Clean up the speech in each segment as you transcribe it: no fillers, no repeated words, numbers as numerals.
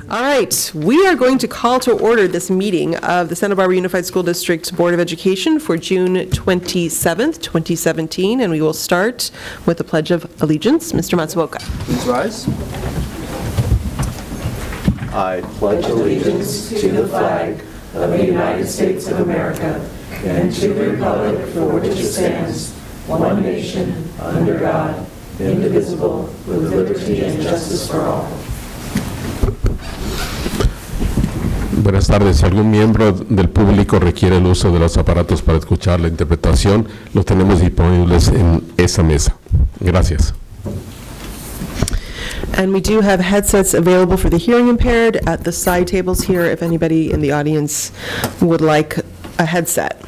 All right, we are going to call to order this meeting of the Santa Barbara Unified School District Board of Education for June 27th, 2017, and we will start with the Pledge of Allegiance. Mr. Matsuoka. Please rise. I pledge allegiance to the flag of the United States of America and to the republic for which it stands, one nation, under God, indivisible, with liberty and justice for all. Buenas tardes. Si algún miembro del público requiere el uso de los aparatos para escuchar la interpretación, los tenemos disponibles en esa mesa. Gracias. And we do have headsets available for the hearing impaired at the side tables here if anybody in the audience would like a headset.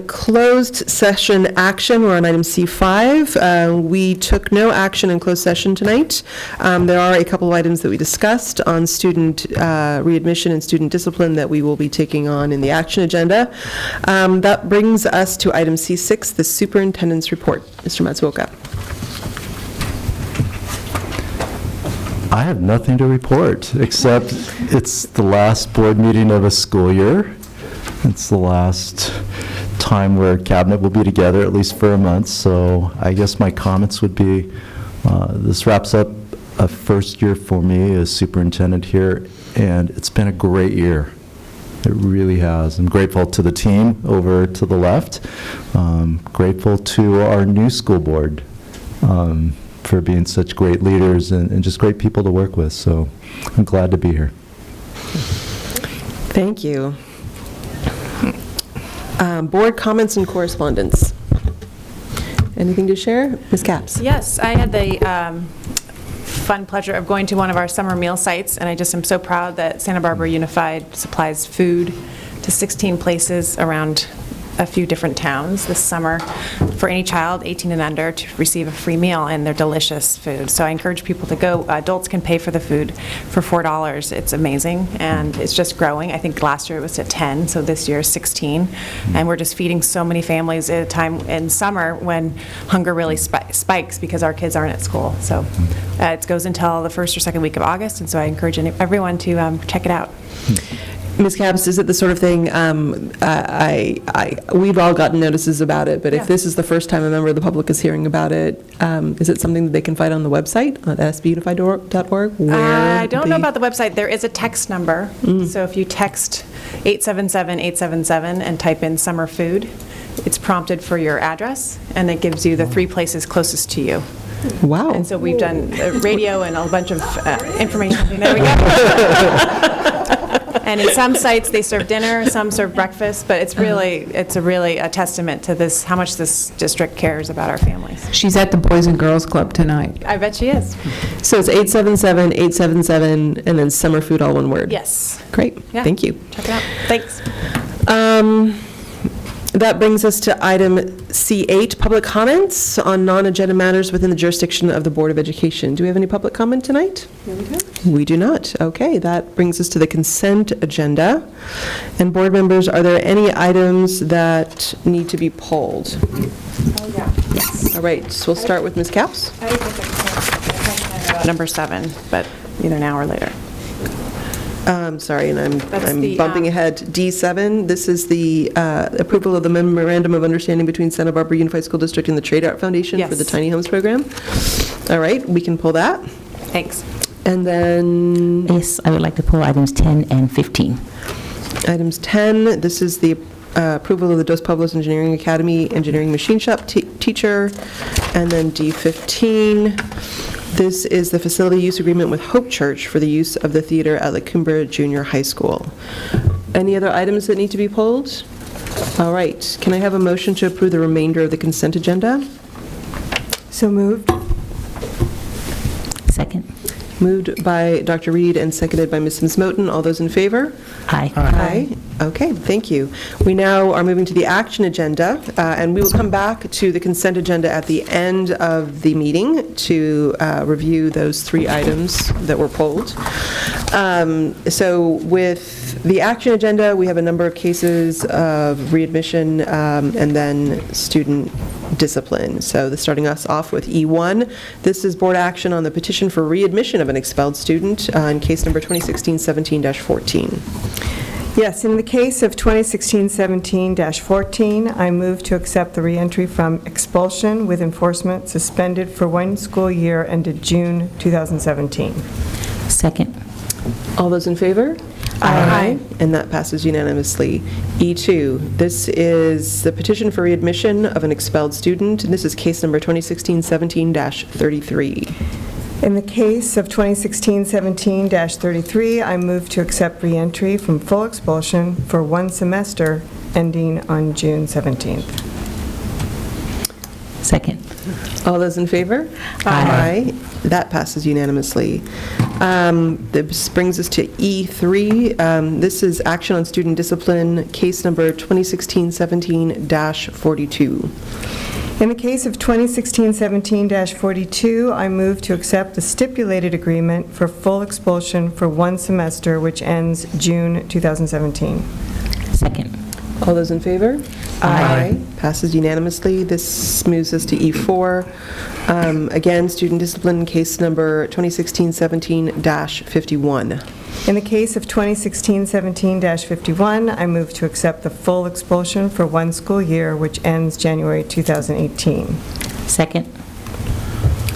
Closed session action, we're on item C5. We took no action in closed session tonight. There are a couple of items that we discussed on student readmission and student discipline that we will be taking on in the action agenda. That brings us to item C6, the Superintendent's Report. Mr. Matsuoka. I have nothing to report, except it's the last board meeting of a school year. It's the last time where Cabinet will be together, at least for a month, so I guess my comments would be, this wraps up a first year for me as superintendent here, and it's been a great year. It really has. I'm grateful to the team over to the left, grateful to our new school board for being such great leaders and just great people to work with, so I'm glad to be here. Thank you. Board comments and correspondence. Anything to share? Ms. Capps? Yes, I had the fun pleasure of going to one of our summer meal sites, and I just am so proud that Santa Barbara Unified supplies food to 16 places around a few different towns this summer for any child 18 and under to receive a free meal, and they're delicious food. So I encourage people to go. Adults can pay for the food for $4. It's amazing, and it's just growing. I think last year it was at 10, so this year is 16, and we're just feeding so many families at a time in summer when hunger really spikes because our kids aren't at school. So it goes until the first or second week of August, and so I encourage everyone to check it out. Ms. Capps, is it the sort of thing, we've all gotten notices about it, but if this is the first time a member of the public is hearing about it, is it something that they can find on the website, at sbunified.org? I don't know about the website. There is a text number, so if you text 877-877 and type in summer food, it's prompted for your address, and it gives you the 3 places closest to you. Wow. And so we've done radio and a bunch of information. There we go. And in some sites, they serve dinner, some serve breakfast, but it's really a testament to this, how much this district cares about our families. She's at the Boys and Girls Club tonight. I bet she is. So it's 877-877, and then summer food, all one word? Yes. Great. Yeah. Thank you. Check it out. Thanks. That brings us to item C8, public comments on non-agenda matters within the jurisdiction of the Board of Education. Do we have any public comment tonight? Here we go. We do not. Okay, that brings us to the consent agenda. And board members, are there any items that need to be pulled? Oh, yeah. Yes. All right, so we'll start with Ms. Capps. Number 7, but either now or later. Sorry, and I'm the, bumping ahead. D7, this is the approval of the Memorandum of Understanding between Santa Barbara Unified School District and the Trade Art Foundation for the Tiny Homes Program. All right, we can pull that. Thanks. And then... Yes, I would like to pull items 10 and 15. Items 10, this is the approval of the Dos Pueblos Engineering Academy Engineering Machine Shop teacher. And then D15, this is the facility use agreement with Hope Church for the use of the theater at La Cumbre Junior High School. Any other items that need to be pulled? All right, can I have a motion to approve the remainder of the consent agenda? So moved. Second. Moved by Dr. Reed and seconded by Ms. Moten. All those in favor? Aye. Aye. Okay, thank you. We now are moving to the action agenda, and we will come back to the consent agenda at the end of the meeting to review those 3 items that were pulled. So with the action agenda, we have a number of cases of readmission and then student discipline. So starting us off with E1, this is board action on the petition for readmission of an expelled student in case number 2016-17-14. Yes, in the case of 2016-17-14, I move to accept the reentry from expulsion with enforcement suspended for 1 school year ended June 2017. Second. All those in favor? Aye. And that passes unanimously. E2, this is the petition for readmission of an expelled student, and this is case number 2016-17-33. In the case of 2016-17-33, I move to accept reentry from full expulsion for 1 semester ending on June 17th. Second. All those in favor? Aye. That passes unanimously. This brings us to E3. This is action on student discipline, case number 2016-17-42. In the case of 2016-17-42, I move to accept the stipulated agreement for full expulsion for 1 semester, which ends June 2017. Second. All those in favor? Aye. Passes unanimously. This moves us to E4. Again, student discipline, case number 2016-17-51. In the case of 2016-17-51, I move to accept the full expulsion for 1 school year, which ends January 2018. Second.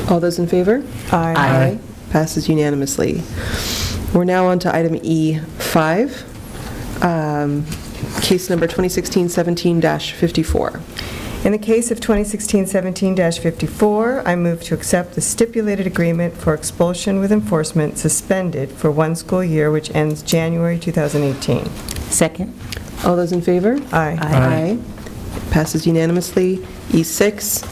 All those in favor? Aye. Passes unanimously. We're now on to item E5. Case number 2016-17-54. In the case of 2016-17-54, I move to accept the stipulated agreement for expulsion with enforcement suspended for 1 school year, which ends January 2018. Second. All those in favor? Aye. Passes unanimously. E6,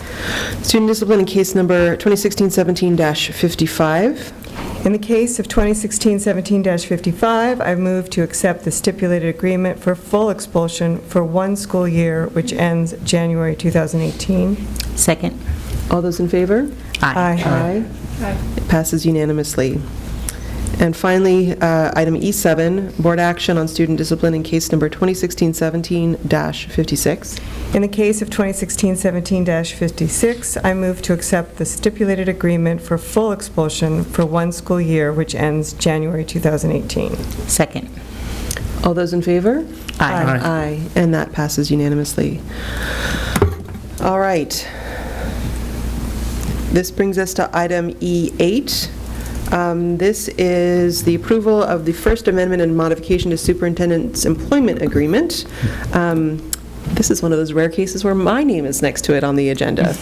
student discipline in case number 2016-17-55. In the case of 2016-17-55, I move to accept the stipulated agreement for full expulsion for 1 school year, which ends January 2018. Second. All those in favor? Aye. It passes unanimously. And finally, item E7, board action on student discipline in case number 2016-17-56. In the case of 2016-17-56, I move to accept the stipulated agreement for full expulsion for 1 school year, which ends January 2018. Second. All those in favor? Aye. Aye, and that passes unanimously. All right. This brings us to item E8. This is the approval of the First Amendment and modification to Superintendent's Employment Agreement. This is one of those rare cases where my name is next to it on the agenda.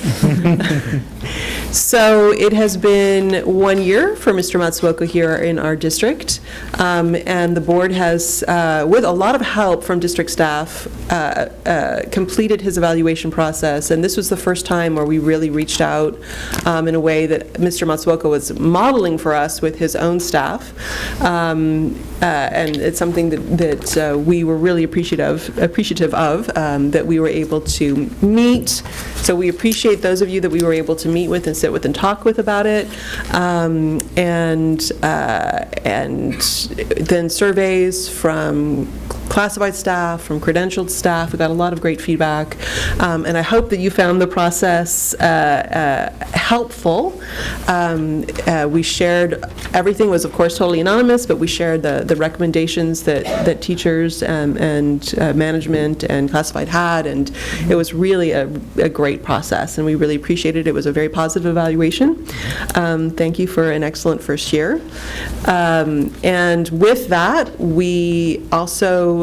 So it has been 1 year for Mr. Matsuoka here in our district, and the board has, with a lot of help from district staff, completed his evaluation process, and this was the first time where we really reached out in a way that Mr. Matsuoka was modeling for us with his own staff, and it's something that we were really appreciative of, that we were able to meet. So we appreciate those of you that we were able to meet with and sit with and talk with about it, and then surveys from classified staff, from credentialed staff. We got a lot of great feedback, and I hope that you found the process helpful. We shared, everything was of course totally anonymous, but we shared the recommendations that teachers and management and classified had, and it was really a great process, and we really appreciated it. It was a very positive evaluation. Thank you for an excellent first year. And with that, we also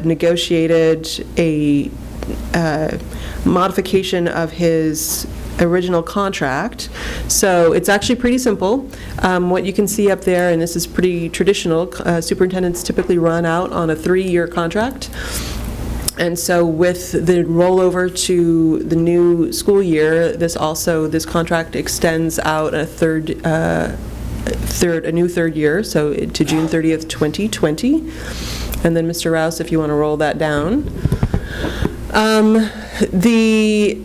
negotiated a modification of his original contract. So it's actually pretty simple. What you can see up there, and this is pretty traditional, superintendents typically run out on a 3-year contract. And so with the rollover to the new school year, this contract extends out a new third year, so to June 30th, 2020. And then Mr. Rouse, if you want to roll that down. The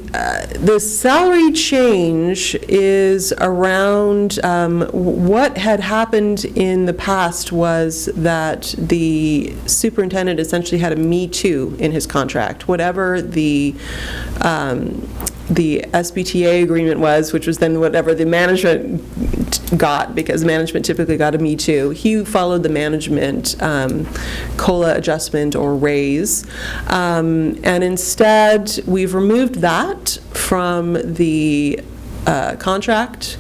salary change is around, what had happened in the past was that the superintendent essentially had a me too in his contract. Whatever the SBTA agreement was, which was then whatever the management got, because management typically got a me too, he followed the management COLA adjustment or raise. And instead, we've removed that from the contract,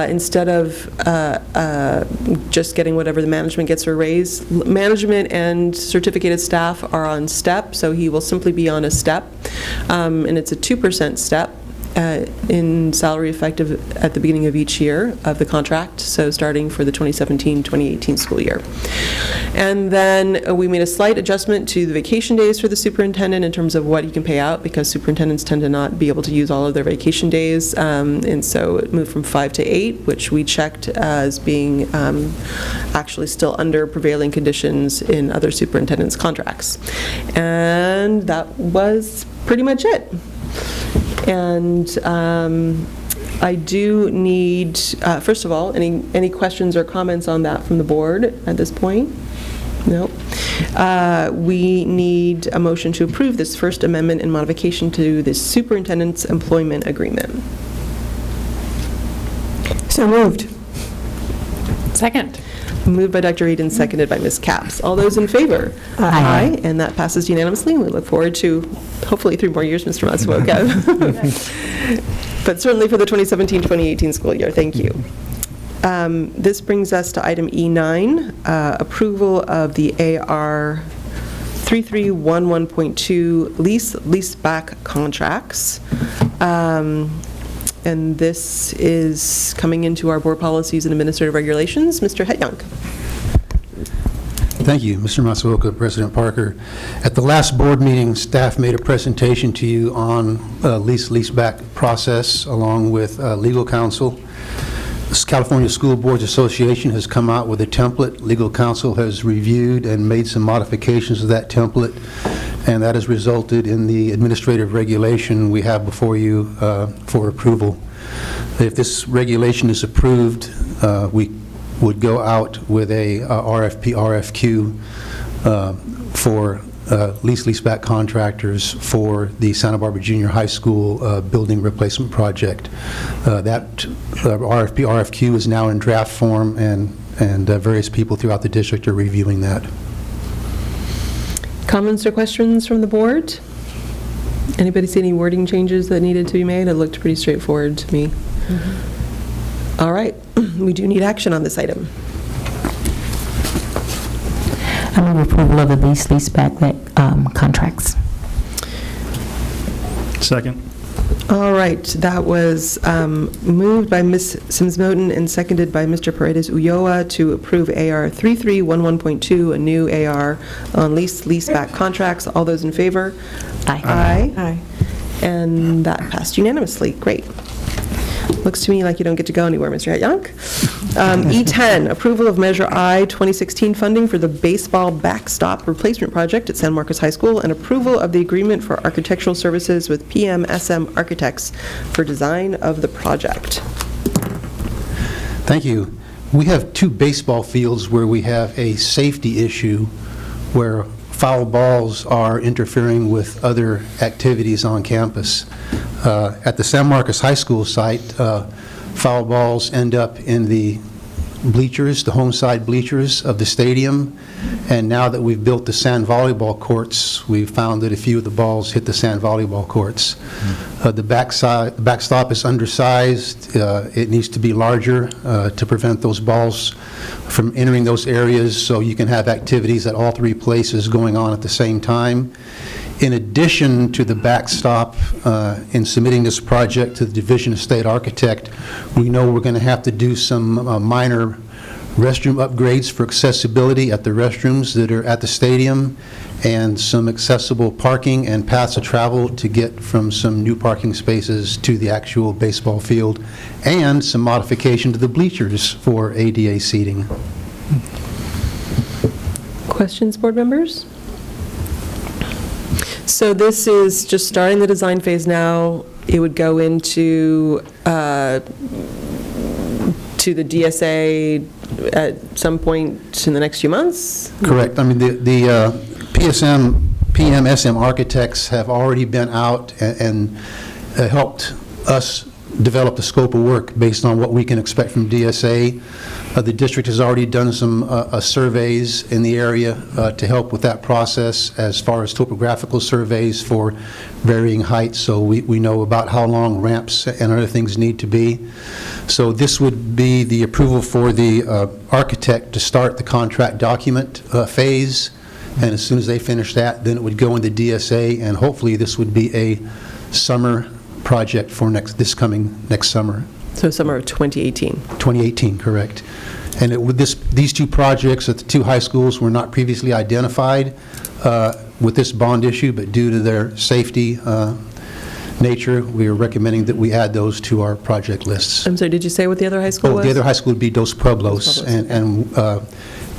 instead of just getting whatever the management gets or raise. Management and certificated staff are on step, so he will simply be on a step, and it's a 2% step in salary effective at the beginning of each year of the contract, so starting for the 2017-2018 school year. And then we made a slight adjustment to the vacation days for the superintendent in terms of what he can pay out, because superintendents tend to not be able to use all of their vacation days, and so it moved from 5 to 8, which we checked as being actually still under prevailing conditions in other superintendents' contracts. And that was pretty much it. And I do need, first of all, any questions or comments on that from the board at this point? No. We need a motion to approve this first amendment and modification to the superintendent's employment agreement. So moved. Second. Moved by Dr. Eden, seconded by Ms. Capps. All those in favor? Aye. And that passes unanimously. We look forward to hopefully 3 more years, Mr. Matsuoka. But certainly for the 2017-2018 school year. Thank you. This brings us to item E9, approval of the AR 3311.2 leaseback contracts. And this is coming into our board policies and administrative regulations. Mr. Hetyank. Thank you, Mr. Matsuoka, President Parker. At the last board meeting, staff made a presentation to you on leaseback process along with legal counsel. The California School Boards Association has come out with a template. Legal counsel has reviewed and made some modifications to that template, and that has resulted in the administrative regulation we have before you for approval. If this regulation is approved, we would go out with a RFQ for leaseback contractors for the Santa Barbara Junior High School building replacement project. That RFQ is now in draft form, and various people throughout the district are reviewing that. Comments or questions from the board? Anybody see any wording changes that needed to be made? It looked pretty straightforward to me. All right, we do need action on this item. I move approval of the leaseback contracts. Second. All right, that was moved by Ms. Sims-Moten and seconded by Mr. Paredes Ulloa to approve AR 3311.2, a new AR on leaseback contracts. All those in favor? Aye. Aye. And that passed unanimously. Great. Looks to me like you don't get to go anywhere, Mr. Hetyank. E10, approval of Measure I 2016 funding for the baseball backstop replacement project at San Marcos High School, and approval of the agreement for architectural services with PMSM Architects for design of the project. Thank you. We have 2 baseball fields where we have a safety issue where foul balls are interfering with other activities on campus. At the San Marcos High School site, foul balls end up in the bleachers, the home side bleachers of the stadium, and now that we've built the sand volleyball courts, we've found that a few of the balls hit the sand volleyball courts. The backstop is undersized. It needs to be larger to prevent those balls from entering those areas, so you can have activities at all 3 places going on at the same time. In addition to the backstop, in submitting this project to the Division of State Architect, we know we're going to have to do some minor restroom upgrades for accessibility at the restrooms that are at the stadium, and some accessible parking and paths of travel to get from some new parking spaces to the actual baseball field, and some modification to the bleachers for ADA seating. Questions, board members? So this is just starting the design phase now. It would go into to the DSA at some point in the next few months? Correct. I mean, the PMSM architects have already been out and helped us develop the scope of work based on what we can expect from DSA. The district has already done some surveys in the area to help with that process as far as topographical surveys for varying heights, so we know about how long ramps and other things need to be. So this would be the approval for the architect to start the contract document phase, and as soon as they finish that, then it would go into DSA, and hopefully this would be a summer project for next summer. So summer of 2018. 2018, correct. And these two projects at the two high schools were not previously identified with this bond issue, but due to their safety nature, we are recommending that we add those to our project lists. I'm sorry, did you say what the other high school was? The other high school would be Dos Pueblos, and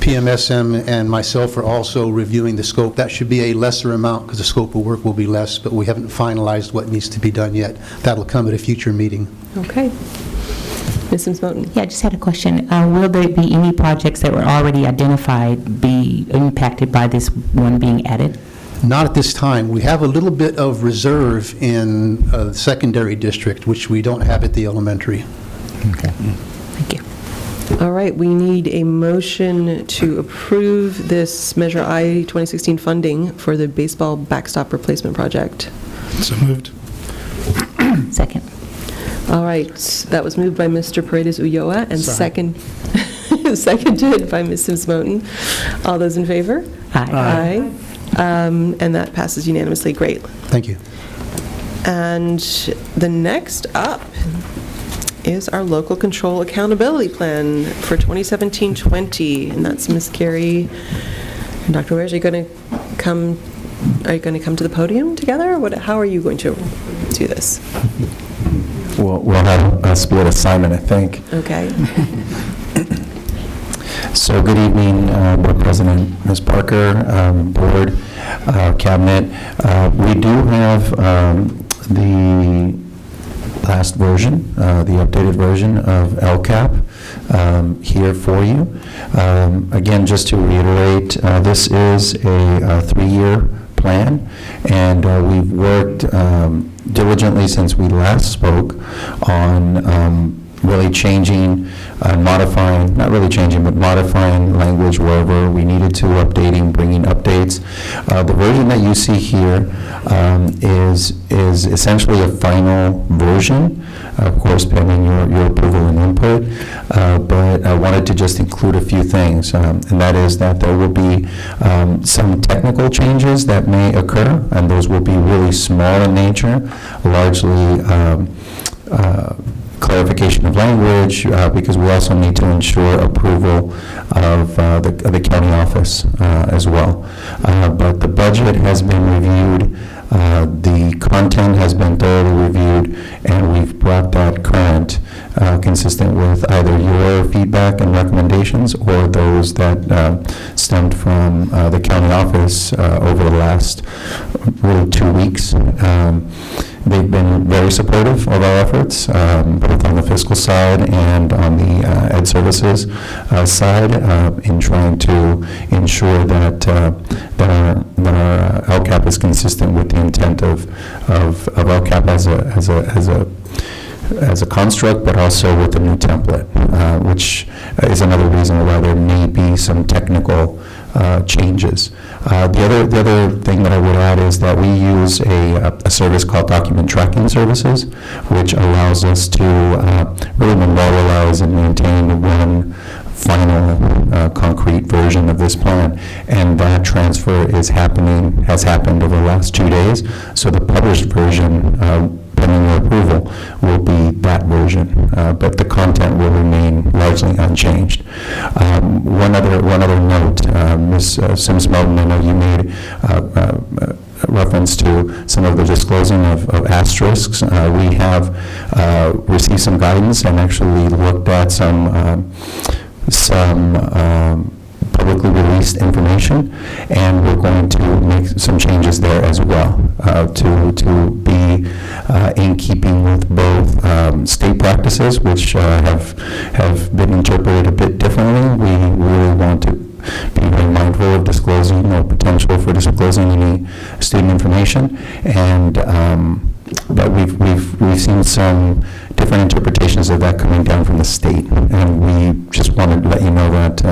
PMSM and myself are also reviewing the scope. That should be a lesser amount because the scope of work will be less, but we haven't finalized what needs to be done yet. That'll come at a future meeting. Okay. Ms. Sims-Moten? Yeah, I just had a question. Will there be any projects that were already identified be impacted by this one being added? Not at this time. We have a little bit of reserve in the secondary district, which we don't have at the elementary. Okay. Thank you. All right, we need a motion to approve this Measure I 2016 funding for the baseball backstop replacement project. So moved. Second. All right, that was moved by Mr. Paredes Ulloa and seconded by Ms. Sims-Moten. All those in favor? Aye. And that passes unanimously. Great. Thank you. And the next up is our local control accountability plan for 2017-20, and that's Ms. Carey and Dr. Ware. Are you going to come to the podium together? How are you going to do this? We'll have a split assignment, I think. Okay. So good evening, Board President, Ms. Parker, Board, Cabinet. We do have the last version, the updated version of LCAP here for you. Again, just to reiterate, this is a 3-year plan, and we've worked diligently since we last spoke on really changing and modifying, not really changing, but modifying language wherever we needed to, updating, bringing updates. The version that you see here is essentially a final version, of course, pending your approval and input, but I wanted to just include a few things, and that is that there will be some technical changes that may occur, and those will be really small in nature, largely clarification of language, because we also need to ensure approval of the county office as well. But the budget has been reviewed, the content has been thoroughly reviewed, and we've brought that current, consistent with either your feedback and recommendations or those that stemmed from the county office over the last really 2 weeks. They've been very supportive of our efforts, both on the fiscal side and on the ed services side, in trying to ensure that our LCAP is consistent with the intent of LCAP as a construct, but also with the new template, which is another reason why there may be some technical changes. The other thing that I would add is that we use a service called Document Tracking Services, which allows us to really memorialize and maintain one final concrete version of this plan, and that transfer has happened over the last 2 days. So the published version, pending your approval, will be that version, but the content will remain largely unchanged. One other note, Ms. Sims-Moten, I know you made reference to some of the disclosing of asterisks. We have received some guidance and actually looked at some publicly released information information, and we're going to make some changes there as well to be in keeping with both state practices, which have been interpreted a bit differently. We really want to be very mindful of disclosing or potential for disclosing any student information, and but we've seen some different interpretations of that coming down from the state, and we just wanted to let you know that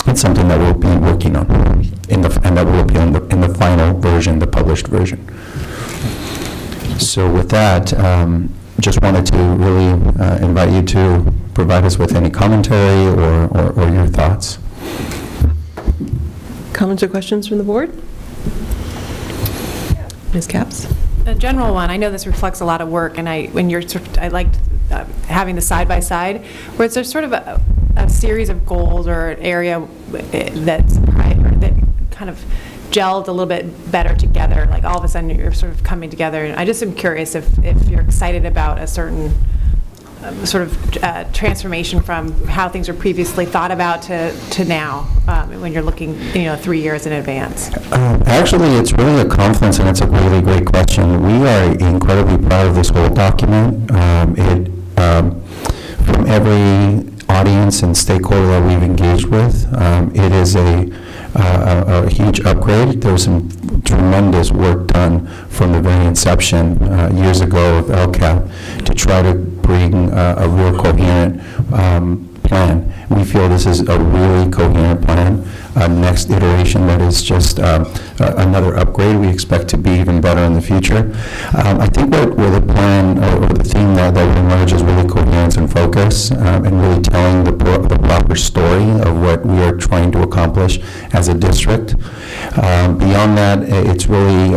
it's something that we'll be working on, and that will be in the final version, the published version. So with that, just wanted to really invite you to provide us with any commentary or your thoughts. Comments or questions from the board? Ms. Capps? A general one, I know this reflects a lot of work, and I liked having the side-by-side, where there's sort of a series of goals or an area that kind of gelled a little bit better together, like all of a sudden you're sort of coming together. And I just am curious if you're excited about a certain sort of transformation from how things were previously thought about to now, when you're looking 3 years in advance. Actually, it's really a confluence, and it's a really great question. We are incredibly proud of this whole document. From every audience and stakeholder that we've engaged with, it is a huge upgrade. There was some tremendous work done from the very inception years ago of LCAP to try to bring a real coherent plan. We feel this is a really coherent plan. Next iteration that is just another upgrade. We expect to be even better in the future. I think where the plan or the theme that will emerge is really coherence and focus, and really telling the proper story of what we are trying to accomplish as a district. Beyond that, it's really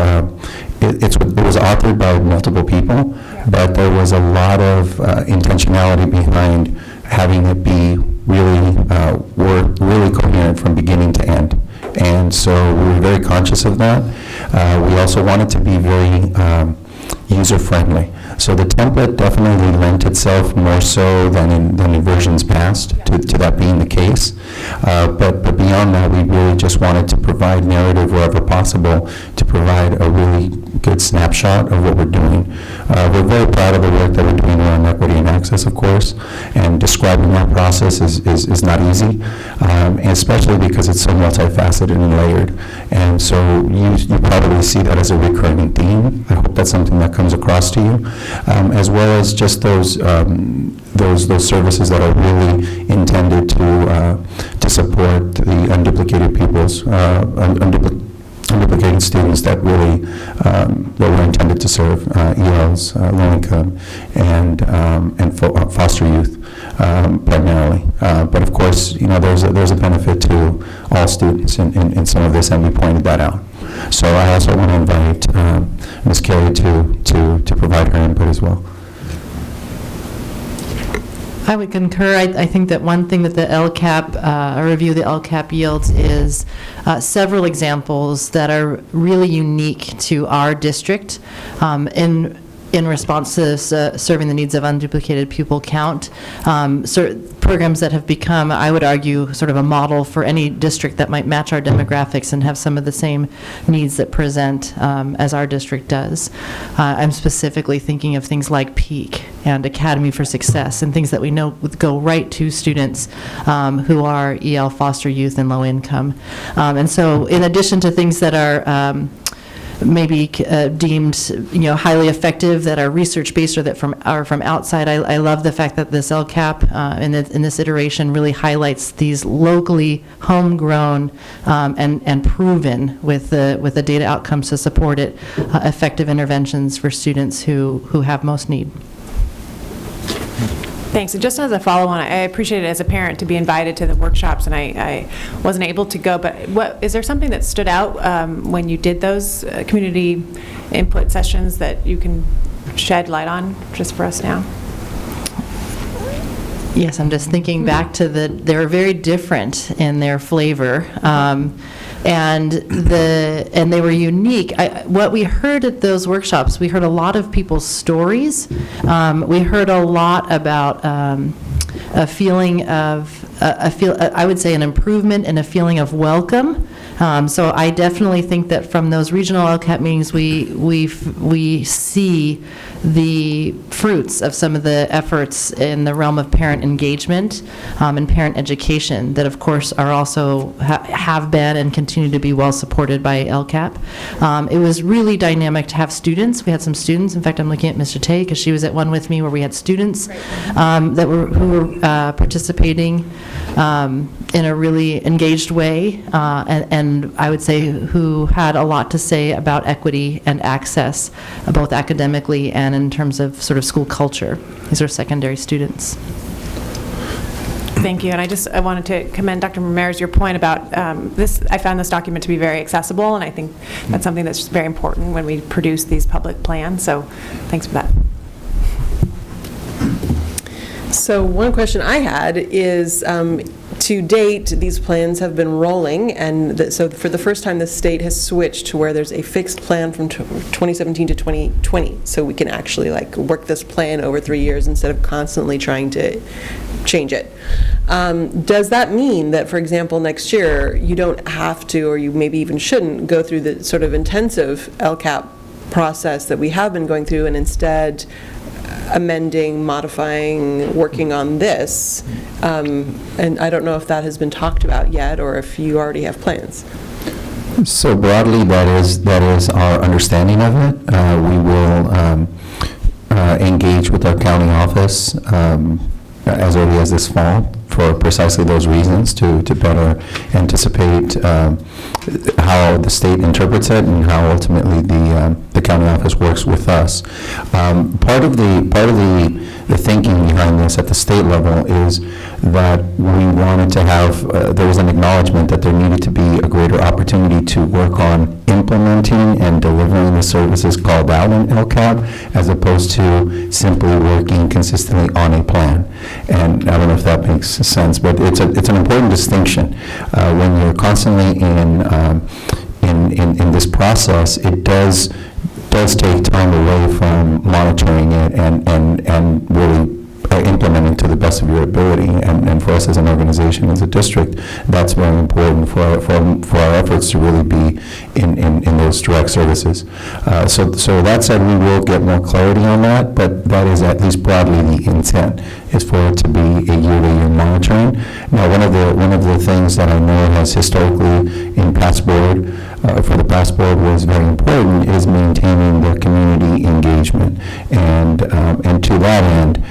it was authored by multiple people, but there was a lot of intentionality behind having it be really coherent from beginning to end. And so we were very conscious of that. We also wanted to be very user-friendly. So the template definitely lent itself more so than in versions past to that being the case. But beyond that, we really just wanted to provide narrative wherever possible to provide a really good snapshot of what we're doing. We're very proud of the work that we're doing around equity and access, of course, and describing that process is not easy, especially because it's so multifaceted and layered. And so you probably see that as a recurring theme. I hope that's something that comes across to you, as well as just those services that are really intended to support the unduplicated pupils, unduplicated students that really that were intended to serve ELs, low income, and foster youth primarily. But of course, there's a benefit to all students in some of this, and we pointed that out. So I also want to invite Ms. Carey to provide her input as well. I would concur. I think that one thing that the LCAP, a review of the LCAP yields is several examples that are really unique to our district in response to serving the needs of unduplicated pupil count. Programs that have become, I would argue, sort of a model for any district that might match our demographics and have some of the same needs that present as our district does. I'm specifically thinking of things like PEAK and Academy for Success, and things that we know would go right to students who are EL, foster youth, and low income. And so in addition to things that are maybe deemed highly effective, that are research-based or that are from outside, I love the fact that this LCAP in this iteration really highlights these locally homegrown and proven with the data outcomes to support it, effective interventions for students who have most need. Thanks. And just as a follow-on, I appreciate it as a parent to be invited to the workshops, and I wasn't able to go, but is there something that stood out when you did those community input sessions that you can shed light on just for us now? Yes, I'm just thinking back to they're very different in their flavor. And they were unique. What we heard at those workshops, we heard a lot of people's stories. We heard a lot about a feeling of I would say an improvement and a feeling of welcome So I definitely think that from those regional LCAP meetings, we see the fruits of some of the efforts in the realm of parent engagement and parent education that, of course, are also have been and continue to be well supported by LCAP. It was really dynamic to have students. We had some students. In fact, I'm looking at Mr. Tay because she was at one with me where we had students who were participating in a really engaged way, and I would say who had a lot to say about equity and access, both academically and in terms of sort of school culture. These are secondary students. Thank you, and I wanted to commend Dr. Ramirez, your point about this. I found this document to be very accessible, and I think that's something that's very important when we produce these public plans, so thanks for that. So one question I had is, to date, these plans have been rolling, and so for the first time, the state has switched to where there's a fixed plan from 2017 to 2020, so we can actually work this plan over 3 years instead of constantly trying to change it. Does that mean that, for example, next year, you don't have to, or you maybe even shouldn't, go through the sort of intensive LCAP process that we have been going through, and instead amending, modifying, working on this? And I don't know if that has been talked about yet, or if you already have plans. So broadly, that is our understanding of it. We will engage with our county office as early as this fall for precisely those reasons, to better anticipate how the state interprets it and how ultimately the county office works with us. Part of the thinking behind this at the state level is that we wanted to have, there was an acknowledgement that there needed to be a greater opportunity to work on implementing and delivering the services called out in LCAP, as opposed to simply working consistently on a plan. And I don't know if that makes sense, but it's an important distinction. When you're constantly in this process, it does take time away from monitoring it and really implementing to the best of your ability. And for us as an organization, as a district, that's very important for our efforts to really be in those direct services. So that said, we will get more clarity on that, but that is at least broadly the intent, is for it to be a year-to-year monitoring. Now, one of the things that I know has historically in past board, for the past board, was very important is maintaining the community engagement. And to that end,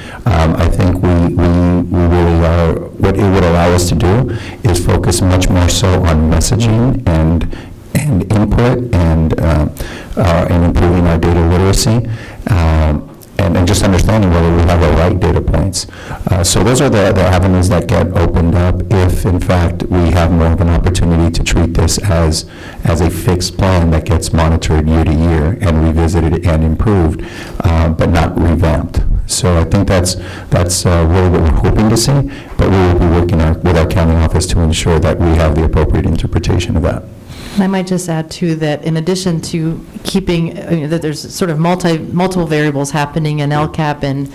I think we really are, what it would allow us to do is focus much more so on messaging and input and improving our data literacy. And just understanding whether we have the right data points. So those are the avenues that get opened up if, in fact, we have more of an opportunity to treat this as a fixed plan that gets monitored year to year and revisited and improved, but not revamped. So I think that's really what we're hoping to see, but we will be working with our county office to ensure that we have the appropriate interpretation of that. I might just add, too, that in addition to keeping, that there's sort of multiple variables happening in LCAP, and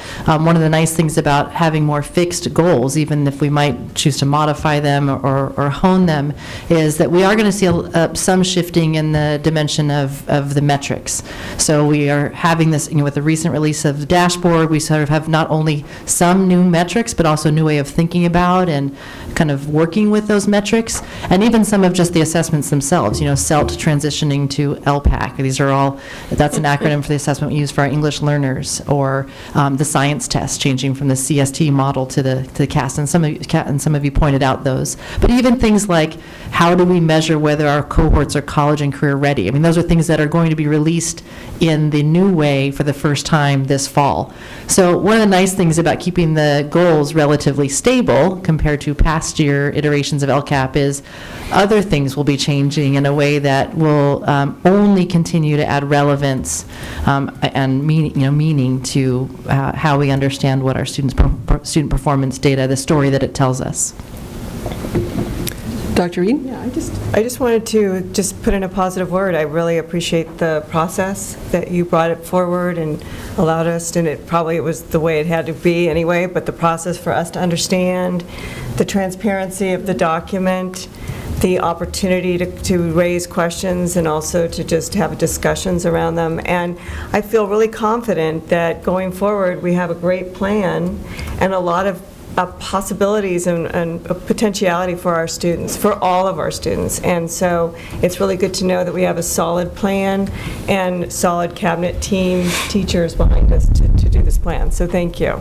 one of the nice things about having more fixed goals, even if we might choose to modify them or hone them, is that we are going to see some shifting in the dimension of the metrics. So we are having this, with the recent release of the dashboard, we sort of have not only some new metrics, but also a new way of thinking about and kind of working with those metrics, and even some of just the assessments themselves. CELT transitioning to LPAC. These are all, that's an acronym for the assessment we use for our English learners, or the science test changing from the CST model to the CAST, and some of you pointed out those. But even things like, how do we measure whether our cohorts are college and career ready? I mean, those are things that are going to be released in the new way for the first time this fall. So one of the nice things about keeping the goals relatively stable compared to past year iterations of LCAP is other things will be changing in a way that will only continue to add relevance and meaning to how we understand what our student performance data, the story that it tells us. Dr. Reed? Yeah, I just wanted to just put in a positive word. I really appreciate the process that you brought it forward and allowed us, and it was the way it had to be anyway, but the process for us to understand the transparency of the document, the opportunity to raise questions and also to just have discussions around them. And I feel really confident that going forward, we have a great plan and a lot of possibilities and potentiality for our students, for all of our students. And so it's really good to know that we have a solid plan and solid cabinet team, teachers behind us to do this plan. So thank you.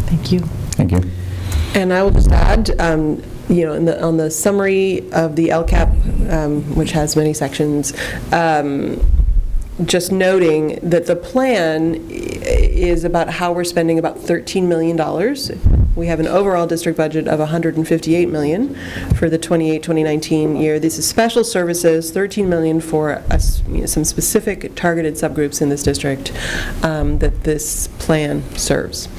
Thank you. Thank you. And I will just add, on the summary of the LCAP, which has many sections, just noting that the plan is about how we're spending about $13 million. We have an overall district budget of $158 million for the 2019 year. This is special services, $13 million for some specific targeted subgroups in this district that this plan serves.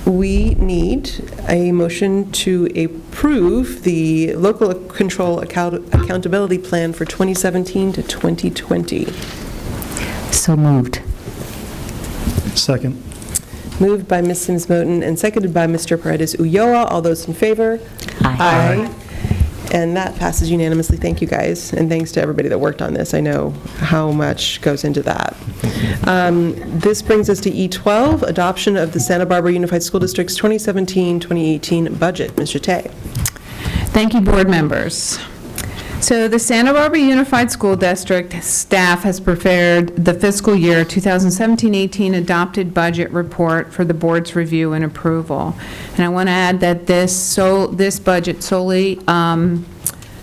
We need a motion to approve the local control accountability plan for 2017 to 2020. So moved. Second. Moved by Ms. Sims-Moten and seconded by Mr. Paredes Ulloa. All those in favor? Aye. And that passes unanimously. Thank you, guys, and thanks to everybody that worked on this. I know how much goes into that. This brings us to E12, adoption of the Santa Barbara Unified School District's 2017-2018 budget. Ms. Jate. Thank you, board members. So the Santa Barbara Unified School District staff has prepared the fiscal year 2017-18 adopted budget report for the board's review and approval. And I want to add that this budget solely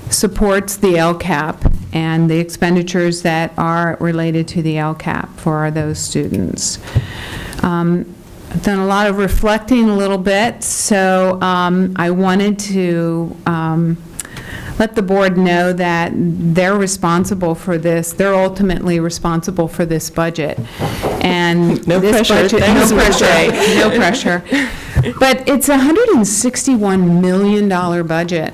supports the LCAP and the expenditures that are related to the LCAP for those students. I've done a lot of reflecting a little bit, so I wanted to let the board know that they're responsible for this. They're ultimately responsible for this budget. And No this pressure. budget, no pressure, no pressure. But it's a $161 million budget.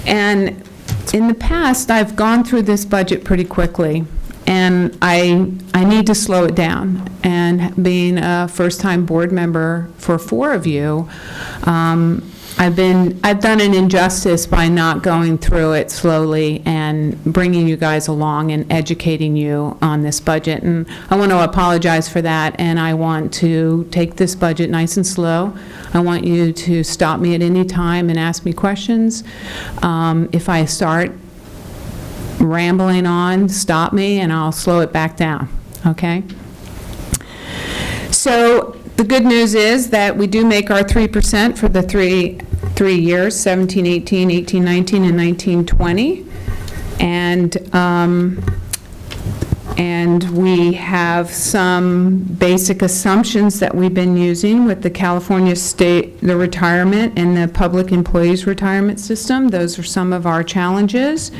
And in the past, I've gone through this budget pretty quickly. And I need to slow it down. And being a first-time board member for 4 of you, I've done an injustice by not going through it slowly and bringing you guys along and educating you on this budget. And I want to apologize for that, and I want to take this budget nice and slow. I want you to stop me at any time and ask me questions. If I start rambling on, stop me, and I'll slow it back down, okay? So the good news is that we do make our 3% for the three years, 17, 18, 18, 19, and 19, 20. And we have some basic assumptions that we've been using with the California State, the retirement and the public employees retirement system. Those are some of our challenges.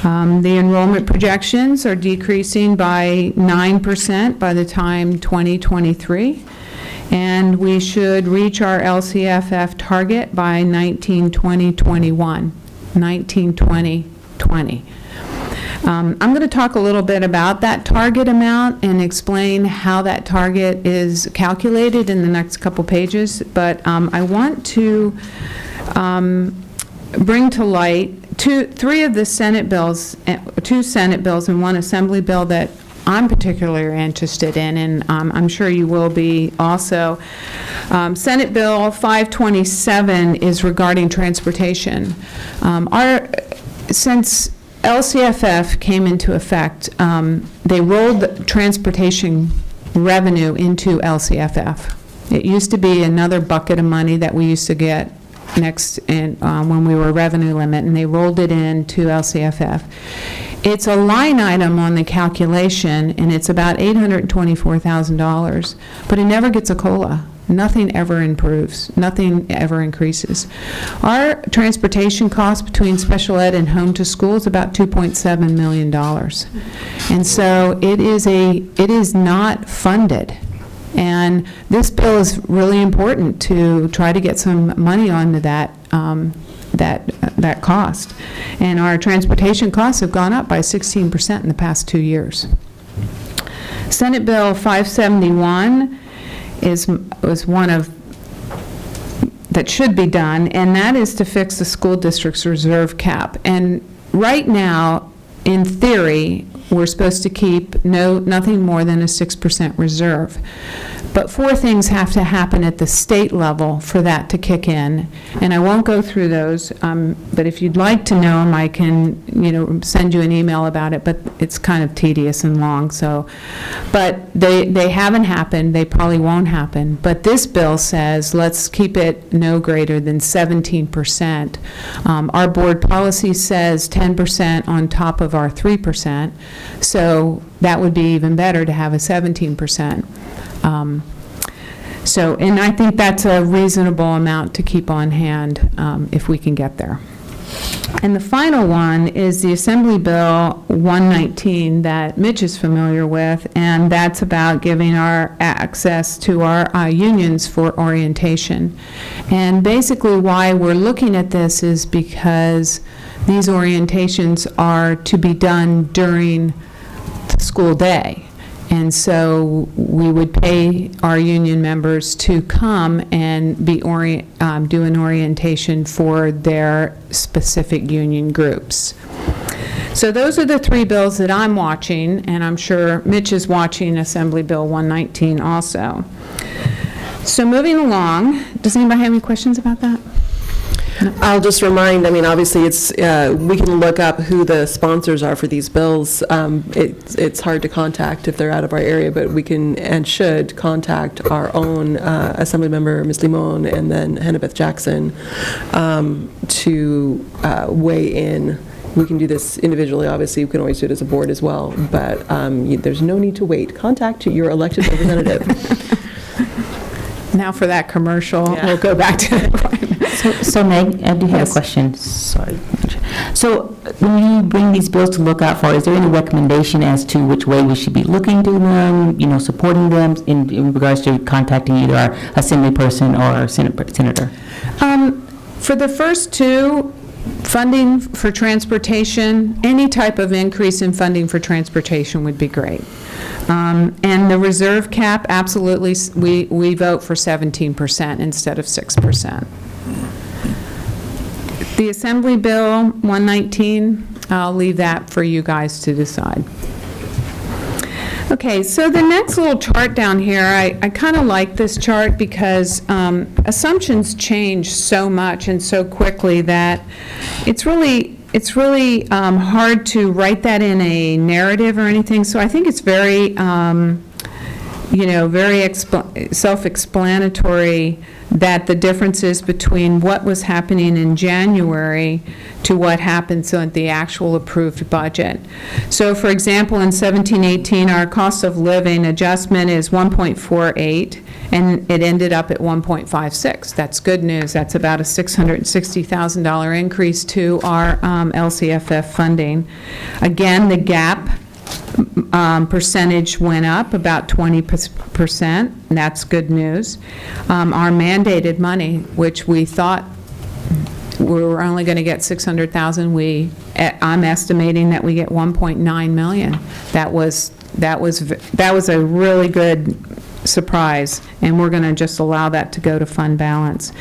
The enrollment projections are decreasing by 9% by the time 2023. And we should reach our LCFF target by 19-20-21, 19-20-20. I'm going to talk a little bit about that target amount and explain how that target is calculated in the next couple pages, but I want to bring to light three of the Senate bills, 2 Senate bills and 1 Assembly bill that I'm particularly interested in, and I'm sure you will be also. Senate Bill 527 is regarding transportation. Since LCFF came into effect, they rolled the transportation revenue into LCFF. It used to be another bucket of money that we used to get when we were revenue limit, and they rolled it into LCFF. It's a line item on the calculation, and it's about $824,000, but it never gets a COLA. Nothing ever improves. Nothing ever increases. Our transportation cost between special ed and home to school is about $2.7 million. And so it is not funded. And this bill is really important to try to get some money onto that cost. And our transportation costs have gone up by 16% in the past 2 years. Senate Bill 571 was one of that should be done, and that is to fix the school district's reserve cap. And right now, in theory, we're supposed to keep nothing more than a 6% reserve. But 4 things have to happen at the state level for that to kick in, and I won't go through those, but if you'd like to know them, I can, send you an email about it, but it's kind of tedious and long, so. But they haven't happened, they probably won't happen, but this bill says, let's keep it no greater than 17%. Our board policy says 10% on top of our 3%, so that would be even better to have a 17%. And I think that's a reasonable amount to keep on hand if we can get there. And the final one is the Assembly Bill 119 that Mitch is familiar with, and that's about giving our access to our unions for orientation. And basically why we're looking at this is because these orientations are to be done during the school day. And so we would pay our union members to come and do an orientation for their specific union groups. So those are the 3 bills that I'm watching, and I'm sure Mitch is watching Assembly Bill 119 also. So moving along, does anybody have any questions about that? I'll just remind, obviously, it's, we can look up who the sponsors are for these bills. It's hard to contact if they're out of our area, but we can and should contact our own Assembly member, Ms. Limon, and then Hannibeth Jackson to weigh in. We can do this individually, obviously. We can always do it as a board as well, but there's no need to wait. Contact your elected representative. Now for that commercial, we'll go back to So Meg, I do have a question. Sorry. So when you bring these bills to look out for, is there any recommendation as to which way we should be looking to them, supporting them in regards to contacting either our assembly person or our senator? For the first 2, funding for transportation, any type of increase in funding for transportation would be great. And the reserve cap, absolutely, we vote for 17% instead of 6%. The Assembly Bill 119, I'll leave that for you guys to decide. Okay, so the next little chart down here, I kind of like this chart because assumptions change so much and so quickly that it's really hard to write that in a narrative or anything. So I think it's very, very self-explanatory that the differences between what was happening in January to what happens on the actual approved budget. So, for example, in 17-18, our cost of living adjustment is 1.48, and it ended up at 1.56. That's good news. That's about a $660,000 increase to our LCFF funding. Again, the gap percentage went up about 20%, and that's good news. Our mandated money, which we thought we were only going to get $600,000, I'm estimating that we get $1.9 million. That was a really good surprise, and we're going to just allow that to go to fund balance.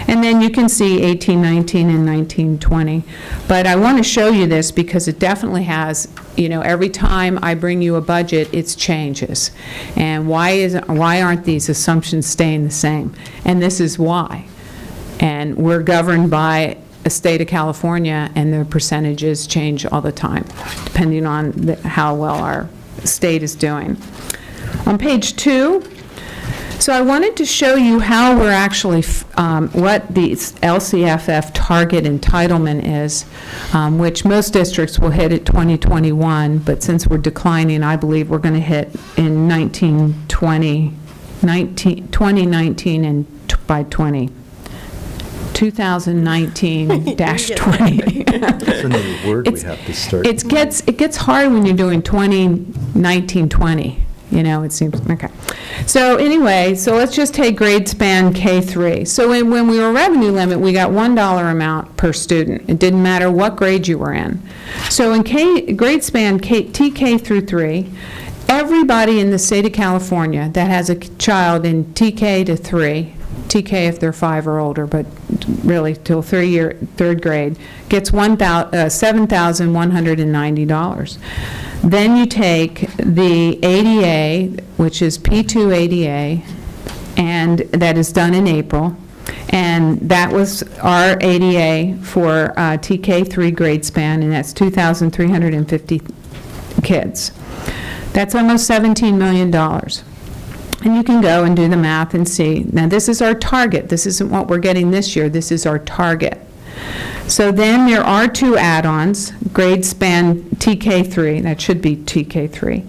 And then you can see 18-19 and 19-20. But I want to show you this because it definitely has, every time I bring you a budget, it changes. And why aren't these assumptions staying the same? And this is why. And we're governed by a state of California, and the percentages change all the time, depending on how well our state is doing. On page 2, so I wanted to show you how we're actually, what the LCFF target entitlement is, which most districts will hit at 2021, but since we're declining, I believe we're going to hit in 2019 and by 2019-20. That's another word we have to start. It gets hard when you're doing 2019-20. It seems, okay. So anyway, so let's just take grade span K3. So when we were revenue limit, we got $1 amount per student. It didn't matter what grade you were in. So in grade span TK through 3, everybody in the state of California that has a child in TK to 3 TK if they're 5 or older, but really till third grade, gets $7,190. Then you take the ADA, which is P2 ADA, and that is done in April, and that was our ADA for TK3 grade span, and that's 2,350 kids. That's almost $17 million. And you can go and do the math and see. Now, this is our target. This isn't what we're getting this year. This is our target. So then there are 2 add-ons, grade span TK3, that should be TK3.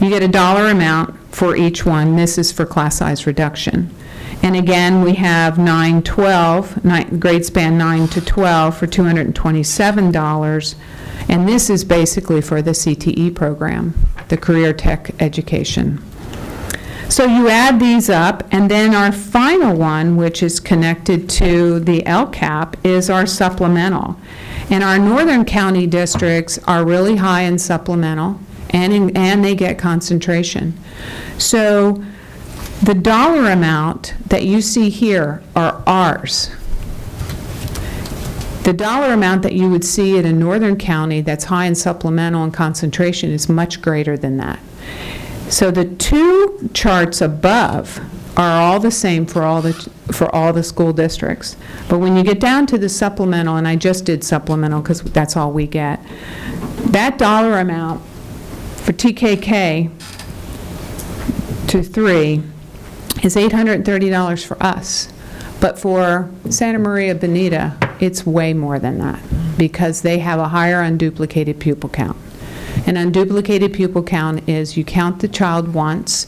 You get a dollar amount for each one. This is for class size reduction. And again, we have grade span 9 to 12 for $227. And this is basically for the CTE program, the Career Tech Education. So you add these up, and then our final one, which is connected to the LCAP, is our supplemental. And our northern county districts are really high in supplemental, and they get concentration. So the dollar amount that you see here are ours. The dollar amount that you would see in a northern county that's high in supplemental and concentration is much greater than that. So the 2 charts above are all the same for all the school districts. But when you get down to the supplemental, and I just did supplemental because that's all we get, that dollar amount for TKK to 3 is $830 for us. But for Santa Maria Bonita, it's way more than that because they have a higher unduplicated pupil count. An unduplicated pupil count is you count the child once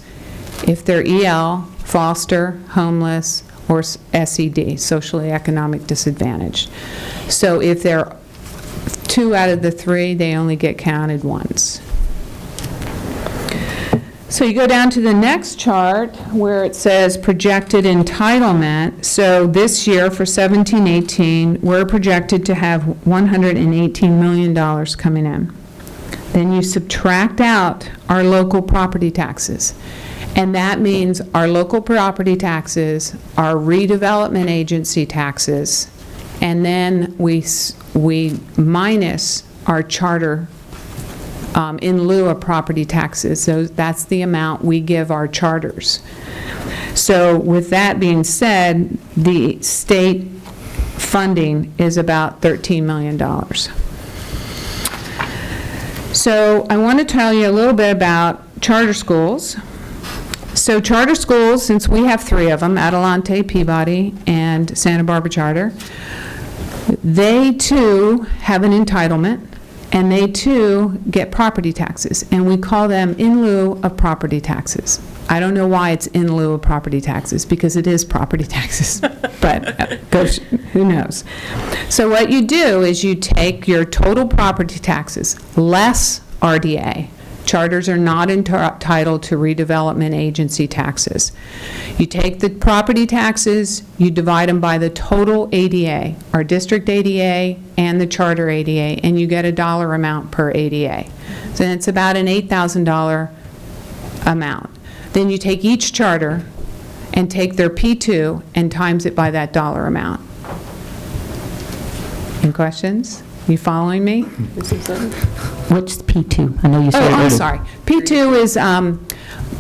if they're EL, foster, homeless, or SED, socially economic disadvantaged. So if they're 2 out of the 3, they only get counted once. So you go down to the next chart where it says projected entitlement. So this year for 17-18, we're projected to have $118 million coming in. Then you subtract out our local property taxes. And that means our local property taxes, our redevelopment agency taxes, and then we minus our charter in lieu of property taxes. So that's the amount we give our charters. So with that being said, the state funding is about $13 million. So I want to tell you a little bit about charter schools. So charter schools, since we have 3 of them, Adelante, Peabody, and Santa Barbara Charter, they too have an entitlement, and they too get property taxes, and we call them in lieu of property taxes. I don't know why it's in lieu of property taxes, because it is property taxes, but who knows. So what you do is you take your total property taxes less RDA. Charters are not entitled to redevelopment agency taxes. You take the property taxes, you divide them by the total ADA, our district ADA and the charter ADA, and you get a dollar amount per ADA. So it's about an $8,000 amount. Then you take each charter and take their P2 and times it by that dollar amount. Any questions? You following me? What's P2? I know you said Oh, I'm earlier. sorry. P2 is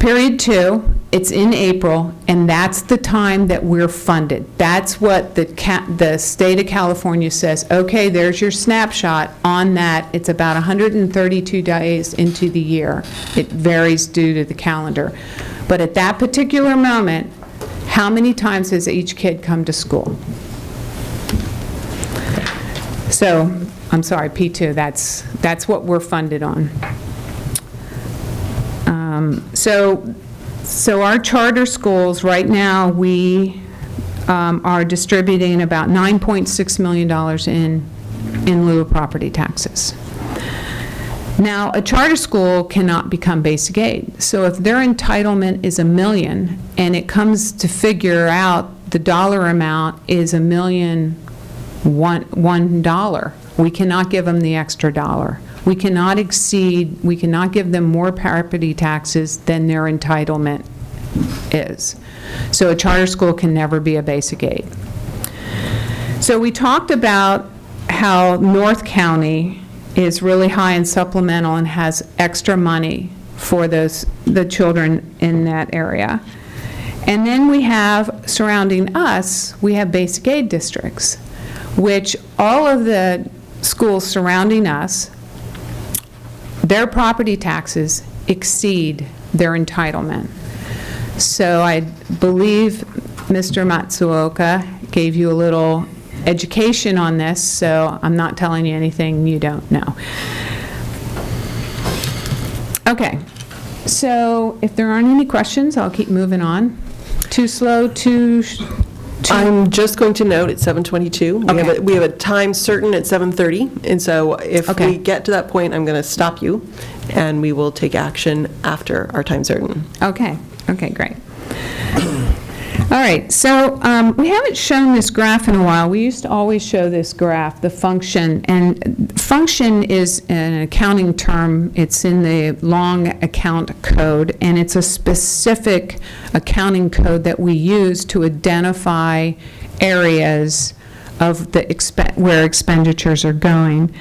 period 2. It's in April, and that's the time that we're funded. That's what the state of California says, okay, there's your snapshot on that. It's about 132 days into the year. It varies due to the calendar. But at that particular moment, how many times has each kid come to school? So, I'm sorry, P2, that's what we're funded on. So our charter schools, right now, we are distributing about $9.6 million in lieu of property taxes. Now, a charter school cannot become basic aid. So if their entitlement is $1 million, and it comes to figure out the dollar amount is $1,001, we cannot give them the extra dollar. We cannot give them more property taxes than their entitlement is. So a charter school can never be a basic aid. So we talked about how North County is really high in supplemental and has extra money for the children in that area. And then we have, surrounding us, we have basic aid districts, which all of the schools surrounding us, their property taxes exceed their entitlement. So I believe Mr. Matsuoka gave you a little education on this, so I'm not telling you anything you don't know. Okay, so if there aren't any questions, I'll keep moving on. Too slow, I'm just going to note it's 7:22. Okay. We have a time certain at 7:30, and so if Okay. we get to that point, I'm going to stop you, and we will take action after our time certain. Okay, great. All right, so we haven't shown this graph in a while. We used to always show this graph, the function, and function is an accounting term. It's in the long account code, and it's a specific accounting code that we use to identify areas of the where expenditures are going.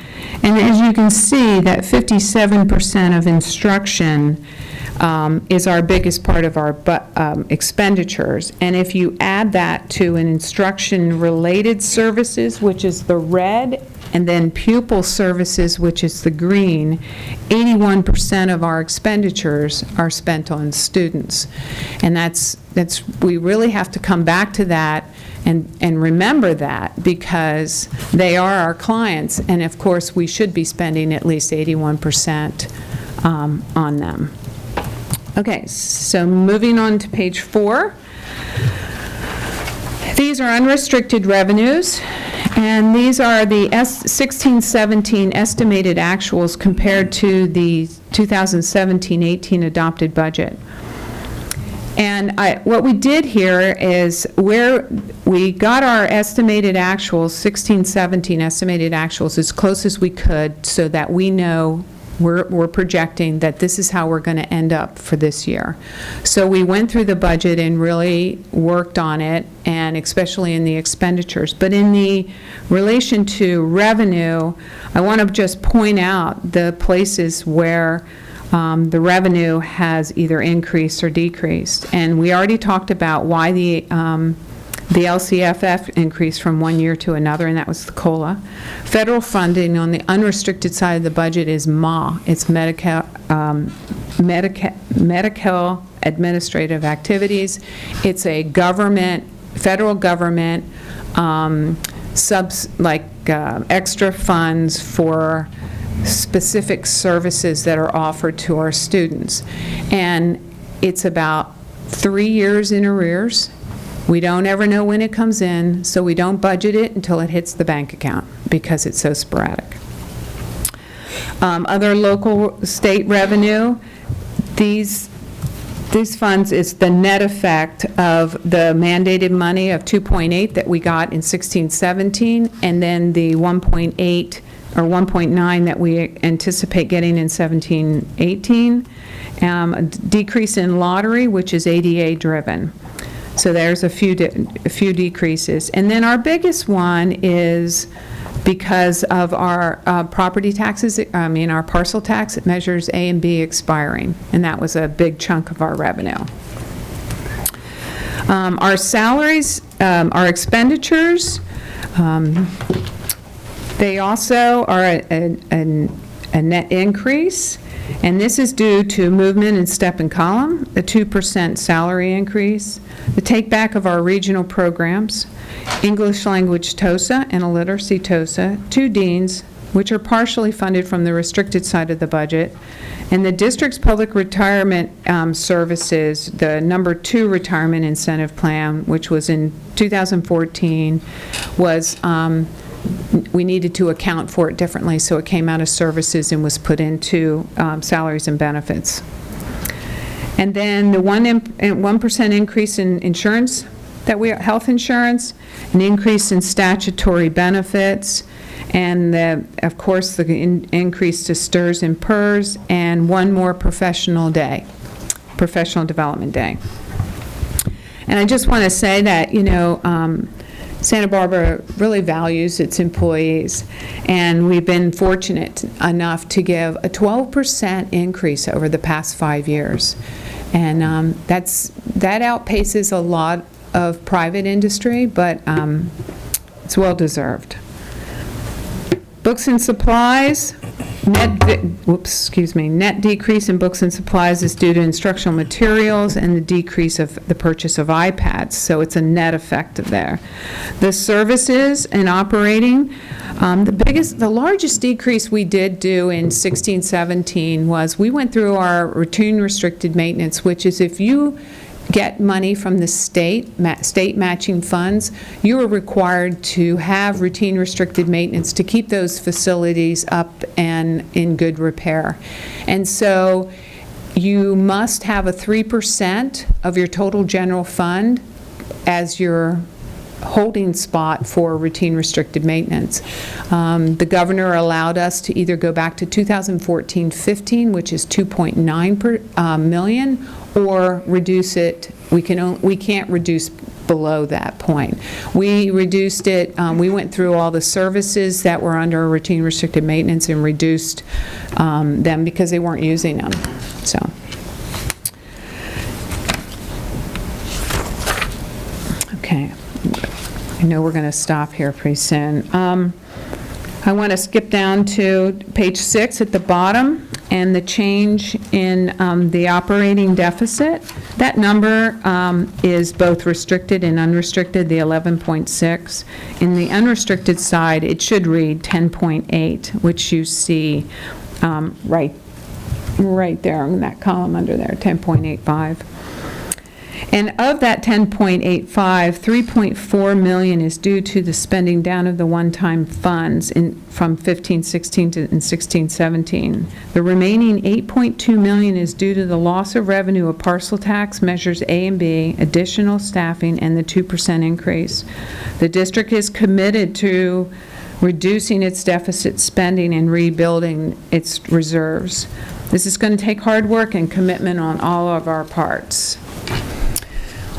And as you can see, that 57% of instruction is our biggest part of our expenditures. And if you add that to an instruction-related services, which is the red, and then pupil services, which is the green, 81% of our expenditures are spent on students. And we really have to come back to that and remember that, because they are our clients, and of course, we should be spending at least 81% on them. Okay, so moving on to page 4. These are unrestricted revenues, and these are the 16-17 estimated actuals compared to the 2017-18 adopted budget. And what we did here is where we got our estimated actuals, 16-17 estimated actuals, as close as we could, so that we know we're projecting that this is how we're going to end up for this year. So we went through the budget and really worked on it, and especially in the expenditures. But in the relation to revenue, I want to just point out the places where the revenue has either increased or decreased. And we already talked about why the LCFF increased from one year to another, and that was the COLA. Federal funding on the unrestricted side of the budget is MA. It's medical administrative activities. It's a federal government, extra funds for specific services that are offered to our students. And it's about 3 years in arrears. We don't ever know when it comes in, so we don't budget it until it hits the bank account because it's so sporadic. Other local state revenue, these funds is the net effect of the mandated money of 2.8 that we got in 16-17, and then the 1.8 or 1.9 that we anticipate getting in 17-18. A decrease in lottery, which is ADA driven. So there's a few decreases. And then our biggest one is because of our property taxes, our parcel tax, measures A and B expiring, and that was a big chunk of our revenue. Our salaries, our expenditures, they also are a net increase. And this is due to movement in step and column, the 2% salary increase, the take-back of our regional programs, English language TOSA and a literacy TOSA, 2 deans, which are partially funded from the restricted side of the budget, and the district's public retirement services, the number 2 retirement incentive plan, which was in 2014, was we needed to account for it differently, so it came out of services and was put into salaries and benefits. And then the 1% increase in insurance, health insurance, an increase in statutory benefits, and of course the increase to STRS and PERS, and one more professional development day. And I just want to say that, Santa Barbara really values its employees, and we've been fortunate enough to give a 12% increase over the past 5 years. And that outpaces a lot of private industry, but it's well-deserved. Books and supplies, net decrease in books and supplies is due to instructional materials and the decrease of the purchase of iPads, so it's a net effect of there. The services and operating, the largest decrease we did do in 16-17 was we went through our routine restricted maintenance, which is if you get money from the state matching funds, you are required to have routine restricted maintenance to keep those facilities up and in good repair. And so you must have a 3% of your total general fund as your holding spot for routine restricted maintenance. The governor allowed us to either go back to 2014-15, which is 2.9 million, or reduce it. We can't reduce below that point. We reduced it. We went through all the services that were under routine restricted maintenance and reduced them because they weren't using them. So. Okay. I know we're going to stop here pretty soon. I want to skip down to page 6 at the bottom and the change in the operating deficit. That number is both restricted and unrestricted, the 11.6. In the unrestricted side, it should read 10.8, which you see right there in that column under there, 10.85. And of that 10.85, 3.4 million is due to the spending down of the one-time funds from 15-16 to 16-17. The remaining 8.2 million is due to the loss of revenue of parcel tax measures A and B, additional staffing, and the 2% increase. The district is committed to reducing its deficit spending and rebuilding its reserves. This is going to take hard work and commitment on all of our parts.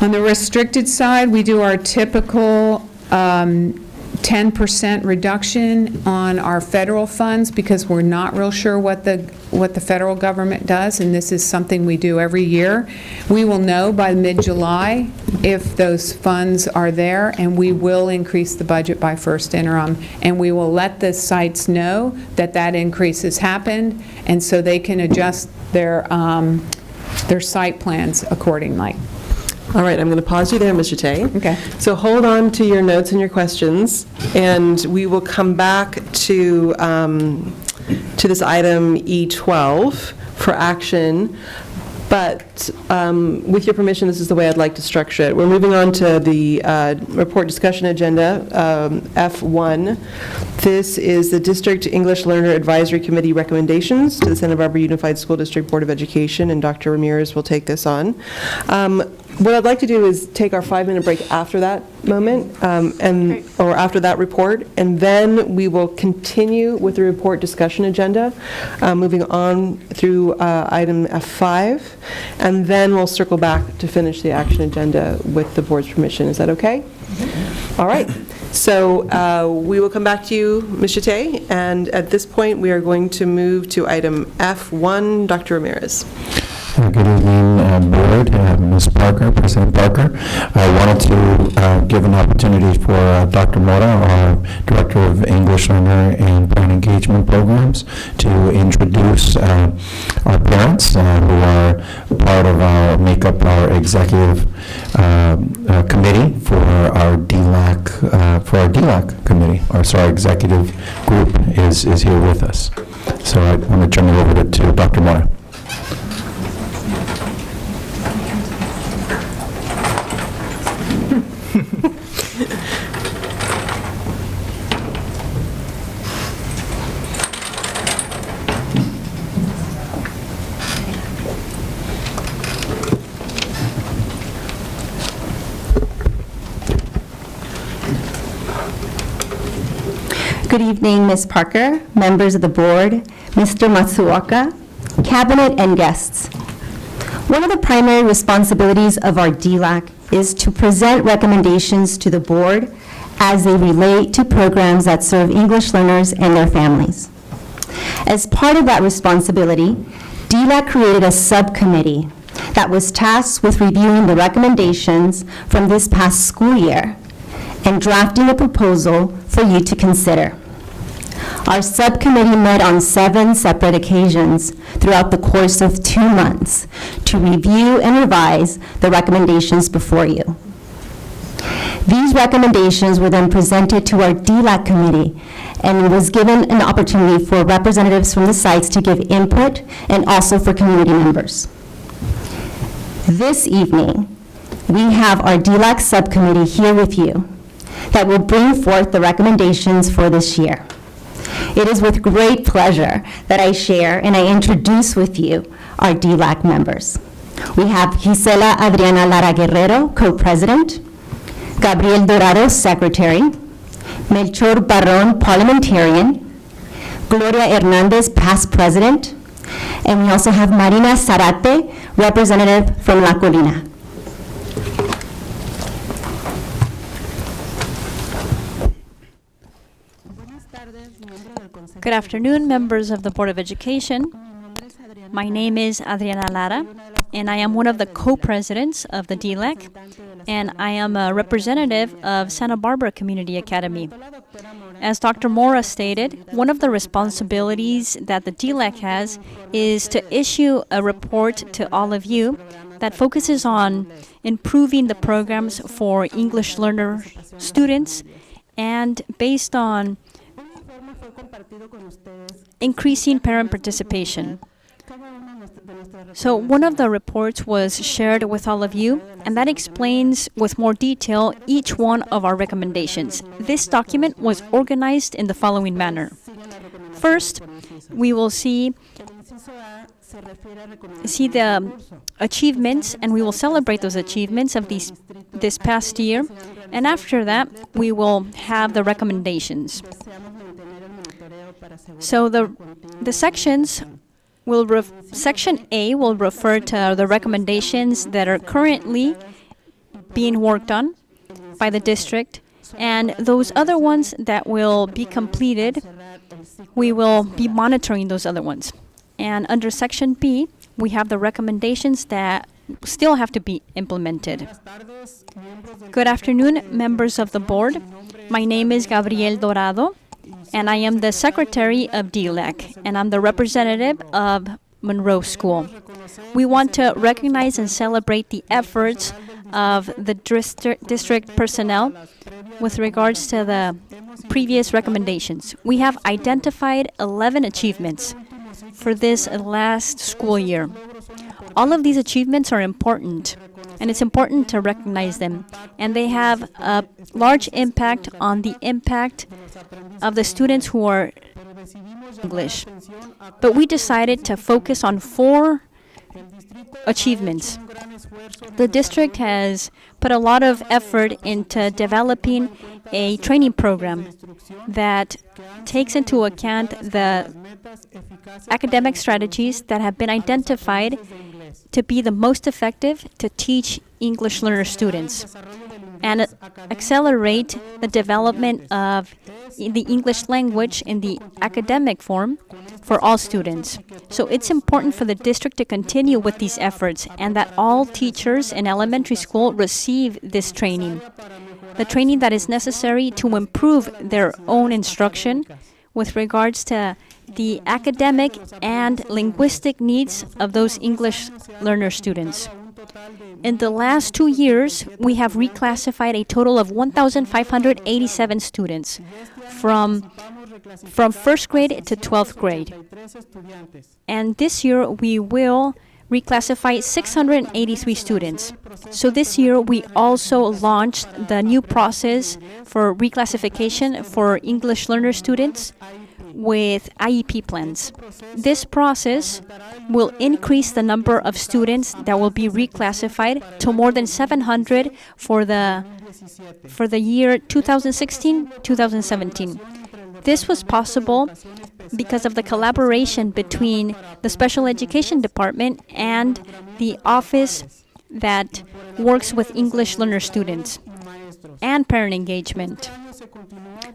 On the restricted side, we do our typical 10% reduction on our federal funds because we're not real sure what the federal government does, and this is something we do every year. We will know by mid-July if those funds are there, and we will increase the budget by first interim, and we will let the sites know that that increase has happened, and so they can adjust their site plans accordingly. All right, I'm going to pause you there, Mr. Tay. Okay. So hold on to your notes and your questions, and we will come back to this item E12 for action. But with your permission, this is the way I'd like to structure it. We're moving on to the report discussion agenda, F1. This is the District English Learner Advisory Committee recommendations to the Santa Barbara Unified School District Board of Education, and Dr. Ramirez will take this on. What I'd like to do is take our 5-minute break after that moment, or after that report, and then we will continue with the report discussion agenda, moving on through item F5, and then we'll circle back to finish the action agenda with the board's permission. Is that okay? Mm-hmm. All right. So we will come back to you, Ms. Chate, and at this point we are going to move to item F1. Dr. Ramirez. Good evening, Board, Ms. Parker, President Parker. I wanted to give an opportunity for Dr. Mora, our Director of English Learner and Parent Engagement Programs, to introduce our parents who are part of make up our executive committee for our DLAC, committee. Our executive group is here with us. So I want to turn it over to Dr. Mora. Good evening, Ms. Parker, members of the board, Mr. Matsuoka, cabinet, and guests. One of the primary responsibilities of our DLAC is to present recommendations to the board as they relate to programs that serve English learners and their families. As part of that responsibility, DLAC created a subcommittee that was tasked with reviewing the recommendations from this past school year and drafting a proposal for you to consider. Our subcommittee met on 7 separate occasions throughout the course of 2 months to review and revise the recommendations before you. These recommendations were then presented to our DLAC committee, and was given an opportunity for representatives from the sites to give input and also for community members. This evening, we have our DLAC subcommittee here with you that will bring forth the recommendations for this year. It is with great pleasure that I share and I introduce with you our DLAC members. We have Gisela Adriana Lara Guerrero, co-president, Gabriel Dorado, secretary, Melchor Barron, parliamentarian, Gloria Hernandez, past president, and we also have Marina Zarate, representative from La Colina. Good afternoon, members of the Board of Education. My name is Adriana Lara, and I am one of the co-presidents of the DLAC, and I am a representative of Santa Barbara Community Academy. As Dr. Mora stated, one of the responsibilities that the DLAC has is to issue a report to all of you that focuses on improving the programs for English learner students and based on increasing parent participation. So one of the reports was shared with all of you, and that explains with more detail each one of our recommendations. This document was organized in the following manner. First, we will see the achievements, and we will celebrate those achievements of this past year, and after that, we will have the recommendations. So the sections Section A will refer to the recommendations that are currently being worked on by the district, and those other ones that will be completed, we will be monitoring those other ones. And under Section B, we have the recommendations that still have to be implemented. Good afternoon, members of the board. My name is Gabriel Dorado, and I am the secretary of DLAC, and I'm the representative of Monroe School. We want to recognize and celebrate the efforts of the district personnel with regards to the previous recommendations. We have identified 11 achievements for this last school year. All of these achievements are important, and it's important to recognize them, and they have a large impact on the impact of the students who are English. But we decided to focus on 4 achievements. The district has put a lot of effort into developing a training program that takes into account the academic strategies that have been identified to be the most effective to teach English learner students and accelerate the development of the English language in the academic form for all students. So it's important for the district to continue with these efforts and that all teachers in elementary school receive this training. The training that is necessary to improve their own instruction with regards to the academic and linguistic needs of those English learner students. In the last 2 years, we have reclassified a total of 1,587 students from first grade to 12th grade. And this year, we will reclassify 683 students. So this year, we also launched the new process for reclassification for English learner students with IEP plans. This process will increase the number of students that will be reclassified to more than 700 for the year 2016-2017. This was possible because of the collaboration between the Special Education Department and the Office that works with English learner students and parent engagement.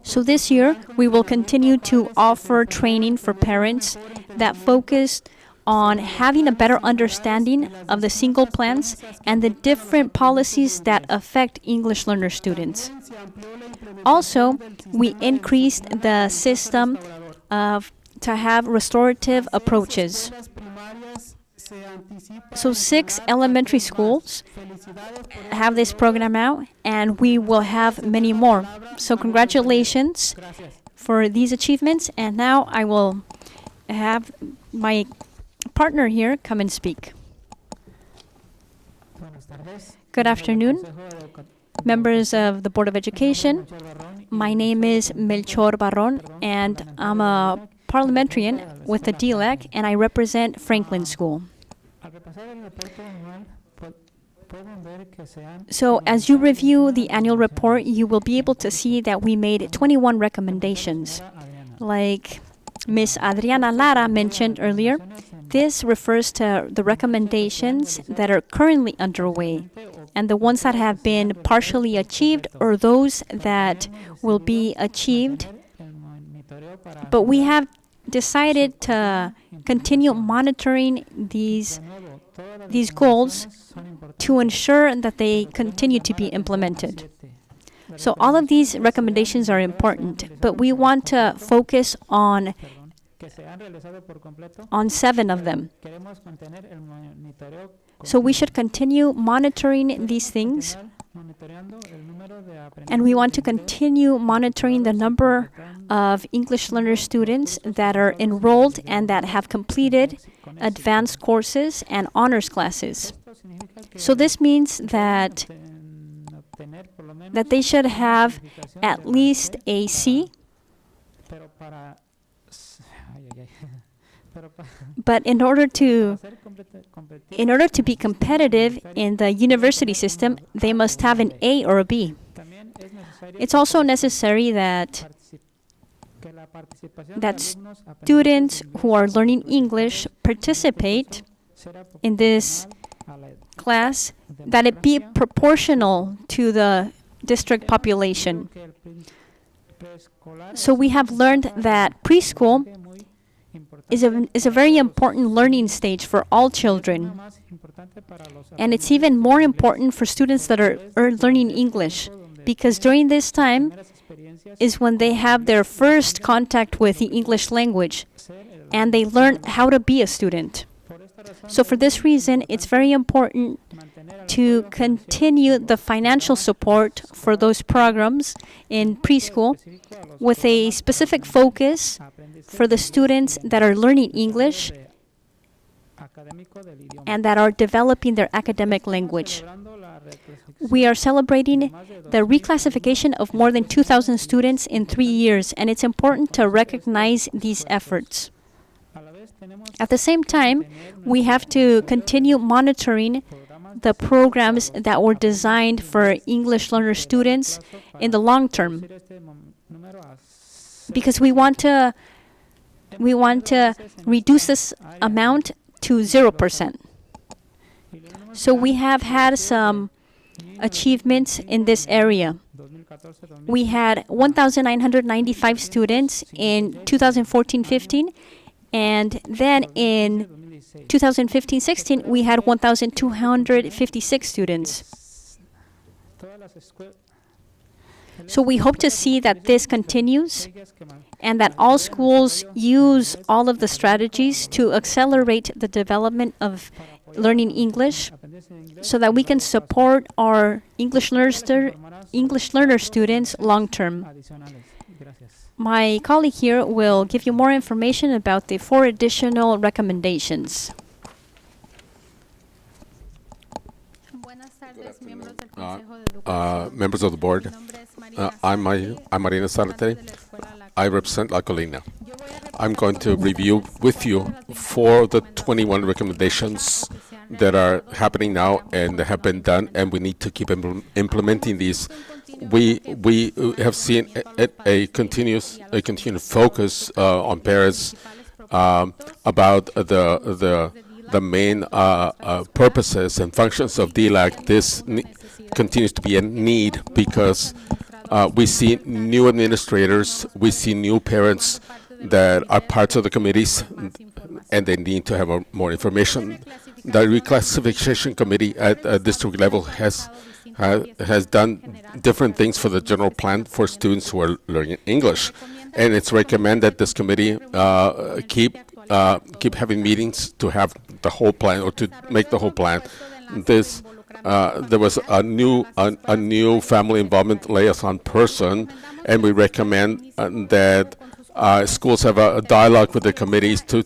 So this year, we will continue to offer training for parents that focus on having a better understanding of the single plans and the different policies that affect English learner students. Also, we increased the system to have restorative approaches. So 6 elementary schools have this program out, and we will have many more. So congratulations for these achievements, and now I will have my partner here come and speak. Good afternoon, members of the Board of Education. My name is Melchor Barron, and I'm a parliamentarian with the Dilek, and I represent Franklin School. So as you review the annual report, you will be able to see that we made 21 recommendations. Like Ms. Adriana Lara mentioned earlier, this refers to the recommendations that are currently underway and the ones that have been partially achieved or those that will be achieved. But we have decided to continue monitoring these goals to ensure that they continue to be implemented. So all of these recommendations are important, but we want to focus on 7 of them. So we should continue monitoring these things, and we want to continue monitoring the number of English learner students that are enrolled and that have completed advanced courses and honors classes. So this means that they should have at least a C. But in order to be competitive in the university system, they must have an A or a B. It's also necessary that students who are learning English participate in this class, that it be proportional to the district population. So we have learned that preschool is a very important learning stage for all children. And it's even more important for students that are learning English, because during this time is when they have their first contact with the English language, and they learn how to be a student. So for this reason, it's very important to continue the financial support for those programs in preschool with a specific focus for the students that are learning English and that are developing their academic language. We are celebrating the reclassification of more than 2,000 students in 3 years, and it's important to recognize these efforts. At the same time, we have to continue monitoring the programs that were designed for English learner students in the long term, because we want to reduce this amount to 0%. So we have had some achievements in this area. We had 1,995 students in 2014-15, and then in 2015-16, we had 1,256 students. So we hope to see that this continues and that all schools use all of the strategies to accelerate the development of learning English so that we can support our English learner students long term. My colleague here will give you more information about the 4 additional recommendations. Members of the board, I'm Marina Sarate. I represent La Colina. I'm going to review with you 4 of the 21 recommendations that are happening now and that have been done, and we need to keep implementing these. We have seen a continuous focus on parents about the purposes and functions of DLAC, this continues to be a need because we see new administrators, we see new parents that are parts of the committees, and they need to have more information. The reclassification committee at district level has done different things for the general plan for students who are learning English, and it's recommended that this committee keep having meetings to have the whole plan or to make the whole plan. There was a new family involvement liaison person, and we recommend that schools have a dialogue with the committees to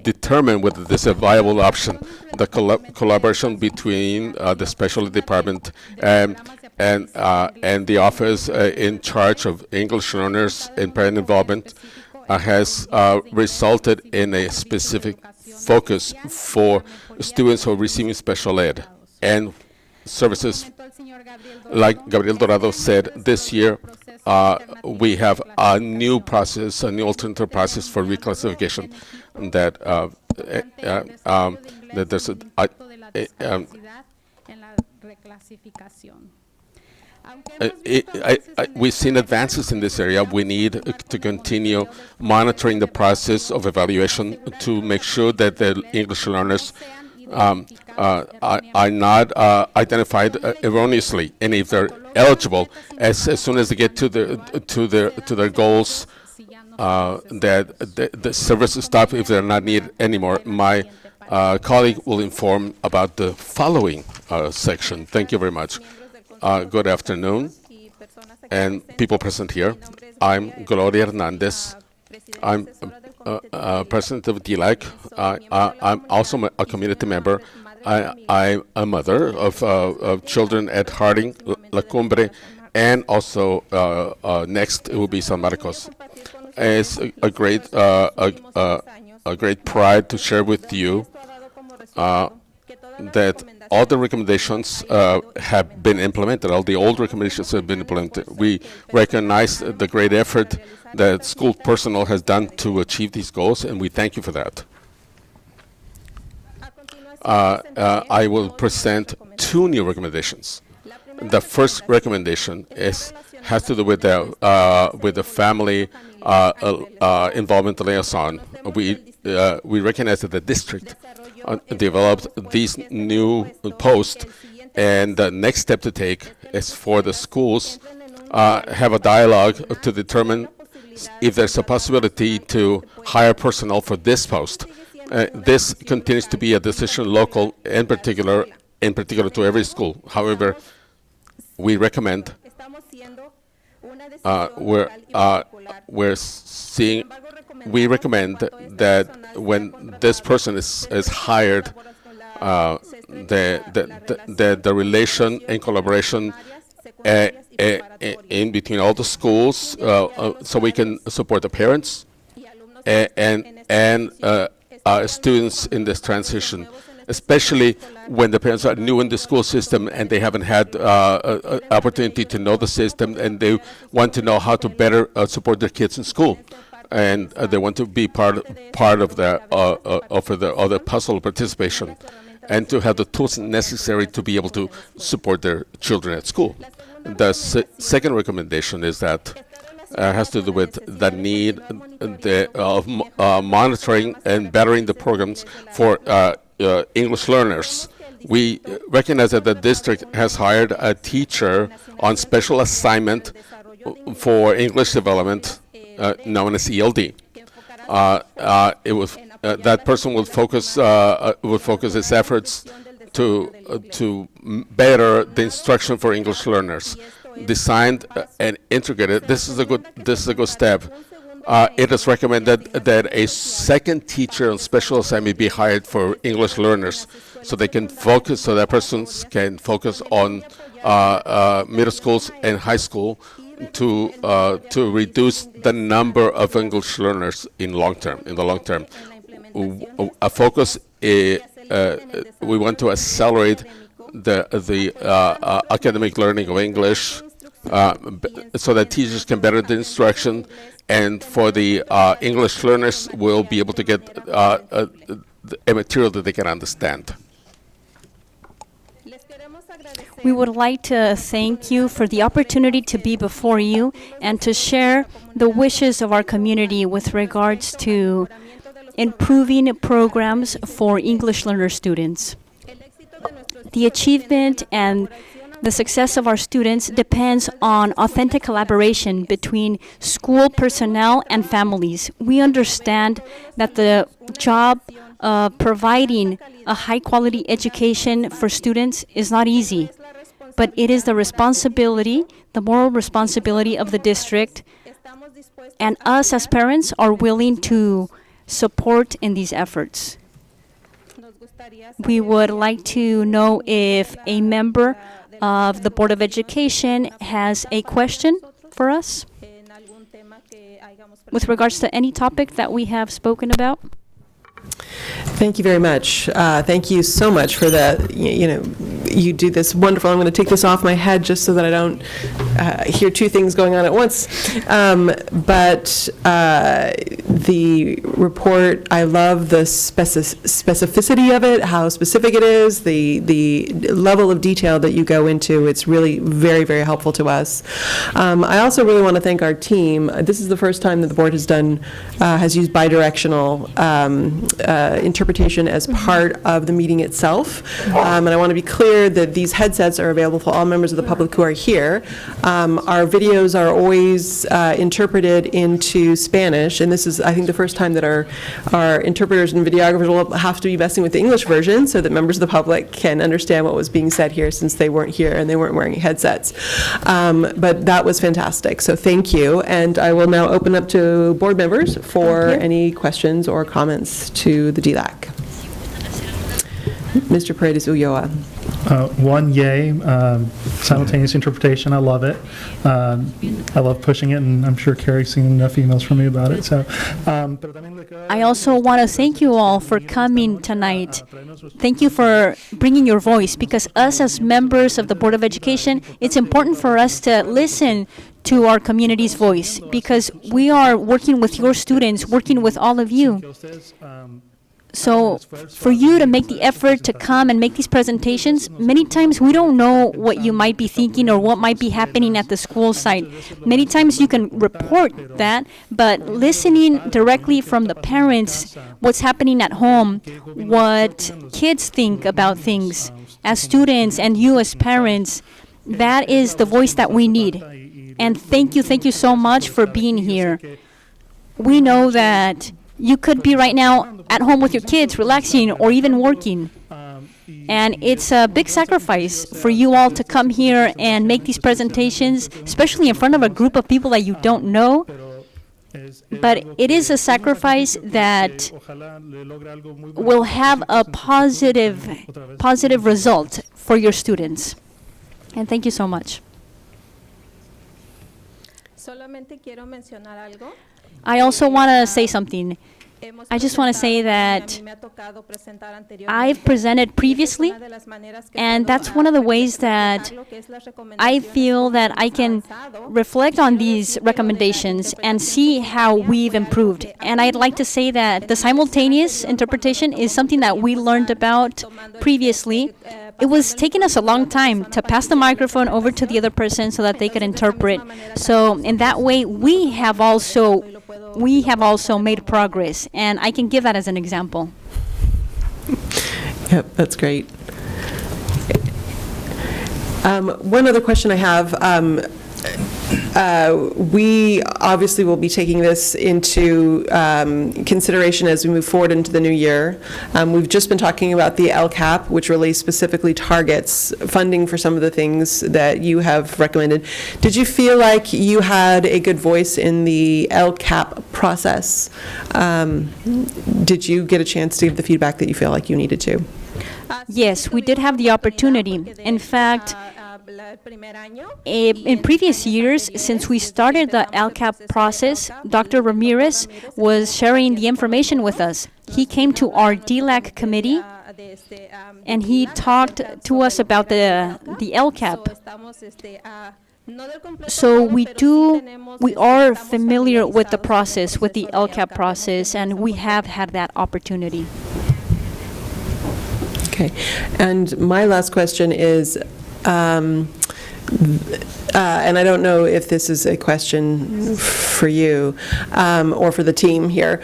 determine whether this is a viable option. The collaboration between the specialty department and the office in charge of English learners and parent involvement has resulted in a specific focus for students who are receiving special ed and services. Like Gabriel Dorado said, this year we have a new process, a new alternative process for reclassification that there's we've seen advances in this area. We need to continue monitoring the process of evaluation to make sure that the English learners are not identified erroneously, and if they're eligible, as soon as they get to their goals, that the services stop if they're not needed anymore. My colleague will inform about the following section. Thank you very much. Good afternoon, and people present here. I'm Gloria Hernandez. I'm president of DLAC. I'm also a community member. I'm a mother of children at Harding, La Cumbre, and also next it will be San Marcos. It's a great pride to share with you that all the recommendations have been implemented. All the old recommendations have been implemented. We recognize the great effort that school personnel has done to achieve these goals, and we thank you for that. I will present two new recommendations. The first recommendation has to do with the family involvement liaison. We recognize that the district developed these new posts, and the next step to take is for the schools have a dialogue to determine if there's a possibility to hire personnel for this post. This continues to be a decision local, in particular to every school. However, we recommend we recommend that when this person is hired, the relation and collaboration in between all the schools, so we can support the parents and students in this transition, especially when the parents are new in the school system and they haven't had opportunity to know the system, and they want to know how to better support their kids in school, and they want to be part of the puzzle participation, and to have the tools necessary to be able to support their children at school. The second recommendation is that has to do with the need of monitoring and bettering the programs for English learners. We recognize that the district has hired a teacher on special assignment for English development, known as ELD. That person will focus its efforts to better the instruction for English learners, designed and integrated. This is a good step. It is recommended that a second teacher on special assignment be hired for English learners, so that person can focus on middle schools and high school to reduce the number of English learners in the long term. A focus we want to accelerate the academic learning of English, so that teachers can better the instruction, and for the English learners will be able to get a material that they can understand. We would like to thank you for the opportunity to be before you and to share the wishes of our community with regards to improving programs for English learner students. The achievement and the success of our students depends on authentic collaboration between school personnel and families. We understand that the job of providing a high-quality education for students is not easy, but it is the responsibility, the moral responsibility of the district, and us as parents are willing to support in these efforts. We would like to know if a member of the Board of Education has a question for us with regards to any topic that we have spoken about. Thank you very much. Thank you so much for that. You do this wonderful. I'm going to take this off my head just so that I don't hear two things going on at once. But the report, I love the specificity of it, how specific it is, the level of detail that you go into. It's really very, very helpful to us. I also really want to thank our team. This is the first time that the board has used bidirectional interpretation as part of the meeting itself. And I want to be clear that these headsets are available for all members of the public who are here. Our videos are always interpreted into Spanish, and this is, I think, the first time that our interpreters and videographers will have to be messing with the English version so that members of the public can understand what was being said here, since they weren't here and they weren't wearing headsets. But that was fantastic, so thank you. And I will now open up to board members for any questions or comments to the DLAC. Mr. Paredes Ulloa. One, yay, simultaneous interpretation, I love it. I love pushing it, and I'm sure Carrie's seen enough emails from me about it. So, I also want to thank you all for coming tonight. Thank you for bringing your voice, because us as members of the Board of Education, it's important for us to listen to our community's voice, because we are working with your students, working with all of you. So for you to make the effort to come and make these presentations, many times we don't know what you might be thinking or what might be happening at the school site. Many times you can report that, but listening directly from the parents, what's happening at home, what kids think about things as students and you as parents, that is the voice that we need. And thank you so much for being here. We know that you could be right now at home with your kids, relaxing, or even working. And it's a big sacrifice for you all to come here and make these presentations, especially in front of a group of people that you don't know. But it is a sacrifice that will have a positive result for your students. And thank you so much. I also want to say something. I just want to say that I've presented previously, and that's one of the ways that I feel that I can reflect on these recommendations and see how we've improved. And I'd like to say that the simultaneous interpretation is something that we learned about previously. It was taking us a long time to pass the microphone over to the other person so that they could interpret. So in that way, we have also made progress, and I can give that as an example. Yep, that's great. One other question I have. We obviously will be taking this into consideration as we move forward into the new year. We've just been talking about the LCAP, which really specifically targets funding for some of the things that you have recommended. Did you feel like you had a good voice in the LCAP process? Did you get a chance to give the feedback that you feel like you needed to? Yes, we did have the opportunity. In fact, in previous years, since we started the LCAP process, Dr. Ramirez was sharing the information with us. He came to our DLAC committee, and he talked to us about the LCAP. So we are familiar with the process, with the LCAP process, and we have had that opportunity. Okay. And my last question is, and I don't know if this is a question for you or for the team here.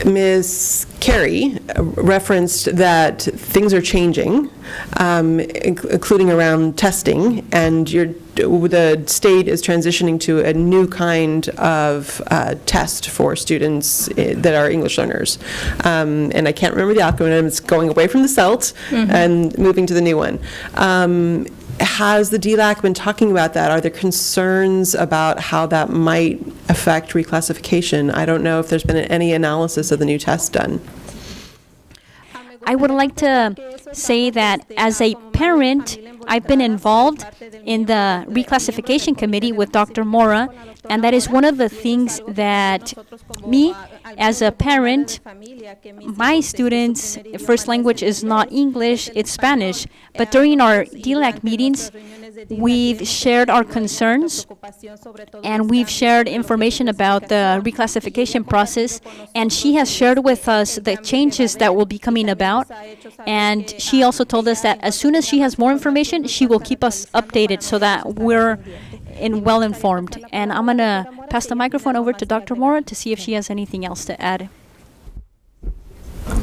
Ms. Carey referenced that things are changing, including around testing, and the state is transitioning to a new kind of test for students that are English learners. And I can't remember the acronym. It's going away from the CELT and moving to the new one. Has the DLAC been talking about that? Are there concerns about how that might affect reclassification? I don't know if there's been any analysis of the new test done. I would like to say that as a parent, I've been involved in the reclassification committee with Dr. Mora, and that is one of the things that me, as a parent, my students' first language is not English, it's Spanish. But during our DLAC meetings, we've shared our concerns, and we've shared information about the reclassification process, and she has shared with us the changes that will be coming about. And she also told us that as soon as she has more information, she will keep us updated so that we're well informed. And I'm going to pass the microphone over to Dr. Mora to see if she has anything else to add.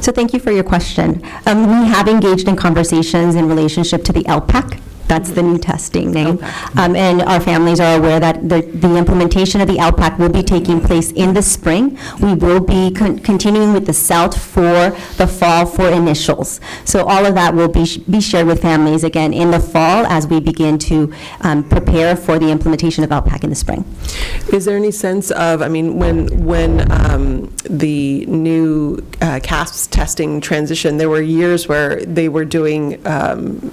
So thank you for your question. We have engaged in conversations in relationship to the LPAC. That's the new testing name. And our families are aware that the implementation of the LPAC will be taking place in the spring. We will be continuing with the CELT for the fall for initials. So all of that will be shared with families again in the fall as we begin to prepare for the implementation of LPAC in the spring. Is there any sense of, I mean, when the new CASP testing transition, there were years where they were doing,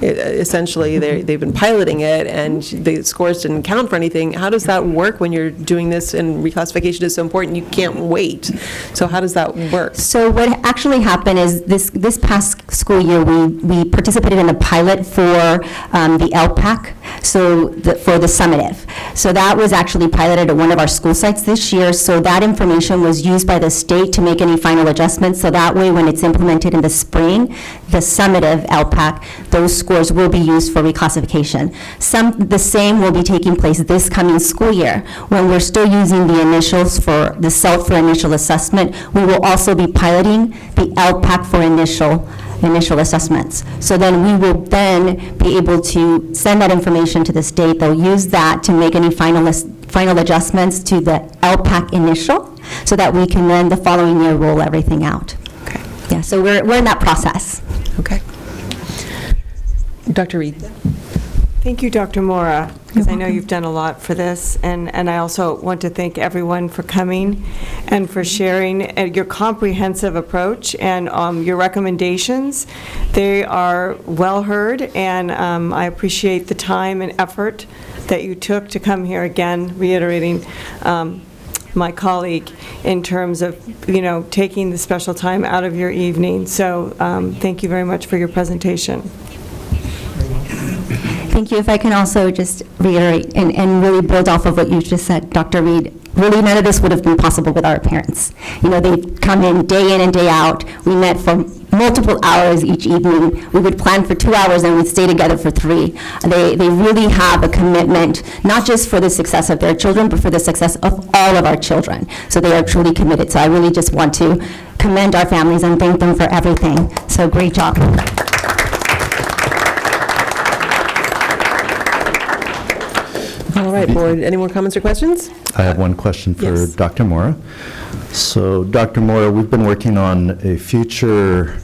essentially, they've been piloting it, and the scores didn't count for anything. How does that work when you're doing this, and reclassification is so important, you can't wait? So how does that work? So what actually happened is this past school year, we participated in a pilot for the LPAC, so for the summative. So that was actually piloted at one of our school sites this year, so that information was used by the state to make any final adjustments, so that way when it's implemented in the spring, the summative LPAC, those scores will be used for reclassification. The same will be taking place this coming school year. When we're still using the initials for the CELT for initial assessment, we will also be piloting the LPAC for initial assessments. So then we will then be able to send that information to the state. They'll use that to make any final adjustments to the LPAC initial, so that we can then the following year roll everything out. Okay. Yeah, so we're in that process. Okay. Dr. Reed. Thank you, Dr. Mora, because I know you've done a lot for this, and I also want to thank everyone for coming and for sharing your comprehensive approach and your recommendations. They are well heard, and I appreciate the time and effort that you took to come here again, reiterating my colleague in terms of, taking the special time out of your evening. So thank you very much for your presentation. Thank you. If I can also just reiterate and really build off of what you just said, Dr. Reed, really none of this would have been possible with our parents. They come in and day out. We met for multiple hours each evening. We would plan for 2 hours and we'd stay together for 3. They really have a commitment, not just for the success of their children, but for the success of all of our children. So they are truly committed. So I really just want to commend our families and thank them for everything. So great job. All right, board, any more comments or questions? I have one question for Yes. Dr. Mora. So, Dr. Mora, we've been working on a future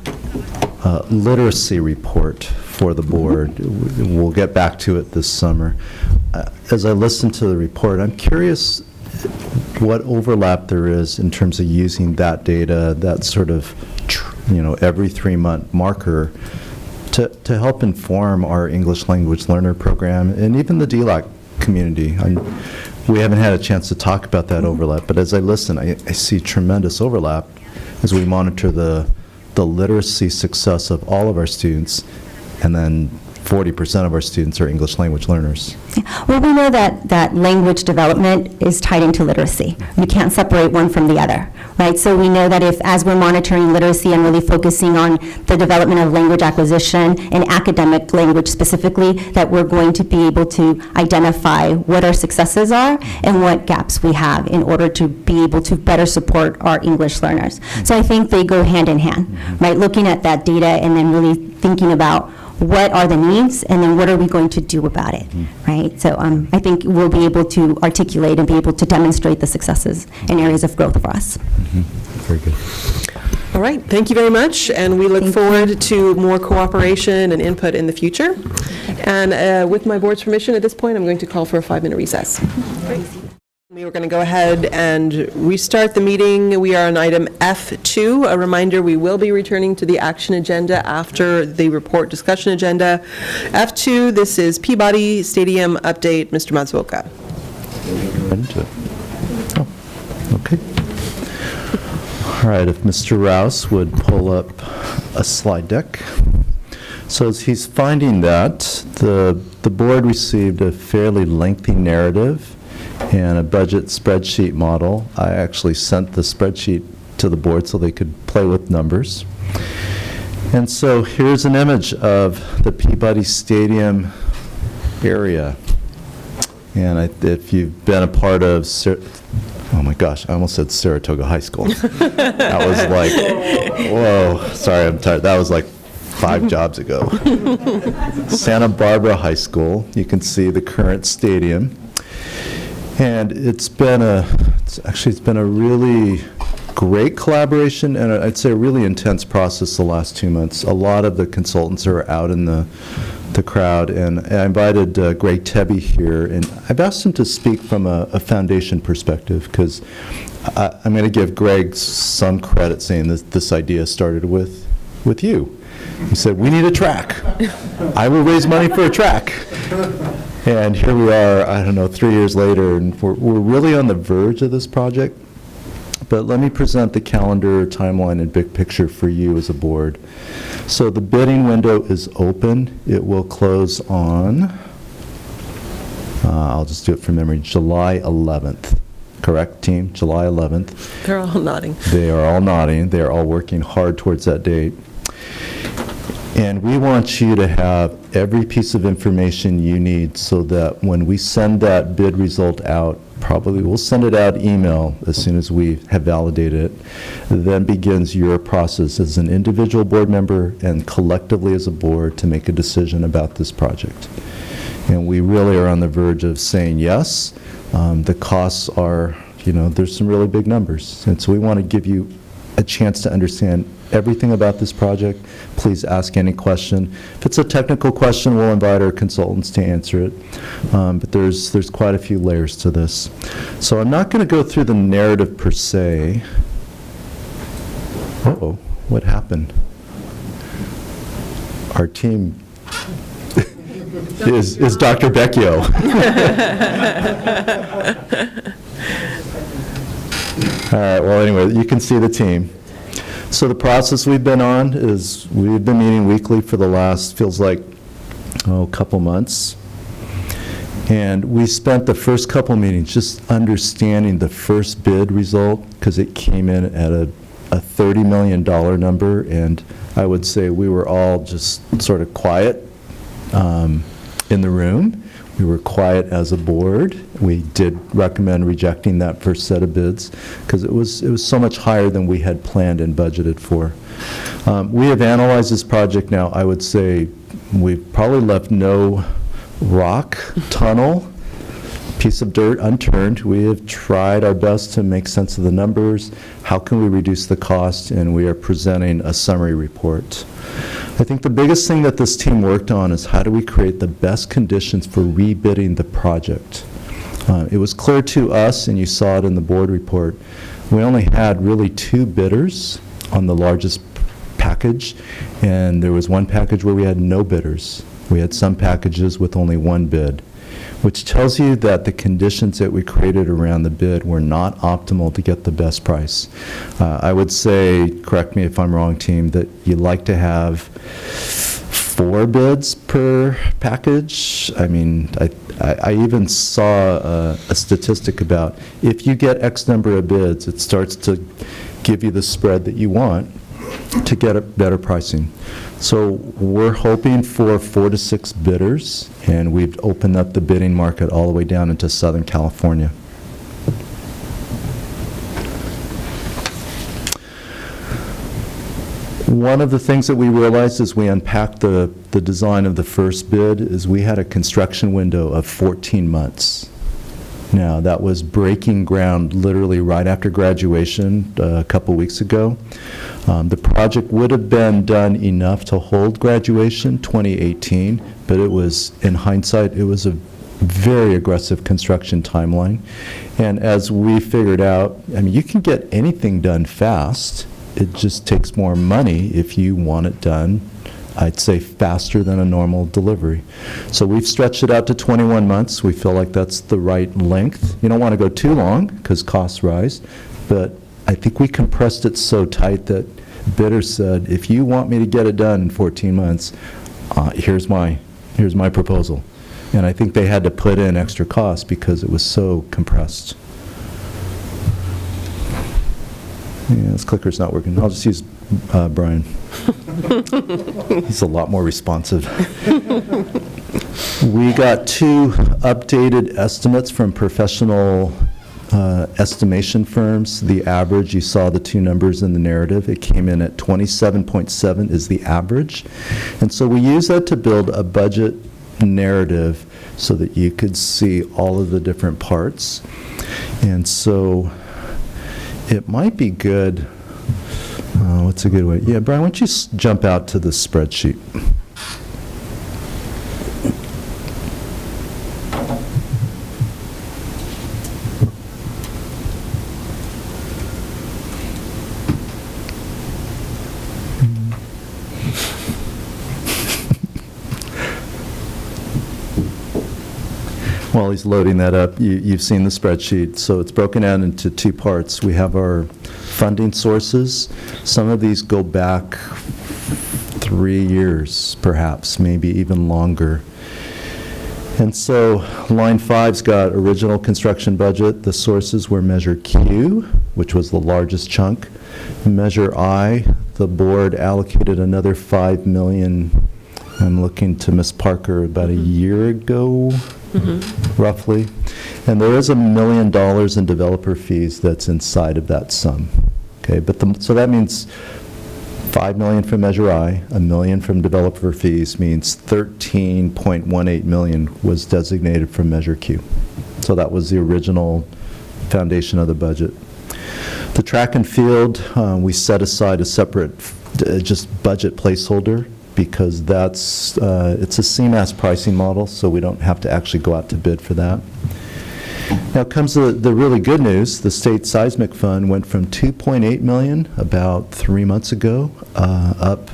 literacy report for the board. We'll get back to it this summer. As I listen to the report, I'm curious what overlap there is in terms of using that data, that sort of, every 3-month marker to help inform our English language learner program and even the DLAC community. We haven't had a chance to talk about that overlap, but as I listen, I see tremendous overlap as we monitor the literacy success of all of our students, and then 40% of our students are English language learners. Well, we know that language development is tied into literacy. You can't separate one from the other, right? So we know that as we're monitoring literacy and really focusing on the development of language acquisition and academic language specifically, that we're going to be able to identify what our successes are and what gaps we have in order to be able to better support our English learners. So I think they go hand in hand, right? Looking at that data and then really thinking about what are the needs, and then what are we going to do about it, right? So I think we'll be able to articulate and be able to demonstrate the successes and areas of growth for us. Very good. All right, thank you very much, and we look forward to more cooperation and input in the future. And with my board's permission, at this point, I'm going to call for a 5-minute recess. We are going to go ahead and restart the meeting. We are on item F2. A reminder, we will be returning to the action agenda after the report discussion agenda. F2, this is Peabody Stadium update. Mr. Matsuoka. Okay. All right, if Mr. Rouse would pull up a slide deck. So as he's finding that, the board received a fairly lengthy narrative and a budget spreadsheet model. I actually sent the spreadsheet to the board so they could play with numbers. And so here's an image of the Peabody Stadium area. And if you've been a part of, oh my gosh, I almost said Saratoga High School. That was like, whoa, sorry, I'm tired. That was like 5 jobs ago. Santa Barbara High School, you can see the current stadium. And it's been a really great collaboration, and I'd say a really intense process the last 2 months. A lot of the consultants are out in the crowd, and I invited Greg Tebby here, and I've asked him to speak from a foundation perspective, because I'm going to give Greg some credit saying that this idea started with you. He said, we need a track. I will raise money for a track. And here we are, I don't know, 3 years later, and we're really on the verge of this project. But let me present the calendar, timeline, and big picture for you as a board. So the bidding window is open. It will close on, I'll just do it from memory, July 11th. Correct, team? July 11th. They're all nodding. They are all nodding. They are all working hard towards that date. And we want you to have every piece of information you need so that when we send that bid result out, probably we'll send it out email as soon as we have validated it. Then begins your process as an individual board member and collectively as a board to make a decision about this project. And we really are on the verge of saying yes. The costs are, there's some really big numbers. And so we want to give you a chance to understand everything about this project. Please ask any question. If it's a technical question, we'll invite our consultants to answer it. But there's quite a few layers to this. So I'm not going to go through the narrative per se. Uh-oh, what happened? Our team is Dr. Becchio. All right, well, anyway, you can see the team. So the process we've been on is we've been meeting weekly for the last, feels like, couple months. And we spent the first couple meetings just understanding the first bid result, because it came in at a $30 million number, and I would say we were all just sort of quiet in the room. We were quiet as a board. We did recommend rejecting that first set of bids because it was so much higher than we had planned and budgeted for. We have analyzed this project now. I would say we've probably left no rock, tunnel, piece of dirt unturned. We have tried our best to make sense of the numbers. How can we reduce the cost? And we are presenting a summary report. I think the biggest thing that this team worked on is how do we create the best conditions for rebidding the project. It was clear to us, and you saw it in the board report, we only had really 2 bidders on the largest package, and there was one package where we had no bidders. We had some packages with only 1 bid, which tells you that the conditions that we created around the bid were not optimal to get the best price. I would say, correct me if I'm wrong, team, that you like to have 4 bids per package. I mean, I even saw a statistic about if you get X number of bids, it starts to give you the spread that you want to get a better pricing. So we're hoping for 4 to 6 bidders, and we've opened up the bidding market all the way down into Southern California. One of the things that we realized as we unpacked the design of the first bid is we had a construction window of 14 months. Now, that was breaking ground literally right after graduation a couple weeks ago. The project would have been done enough to hold graduation 2018, but it was, in hindsight, it was a very aggressive construction timeline. And as we figured out, I mean, you can get anything done fast. It just takes more money if you want it done, I'd say, faster than a normal delivery. So we've stretched it out to 21 months. We feel like that's the right length. You don't want to go too long because costs rise, but I think we compressed it so tight that bidders said, if you want me to get it done in 14 months, here's my proposal. And I think they had to put in extra costs because it was so compressed. Yeah, this clicker's not working. I'll just use Brian. He's a lot more responsive. We got 2 updated estimates from professional estimation firms. The average, you saw the 2 numbers in the narrative. It came in at 27.7 is the average. And so we use that to build a budget narrative so that you could see all of the different parts. And so it might be good, what's a good way? Yeah, Brian, why don't you jump out to the spreadsheet? While he's loading that up, you've seen the spreadsheet. So it's broken out into 2 parts. We have our funding sources. Some of these go back 3 years, perhaps, maybe even longer. And so line 5's got original construction budget. The sources were Measure Q, which was the largest chunk. Measure I, the board allocated another $5 million. I'm looking to Ms. Parker about a year ago. Roughly. And there is $1 million in developer fees that's inside of that sum. Okay, but so that means $5 million from Measure I, $1 million from developer fees means $13.18 million was designated from Measure Q. So that was the original foundation of the budget. The track and field, we set aside a separate just budget placeholder, because that's, it's a CMAS pricing model, so we don't have to actually go out to bid for that. Now comes the really good news. The state seismic fund went from $2.8 million about 3 months ago, up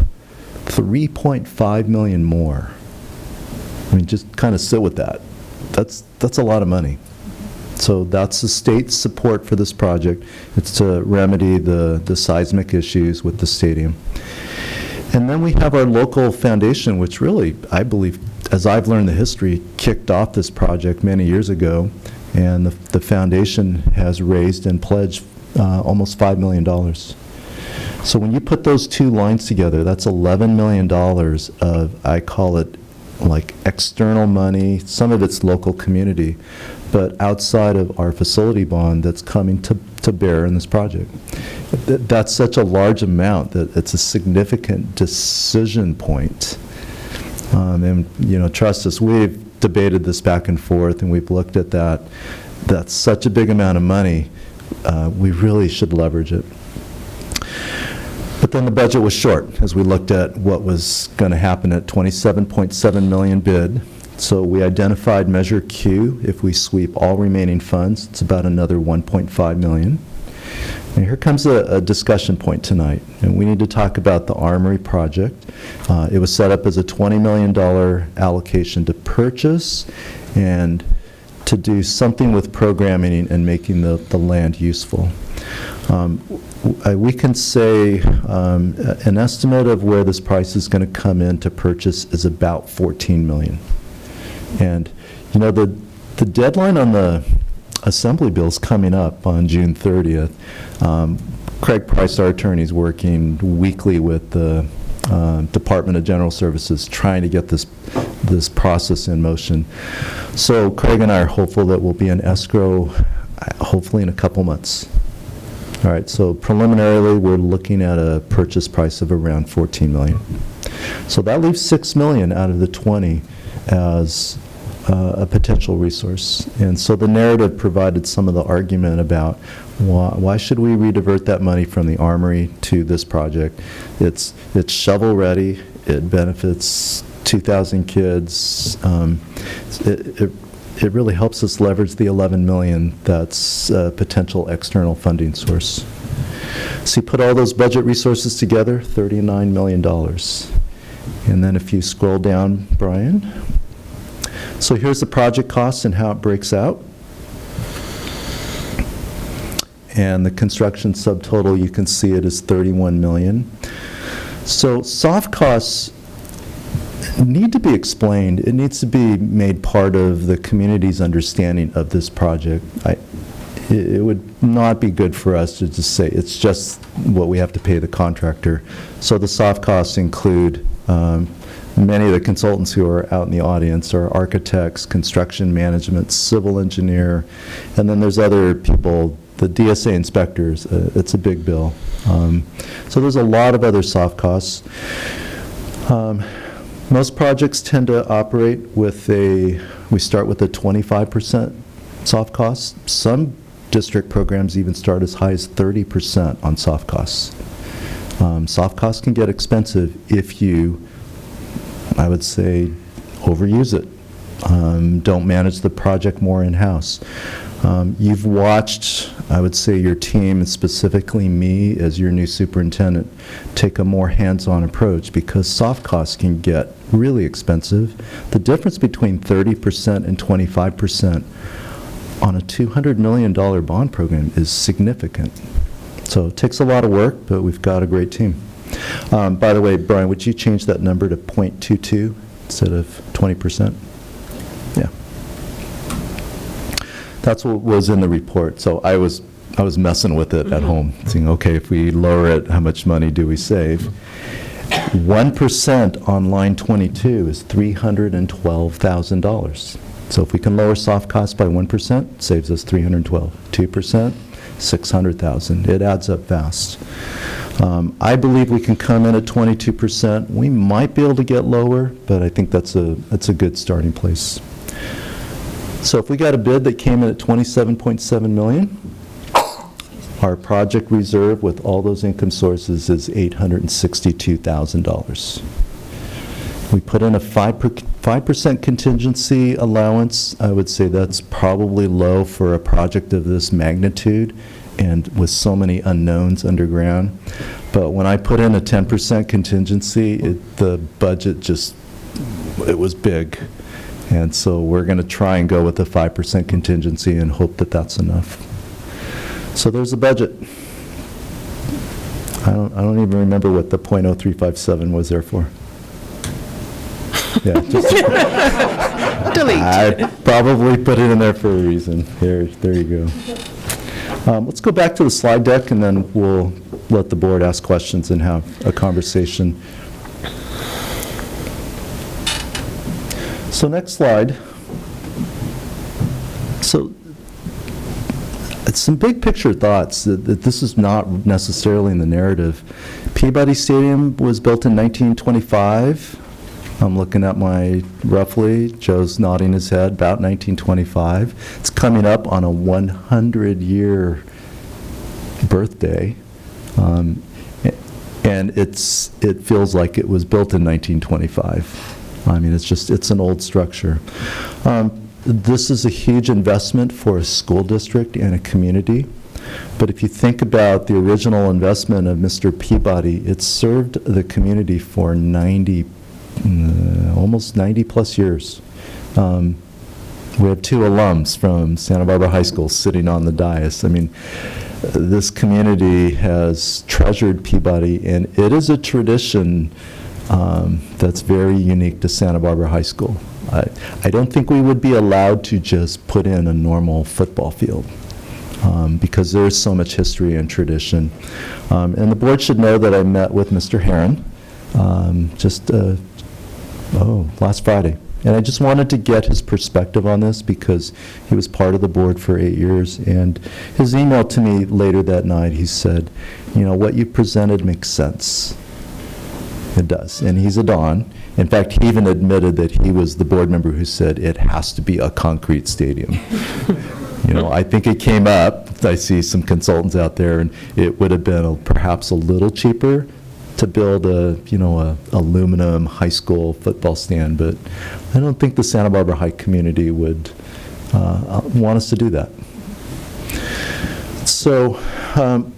$3.5 million more. I mean, just kind of sit with that. That's a lot of money. So that's the state's support for this project. It's to remedy the seismic issues with the stadium. And then we have our local foundation, which really, I believe, as I've learned the history, kicked off this project many years ago. And the foundation has raised and pledged almost $5 million. So when you put those 2 lines together, that's $11 million of, I call it, like external money. Some of it's local community, but outside of our facility bond that's coming to bear in this project. That's such a large amount that it's a significant decision point. And, you know, trust us, we've debated this back and forth, and we've looked at that. That's such a big amount of money. We really should leverage it. But then the budget was short as we looked at what was going to happen at $27.7 million bid. So we identified Measure Q. If we sweep all remaining funds, it's about another $1.5 million. And here comes a discussion point tonight, and we need to talk about the Armory project. It was set up as a $20 million allocation to purchase and to do something with programming and making the land useful. we can say an estimate of where this price is going to come in to purchase is about $14 million. And, you know, the deadline on the assembly bill is coming up on June 30th. Craig Price, our attorney, is working weekly with the Department of General Services trying to get this process in motion. So Craig and I are hopeful that we'll be in escrow hopefully in a couple months. All right, so preliminarily, we're looking at a purchase price of around $14 million. So that leaves $6 million out of the 20 as a potential resource. And so the narrative provided some of the argument about why should we redivert that money from the Armory to this project? It's shovel-ready. It benefits 2,000 kids. It really helps us leverage the $11 million that's a potential external funding source. So you put all those budget resources together, $39 million. And then if you scroll down, Brian. So here's the project costs and how it breaks out. And the construction subtotal, you can see it is $31 million. So soft costs need to be explained. It needs to be made part of the community's understanding of this project. It would not be good for us to just say it's just what we have to pay the contractor. So the soft costs include many of the consultants who are out in the audience are architects, construction management, civil engineer, and then there's other people, the DSA inspectors. It's a big bill. So there's a lot of other soft costs. Most projects tend to operate with we start with a 25% soft cost. Some district programs even start as high as 30% on soft costs. Soft costs can get expensive if you, I would say, overuse it. Don't manage the project more in-house. You've watched, I would say, your team, and specifically me as your new superintendent, take a more hands-on approach because soft costs can get really expensive. The difference between 30% and 25% on a $200 million bond program is significant. So it takes a lot of work, but we've got a great team. By the way, Brian, would you change that number to 0.22 instead of 20%? Yeah. That's what was in the report. So I was messing with it at home, saying, okay, if we lower it, how much money do we save? 1% on line 22 is $312,000. So if we can lower soft costs by 1%, it saves us $312,000. 2%, $600,000. It adds up fast. I believe we can come in at 22%. We might be able to get lower, but I think that's a good starting place. So if we got a bid that came in at $27.7 million, our project reserve with all those income sources is $862,000. We put in a 5% contingency allowance. I would say that's probably low for a project of this magnitude and with so many unknowns underground. But when I put in a 10% contingency, the budget it was big. And so we're going to try and go with the 5% contingency and hope that that's enough. So there's the budget. I don't even remember what the .0357 was there for. Yeah, just Delete. I probably put it in there for a reason. There you go. Let's go back to the slide deck, and then we'll let the board ask questions and have a conversation. So next slide. So it's some big picture thoughts that this is not necessarily in the narrative. Peabody Stadium was built in 1925. I'm looking at roughly, Joe's nodding his head, about 1925. It's coming up on a 100-year birthday. And it feels like it was built in 1925. I mean, it's an old structure. This is a huge investment for a school district and a community. But if you think about the original investment of Mr. Peabody, it served the community for almost 90 plus years. We have two alums from Santa Barbara High School sitting on the dais. I mean, this community has treasured Peabody, and it is a tradition that's very unique to Santa Barbara High School. I don't think we would be allowed to just put in a normal football field because there is so much history and tradition. And the board should know that I met with Mr. Herron last Friday. And I just wanted to get his perspective on this because he was part of the board for 8 years. And his email to me later that night, he said, you know, what you presented makes sense. It does. And he's a Don. In fact, he even admitted that he was the board member who said it has to be a concrete stadium. You know, I think it came up, I see some consultants out there, and it would have been perhaps a little cheaper to build a aluminum high school football stand, but I don't think the Santa Barbara High community would want us to do that. So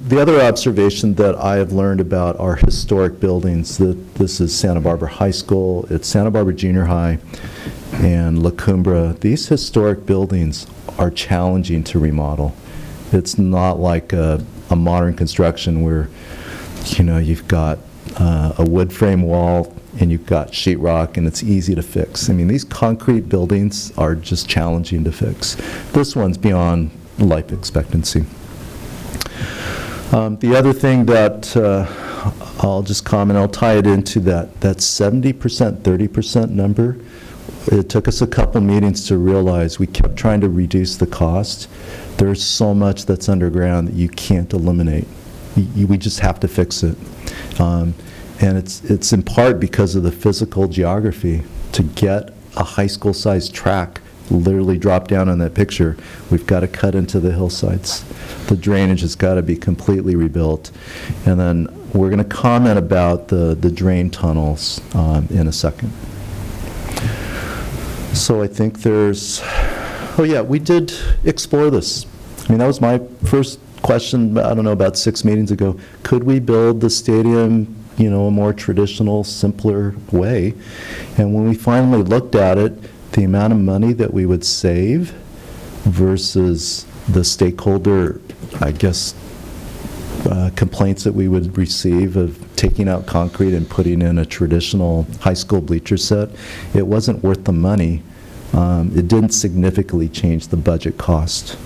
the other observation that I have learned about our historic buildings, that this is Santa Barbara High School, it's Santa Barbara Junior High, and La Cumbra. These historic buildings are challenging to remodel. It's not like a modern construction where, you know, you've got a wood frame wall and you've got sheetrock and it's easy to fix. I mean, these concrete buildings are just challenging to fix. This one's beyond life expectancy. The other thing that I'll just comment, I'll tie it into that 70%, 30% number. It took us a couple meetings to realize we kept trying to reduce the cost. There's so much that's underground that you can't eliminate. We just have to fix it. And it's in part because of the physical geography. To get a high school-sized track, literally drop down on that picture, we've got to cut into the hillsides. The drainage has got to be completely rebuilt. And then we're going to comment about the drain tunnels in a second. So I think there's, oh yeah, we did explore this. I mean, that was my first question, I don't know, about 6 meetings ago. Could we build the stadium, you know, a more traditional, simpler way? And when we finally looked at it, the amount of money that we would save versus the stakeholder, I guess, complaints that we would receive of taking out concrete and putting in a traditional high school bleacher set, it wasn't worth the money. It didn't significantly change the budget cost.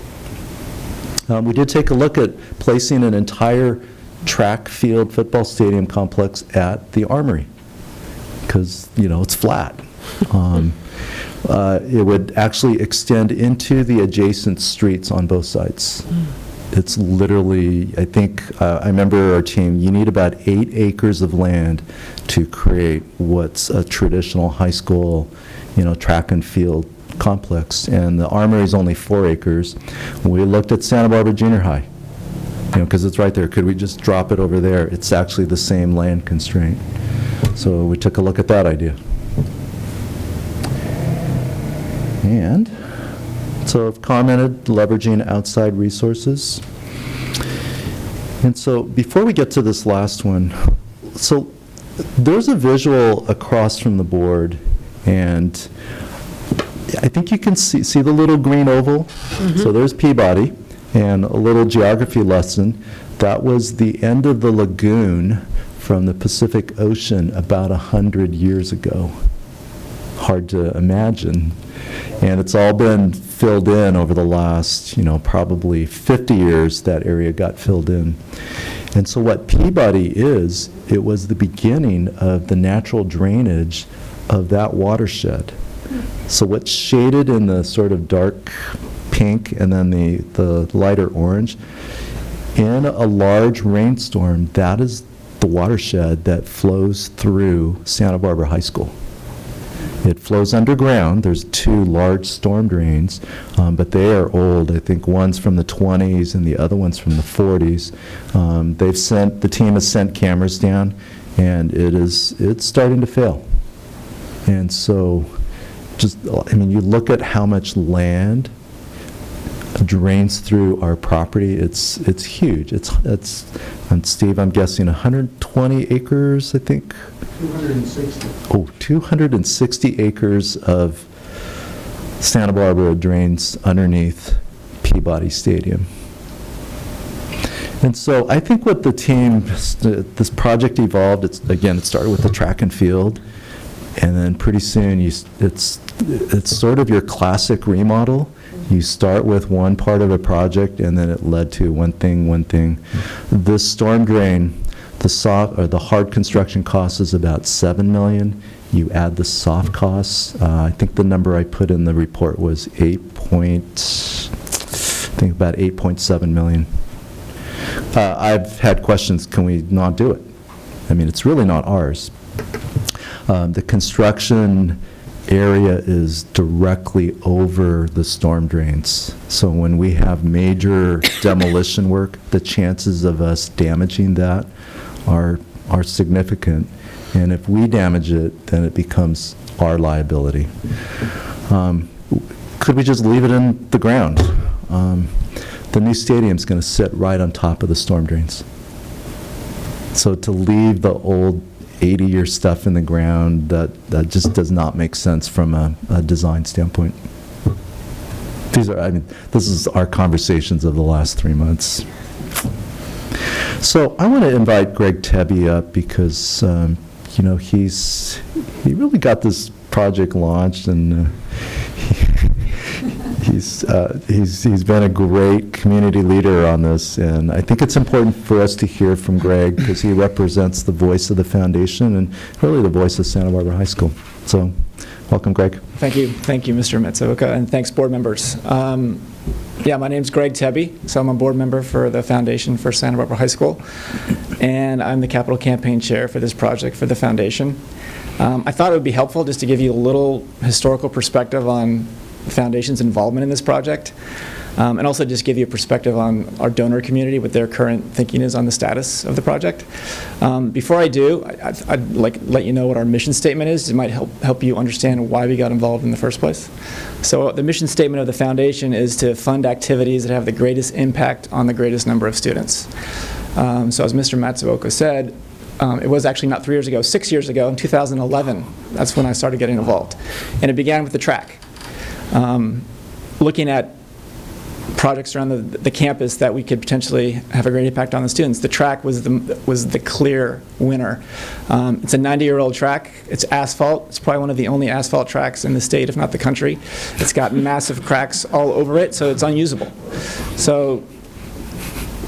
We did take a look at placing an entire track field football stadium complex at the Armory because, you know, it's flat. It would actually extend into the adjacent streets on both sides. It's literally, I think, I remember our team, you need about 8 acres of land to create what's a traditional high school, you know, track and field complex. And the Armory is only 4 acres. We looked at Santa Barbara Junior High, you know, because it's right there. Could we just drop it over there? It's actually the same land constraint. So we took a look at that idea. And so I've commented, leveraging outside resources. And so before we get to this last one, so there's a visual across from the board, and I think you can see the little green oval. Mm-hmm. So there's Peabody, and a little geography lesson. That was the end of the lagoon from the Pacific Ocean about 100 years ago. Hard to imagine. And it's all been filled in over the last, you know, probably 50 years. That area got filled in. And so what Peabody is, it was the beginning of the natural drainage of that watershed. So what's shaded in the sort of dark pink and then the lighter orange, in a large rainstorm, that is the watershed that flows through Santa Barbara High School. It flows underground. There's 2 large storm drains, but they are old. I think one's from the 20s and the other one's from the 40s. The team has sent cameras down, and it's starting to fail. And so, you look at how much land drains through our property. It's huge. It's and Steve, I'm guessing 120 acres, I think. 260. Oh, 260 acres of Santa Barbara drains underneath Peabody Stadium. And so I think what the team, this project evolved, it started with the track and field, and then pretty soon it's sort of your classic remodel. You start with one part of a project, and then it led to one thing. This storm drain, the hard construction cost is about $7 million. You add the soft costs. I think the number I put in the report was about $8.7 million. I've had questions, can we not do it? I mean, it's really not ours. The construction area is directly over the storm drains. So when we have major demolition work, the chances of us damaging that are significant. And if we damage it, then it becomes our liability. Could we just leave it in the ground? The new stadium's going to sit right on top of the storm drains. So to leave the old 80-year stuff in the ground, that just does not make sense from a design standpoint. This is our conversations of the last 3 months. So I want to invite Greg Tebby up because, he really got this project launched, and he's been a great community leader on this, and I think it's important for us to hear from Greg because he represents the voice of the foundation and really the voice of Santa Barbara High School. So, welcome, Greg. Thank you, Mr. Matsuoka, and thanks, board members. My name's Greg Tebby, so I'm a board member for the Foundation for Santa Barbara High School, and I'm the capital campaign chair for this project for the foundation. I thought it would be helpful just to give you a little historical perspective on the Foundation's involvement in this project, and also just give you a perspective on our donor community, what their current thinking is on the status of the project. Before I do, I'd like to let you know what our mission statement is. It might help you understand why we got involved in the first place. So the mission statement of the foundation is to fund activities that have the greatest impact on the greatest number of students. So as Mr. Matsuoka said, it was actually not 3 years ago, 6 years ago, in 2011, that's when I started getting involved. And it began with the track. Looking at projects around the campus that we could potentially have a great impact on the students. The track was the clear winner. It's a 90-year-old track. It's asphalt. It's probably one of the only asphalt tracks in the state, if not the country. It's got massive cracks all over it, so it's unusable. So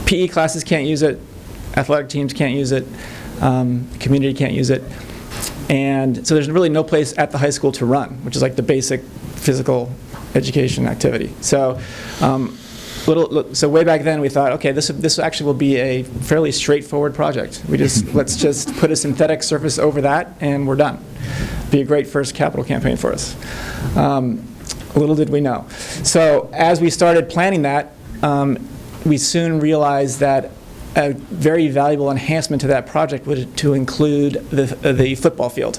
PE classes can't use it. Athletic teams can't use it. Community can't use it. And so there's really no place at the high school to run, which is like the basic physical education activity. So so way back then we thought, okay, this actually will be a fairly straightforward project. Let's just put a synthetic surface over that and we're done. Be a great first capital campaign for us. Little did we know. So as we started planning that, we soon realized that a very valuable enhancement to that project was to include the football field,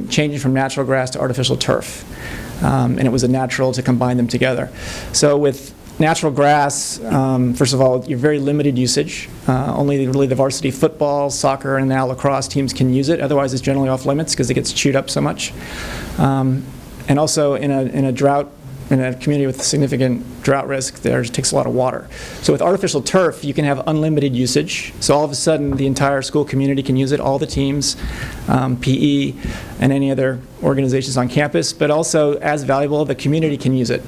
changing from natural grass to artificial turf. And it was a natural to combine them together. So with natural grass, first of all, you're very limited usage. Only really the varsity football, soccer, and now lacrosse teams can use it. Otherwise, it's generally off limits because it gets chewed up so much. And also in a drought, in a community with significant drought risk, it takes a lot of water. So with artificial turf, you can have unlimited usage. So all of a sudden, the entire school community can use it, all the teams, PE, and any other organizations on campus, but also as valuable, the community can use it.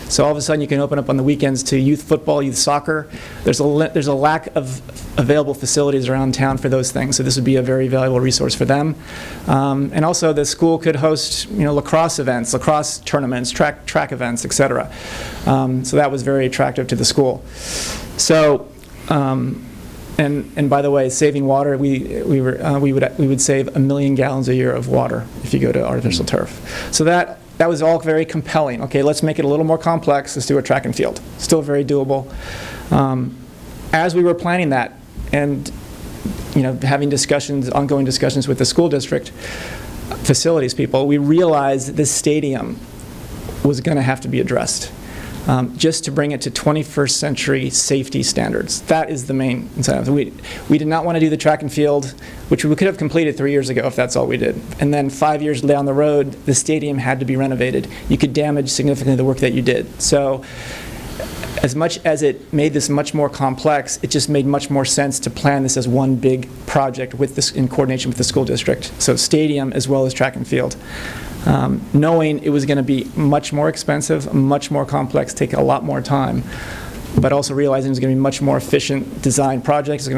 So all of a sudden, you can open up on the weekends to youth football, youth soccer. There's a lack of available facilities around town for those things, so this would be a very valuable resource for them. And also, the school could host, lacrosse events, lacrosse tournaments, track events, etc. So that was very attractive to the school. So, and by the way, saving water, we would save 1 million gallons a year of water if you go to artificial turf. So that was all very compelling. Okay, let's make it a little more complex. Let's do a track and field. Still very doable. As we were planning that and having ongoing discussions with the school district facilities people, we realized this stadium was going to have to be addressed just to bring it to 21st century safety standards. That is the main incentive. We did not want to do the track and field, which we could have completed 3 years ago if that's all we did. And then 5 years down the road, the stadium had to be renovated. You could damage significantly the work that you did. So as much as it made this much more complex, it just made much more sense to plan this as one big project with this in coordination with the school district. So stadium as well as track and field. Knowing it was going to be much more expensive, much more complex, take a lot more time, but also realizing it was going to be much more efficient design project. It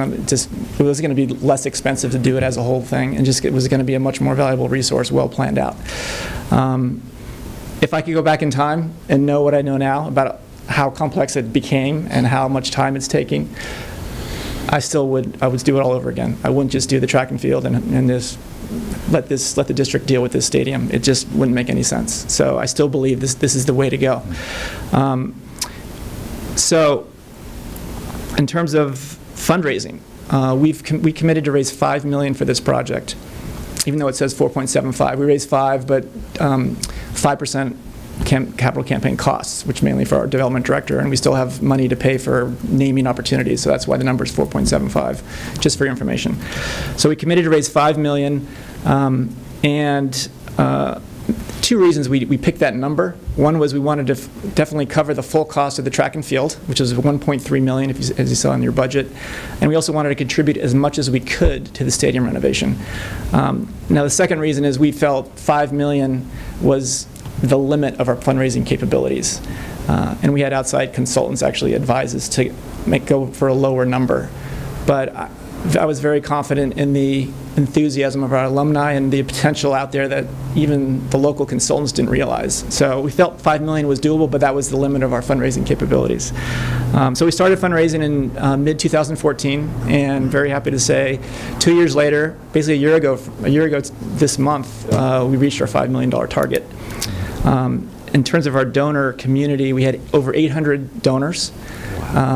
was going to be less expensive to do it as a whole thing, and just it was going to be a much more valuable resource, well planned out. If I could go back in time and know what I know now about how complex it became and how much time it's taking, I would do it all over again. I wouldn't just do the track and field and just let the district deal with this stadium. It just wouldn't make any sense. So I still believe this is the way to go. So in terms of fundraising, we committed to raise $5 million for this project, even though it says 4.75. We raised 5, but 5% capital campaign costs, which mainly for our development director, and we still have money to pay for naming opportunities, so that's why the number is 4.75, just for your information. So we committed to raise $5 million, and two reasons we picked that number. One was we wanted to definitely cover the full cost of the track and field, which is $1.3 million, as you saw in your budget, and we also wanted to contribute as much as we could to the stadium renovation. Now the second reason is we felt $5 million was the limit of our fundraising capabilities. And we had outside consultants actually advise us to go for a lower number. But I was very confident in the enthusiasm of our alumni and the potential out there that even the local consultants didn't realize. So we felt $5 million was doable, but that was the limit of our fundraising capabilities. So we started fundraising in mid-2014, and very happy to say 2 years later, basically a year ago this month, we reached our $5 million target. In terms of our donor community, we had over 800 donors,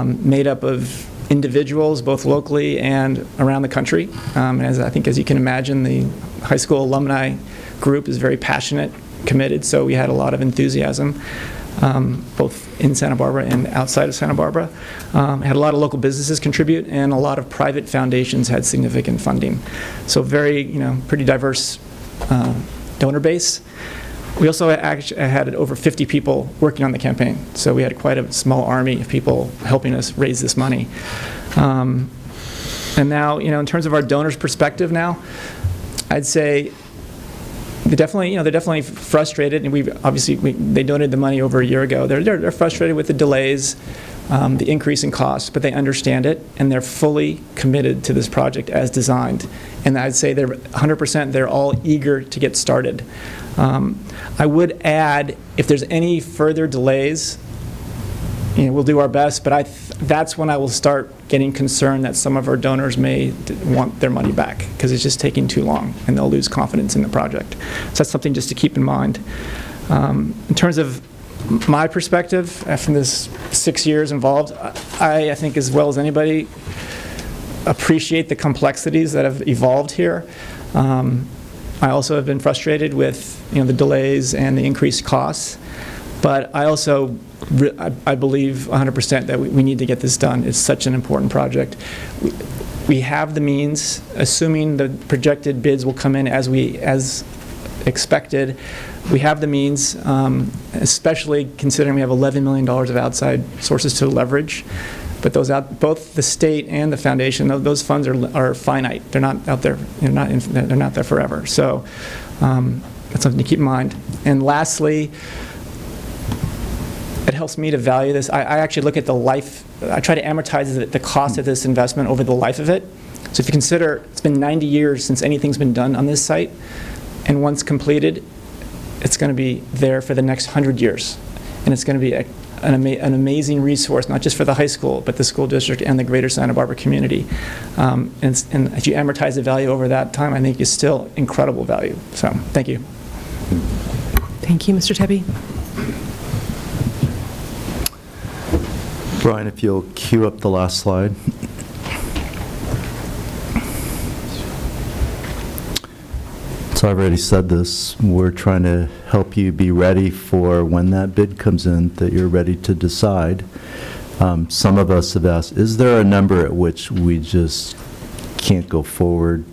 made up of individuals, both locally and around the country. As you can imagine, the high school alumni group is very passionate, committed, so we had a lot of enthusiasm, both in Santa Barbara and outside of Santa Barbara. Had a lot of local businesses contribute, and a lot of private foundations had significant funding. So very, pretty diverse donor base. We also actually had over 50 people working on the campaign, so we had quite a small army of people helping us raise this money. And now, in terms of our donors' perspective now, I'd say they're definitely frustrated, and they donated the money over a year ago. They're frustrated with the delays, the increase in costs, but they understand it, and they're fully committed to this project as designed. And I'd say they're 100%, they're all eager to get started. I would add, if there's any further delays, we'll do our best, but that's when I will start getting concerned that some of our donors may want their money back, because it's just taking too long, and they'll lose confidence in the project. So that's something just to keep in mind. In terms of my perspective, from this 6 years involved, I think as well as anybody, appreciate the complexities that have evolved here. I also have been frustrated with the delays and the increased costs, but I also I believe 100% that we need to get this done. It's such an important project. We have the means, assuming the projected bids will come in as expected. We have the means, especially considering we have $11 million of outside sources to leverage. But both the state and the foundation, those funds are finite. They're not out there. They're not there forever. So that's something to keep in mind. And lastly, it helps me to value this. I actually look at the life. I try to amortize the cost of this investment over the life of it. So if you consider it's been 90 years since anything's been done on this site, and once completed, it's going to be there for the next 100 years, and it's going to be an amazing resource, not just for the high school, but the school district and the greater Santa Barbara community. And if you amortize the value over that time, I think it's still incredible value. So, thank you. Thank you, Mr. Tebby. Brian, if you'll cue up the last slide. So I've already said this, we're trying to help you be ready for when that bid comes in, that you're ready to decide. Some of us have asked, is there a number at which we just can't go forward?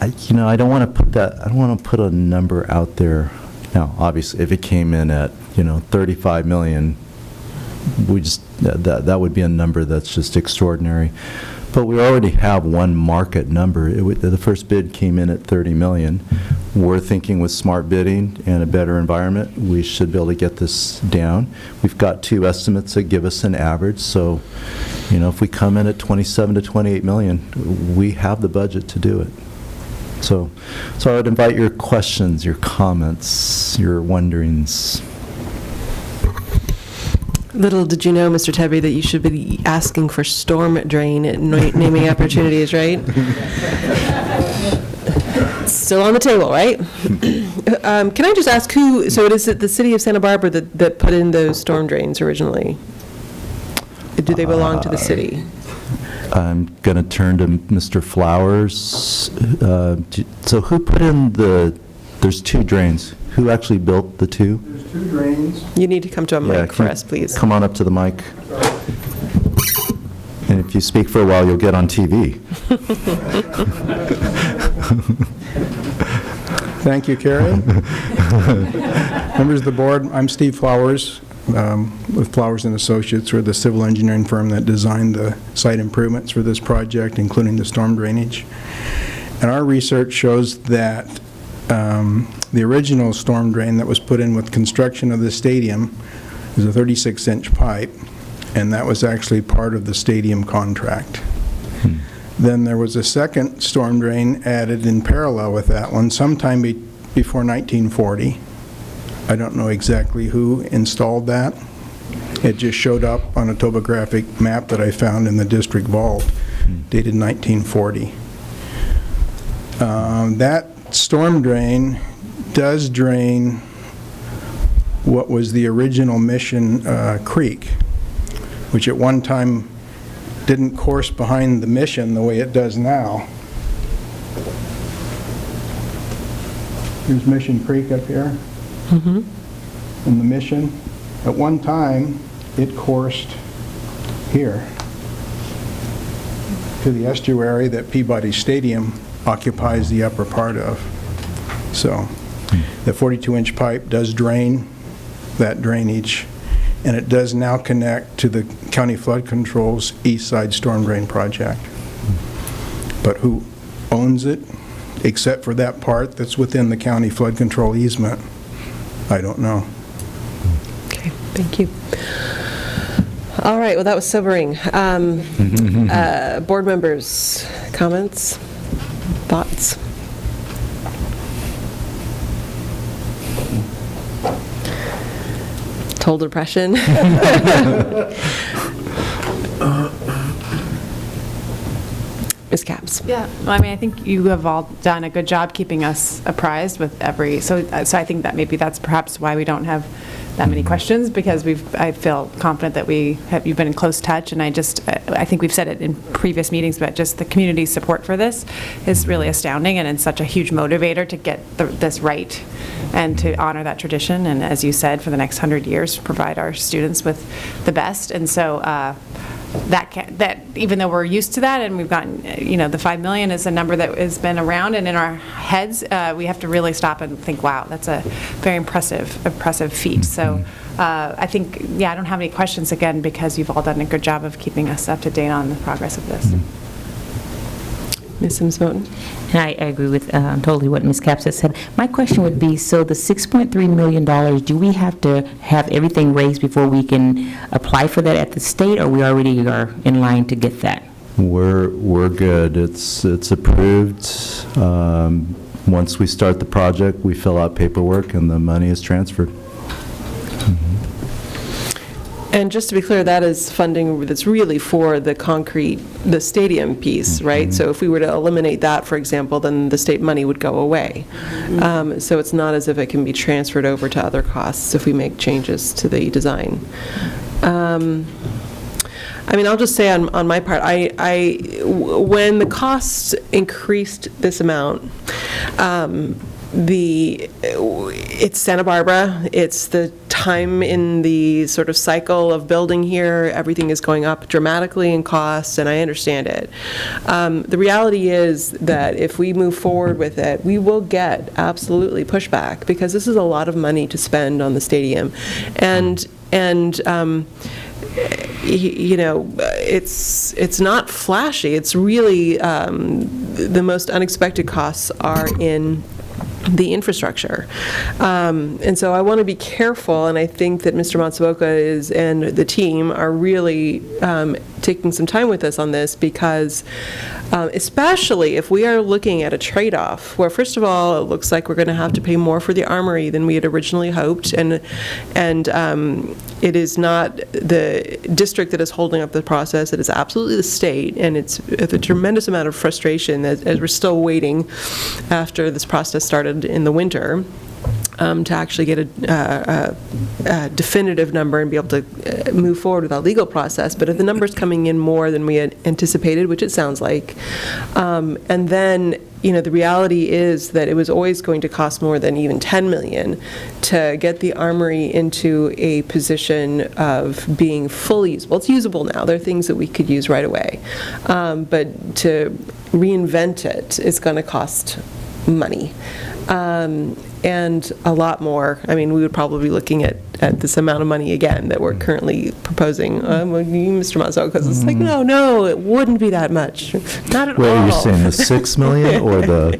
I don't want to put a number out there. Now, obviously, if it came in at, $35 million, we just, that would be a number that's just extraordinary. But we already have one market number. The first bid came in at 30 million. We're thinking with smart bidding and a better environment, we should be able to get this down. We've got 2 estimates that give us an average, so, you know, if we come in at 27 to 28 million, we have the budget to do it. So I would invite your questions, your comments, your wonderings. Little did you know, Mr. Tebby, that you should be asking for storm drain naming opportunities, right? Still on the table, right? Can I just ask who, so it is the city of Santa Barbara that put in those storm drains originally? Do they belong to the city? I'm going to turn to Mr. Flowers. So who put in there's 2 drains. Who actually built the 2? There's 2 drains. You need to come to a mic for us, please. Come on up to the mic. And if you speak for a while, you'll get on TV. Thank you, Carrie. Members of the board, I'm Steve Flowers with Flowers & Associates. We're the civil engineering firm that designed the site improvements for this project, including the storm drainage. And our research shows that the original storm drain that was put in with construction of the stadium is a 36-inch pipe, and that was actually part of the stadium contract. Then there was a second storm drain added in parallel with that one sometime before 1940. I don't know exactly who installed that. It just showed up on a topographic map that I found in the district vault, dated 1940. That storm drain does drain what was the original Mission Creek, which at one time didn't course behind the Mission the way it does now. Here's Mission Creek up here. And the Mission, at one time, it coursed here to the estuary that Peabody Stadium occupies the upper part of. So the 42-inch pipe does drain that drainage, and it does now connect to the County Flood Control's East Side Storm Drain Project. But who owns it, except for that part that's within the County Flood Control easement, I don't know. Okay, thank you. All right, well, that was sobering. Board members, comments, thoughts? Total depression. Ms. Capps. Yeah, well, I mean, I think you have all done a good job keeping us apprised with every, so I think that maybe that's perhaps why we don't have that many questions, because I feel confident that you've been in close touch, and I think we've said it in previous meetings, but just the community support for this is really astounding, and it's such a huge motivator to get this right and to honor that tradition, and as you said, for the next 100 years, provide our students with the best. And so that even though we're used to that, and we've gotten, the 5 million is a number that has been around and in our heads, we have to really stop and think, wow, that's a very impressive feat. So I think, I don't have any questions, again, because you've all done a good job of keeping us up to date on the progress of this. Ms. Sims-Moten? And I agree with totally what Ms. Capps has said. My question would be, so the $6.3 million, do we have to have everything raised before we can apply for that at the state, or we already are in line to get that? We're good. It's approved. Once we start the project, we fill out paperwork and the money is transferred. And just to be clear, that is funding that's really for the stadium piece, right? So if we were to eliminate that, for example, then the state money would go away. So it's not as if it can be transferred over to other costs if we make changes to the design. I mean, I'll just say on my part, when the costs increased this amount, it's Santa Barbara, it's the time in the sort of cycle of building here, everything is going up dramatically in costs, and I understand it. The reality is that if we move forward with it, we will get absolutely pushback, because this is a lot of money to spend on the stadium. And And it's not flashy. It's really the most unexpected costs are in the infrastructure. And so I want to be careful, and I think that Mr. Matsuoka and the team are really taking some time with us on this, because especially if we are looking at a trade-off where, first of all, it looks like we're going to have to pay more for the armory than we had originally hoped, and it is not the district that is holding up the process, it is absolutely the state, and it's a tremendous amount of frustration as we're still waiting after this process started in the winter to actually get a definitive number and be able to move forward with our legal process. But if the number's coming in more than we had anticipated, which it sounds like, and then the reality is that it was always going to cost more than even $10 million to get the armory into a position of being fully usable. It's usable now. There are things that we could use right away. But to reinvent it is going to cost money. And a lot more. I mean, we would probably be looking at this amount of money again that we're currently proposing. Mr. Mazzo, because it's like, no, it wouldn't be that much. Not at all. Wait, you're saying the $6 million or the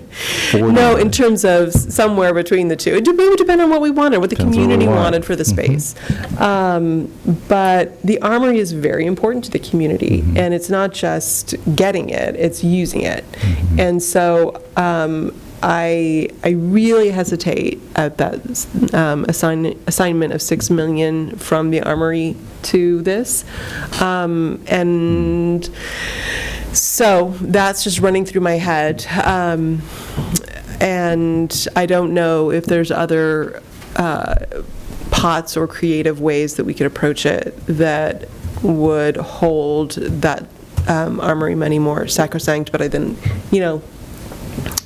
$40 No, million? in terms of somewhere between the two. It would depend on what we wanted, what the Depends on what we community want. wanted for the space. But the armory is very important to the community, and it's not just getting it, it's using it. And so I really hesitate at that assignment of $6 million from the armory to this. And so that's just running through my head. And I don't know if there's other pots or creative ways that we could approach it that would hold that armory money more sacrosanct. But I then,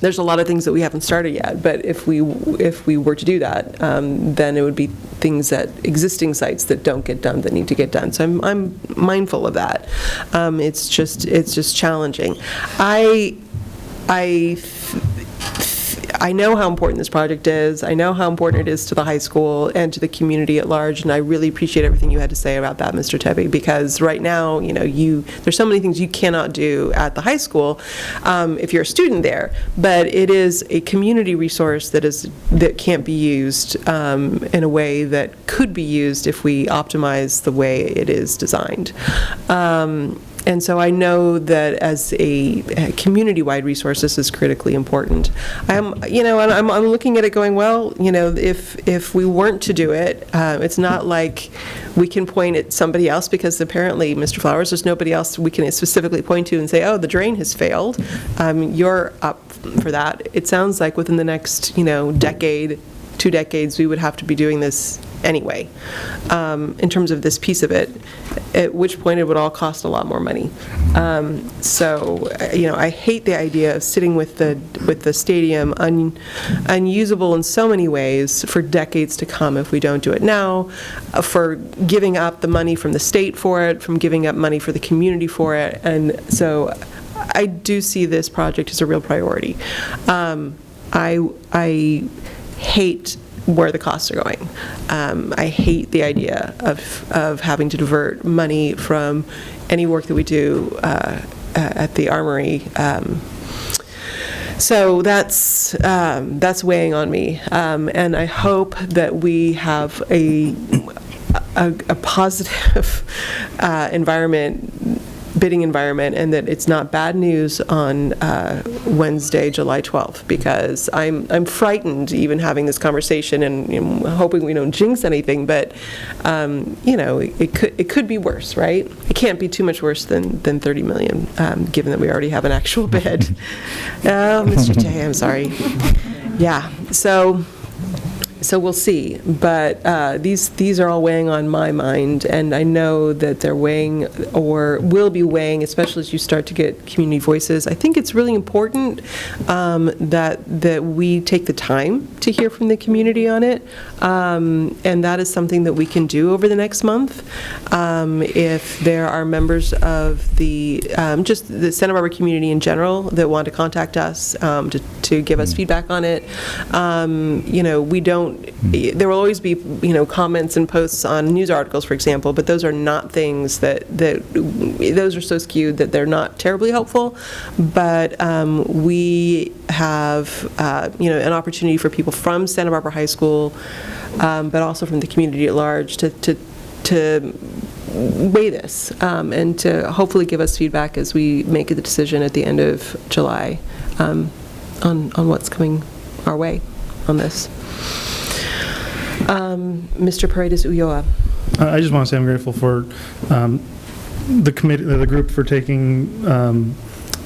there's a lot of things that we haven't started yet, but if we were to do that, then it would be things that existing sites that don't get done that need to get done. So I'm mindful of that. It's just challenging. I know how important this project is. I know how important it is to the high school and to the community at large, and I really appreciate everything you had to say about that, Mr. Tebby, because right now, there's so many things you cannot do at the high school if you're a student there, but it is a community resource that can't be used in a way that could be used if we optimize the way it is designed. And so I know that as a community-wide resource, this is critically important. I'm looking at it going, well, if we weren't to do it, it's not like we can point at somebody else, because apparently, Mr. Flowers, there's nobody else we can specifically point to and say, oh, the drain has failed. You're up for that. It sounds like within the next, decade, 2 decades, we would have to be doing this anyway, in terms of this piece of it, at which point it would all cost a lot more money. So, I hate the idea of sitting with the stadium unusable in so many ways for decades to come if we don't do it now, for giving up the money from the state for it, from giving up money for the community for it. And so I do see this project as a real priority. I hate where the costs are going. I hate the idea of having to divert money from any work that we do at the armory. So that's weighing on me, and I hope that we have a positive bidding environment, and that it's not bad news on Wednesday, July 12th, because I'm frightened even having this conversation, and hoping we don't jinx anything, but it could be worse, right? It can't be too much worse than 30 million, given that we already have an actual bid. Oh, Mr. Tay, I'm sorry. Yeah, so we'll see, but these are all weighing on my mind, and I know that they're weighing, or will be weighing, especially as you start to get community voices. I think it's really important that we take the time to hear from the community on it, and that is something that we can do over the next month. If there are members of just the Santa Barbara community in general that want to contact us to give us feedback on it, we don't there will always be, comments and posts on news articles, for example, but those are not things those are so skewed that they're not terribly helpful. But we have, an opportunity for people from Santa Barbara High School, but also from the community at large to weigh this and to hopefully give us feedback as we make the decision at the end of July on what's coming our way on this. Mr. Paredes Ulloa. I just want to say I'm grateful for the committee, the group, for taking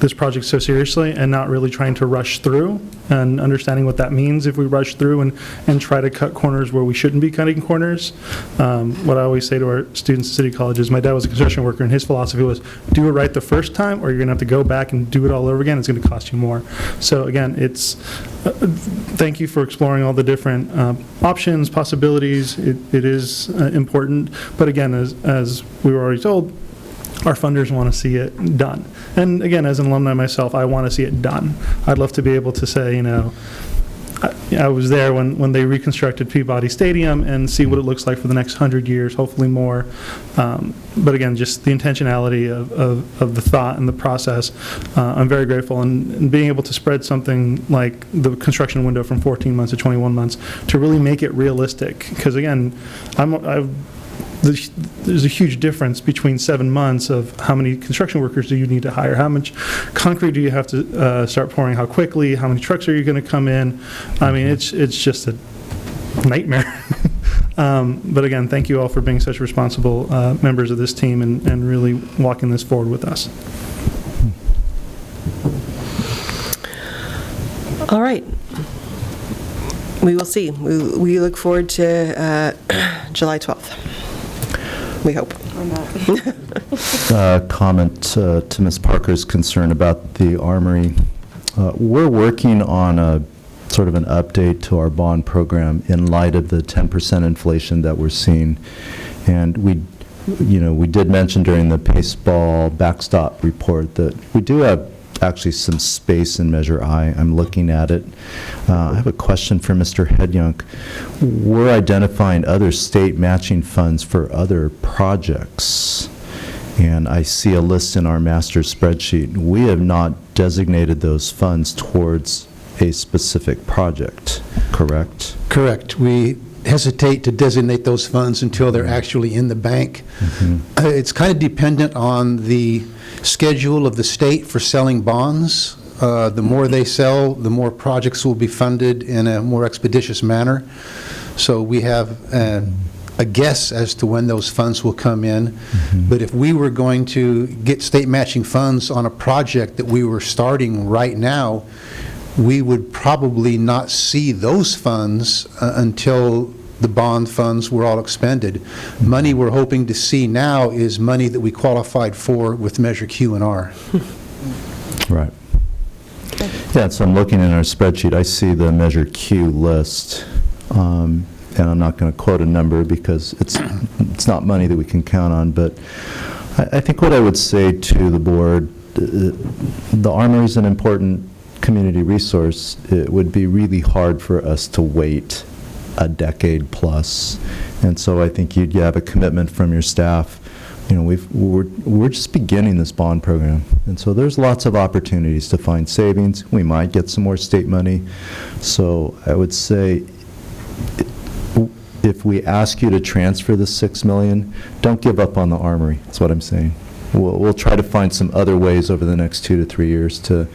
this project so seriously and not really trying to rush through, and understanding what that means if we rush through and try to cut corners where we shouldn't be cutting corners. What I always say to our students at City College is, my dad was a construction worker, and his philosophy was, do it right the first time, or you're going to have to go back and do it all over again. It's going to cost you more. So again, thank you for exploring all the different options, possibilities. It is important, but again, as we were already told, our funders want to see it done. And again, as an alumni myself, I want to see it done. I'd love to be able to say, I was there when they reconstructed Peabody Stadium, and see what it looks like for the next 100 years, hopefully more. But again, just the intentionality of the thought and the process, I'm very grateful. And being able to spread something like the construction window from 14 months to 21 months to really make it realistic. Because again, there's a huge difference between 7 months of how many construction workers do you need to hire, how much concrete do you have to start pouring, how quickly, how many trucks are you going to come in. I mean, it's just a nightmare. But again, thank you all for being such responsible members of this team and really walking this forward with us. All right. We will see. We look forward to July 12th. We hope. Comment to Ms. Parker's concern about the Armory. We're working on a sort of an update to our bond program in light of the 10% inflation that we're seeing. And we did mention during the baseball backstop report that we do have actually some space in Measure I. I'm looking at it. I have a question for Mr. Hedyunk. We're identifying other state matching funds for other projects, and I see a list in our master spreadsheet. We have not designated those funds towards a specific project, correct? Correct. We hesitate to designate those funds until they're actually in the bank. Mm-hmm. It's kind of dependent on the schedule of the state for selling bonds. The more they sell, the more projects will be funded in a more expeditious manner. So we have a guess as to when those funds will come in. Mm-hmm. But if we were going to get state matching funds on a project that we were starting right now, we would probably not see those funds until the bond funds were all expended. Money we're hoping to see now is money that we qualified for with Measure Q and R. Right. Yeah, so I'm looking in our spreadsheet. I see the Measure Q list, and I'm not going to quote a number because it's not money that we can count on, but I think what I would say to the board, the Armory is an important community resource. It would be really hard for us to wait a decade plus, and so I think you'd have a commitment from your staff. We're just beginning this bond program, and so there's lots of opportunities to find savings. We might get some more state money, so I would say if we ask you to transfer the $6 million, don't give up on the Armory. That's what I'm saying. We'll try to find some other ways over the next 2 to 3 years to,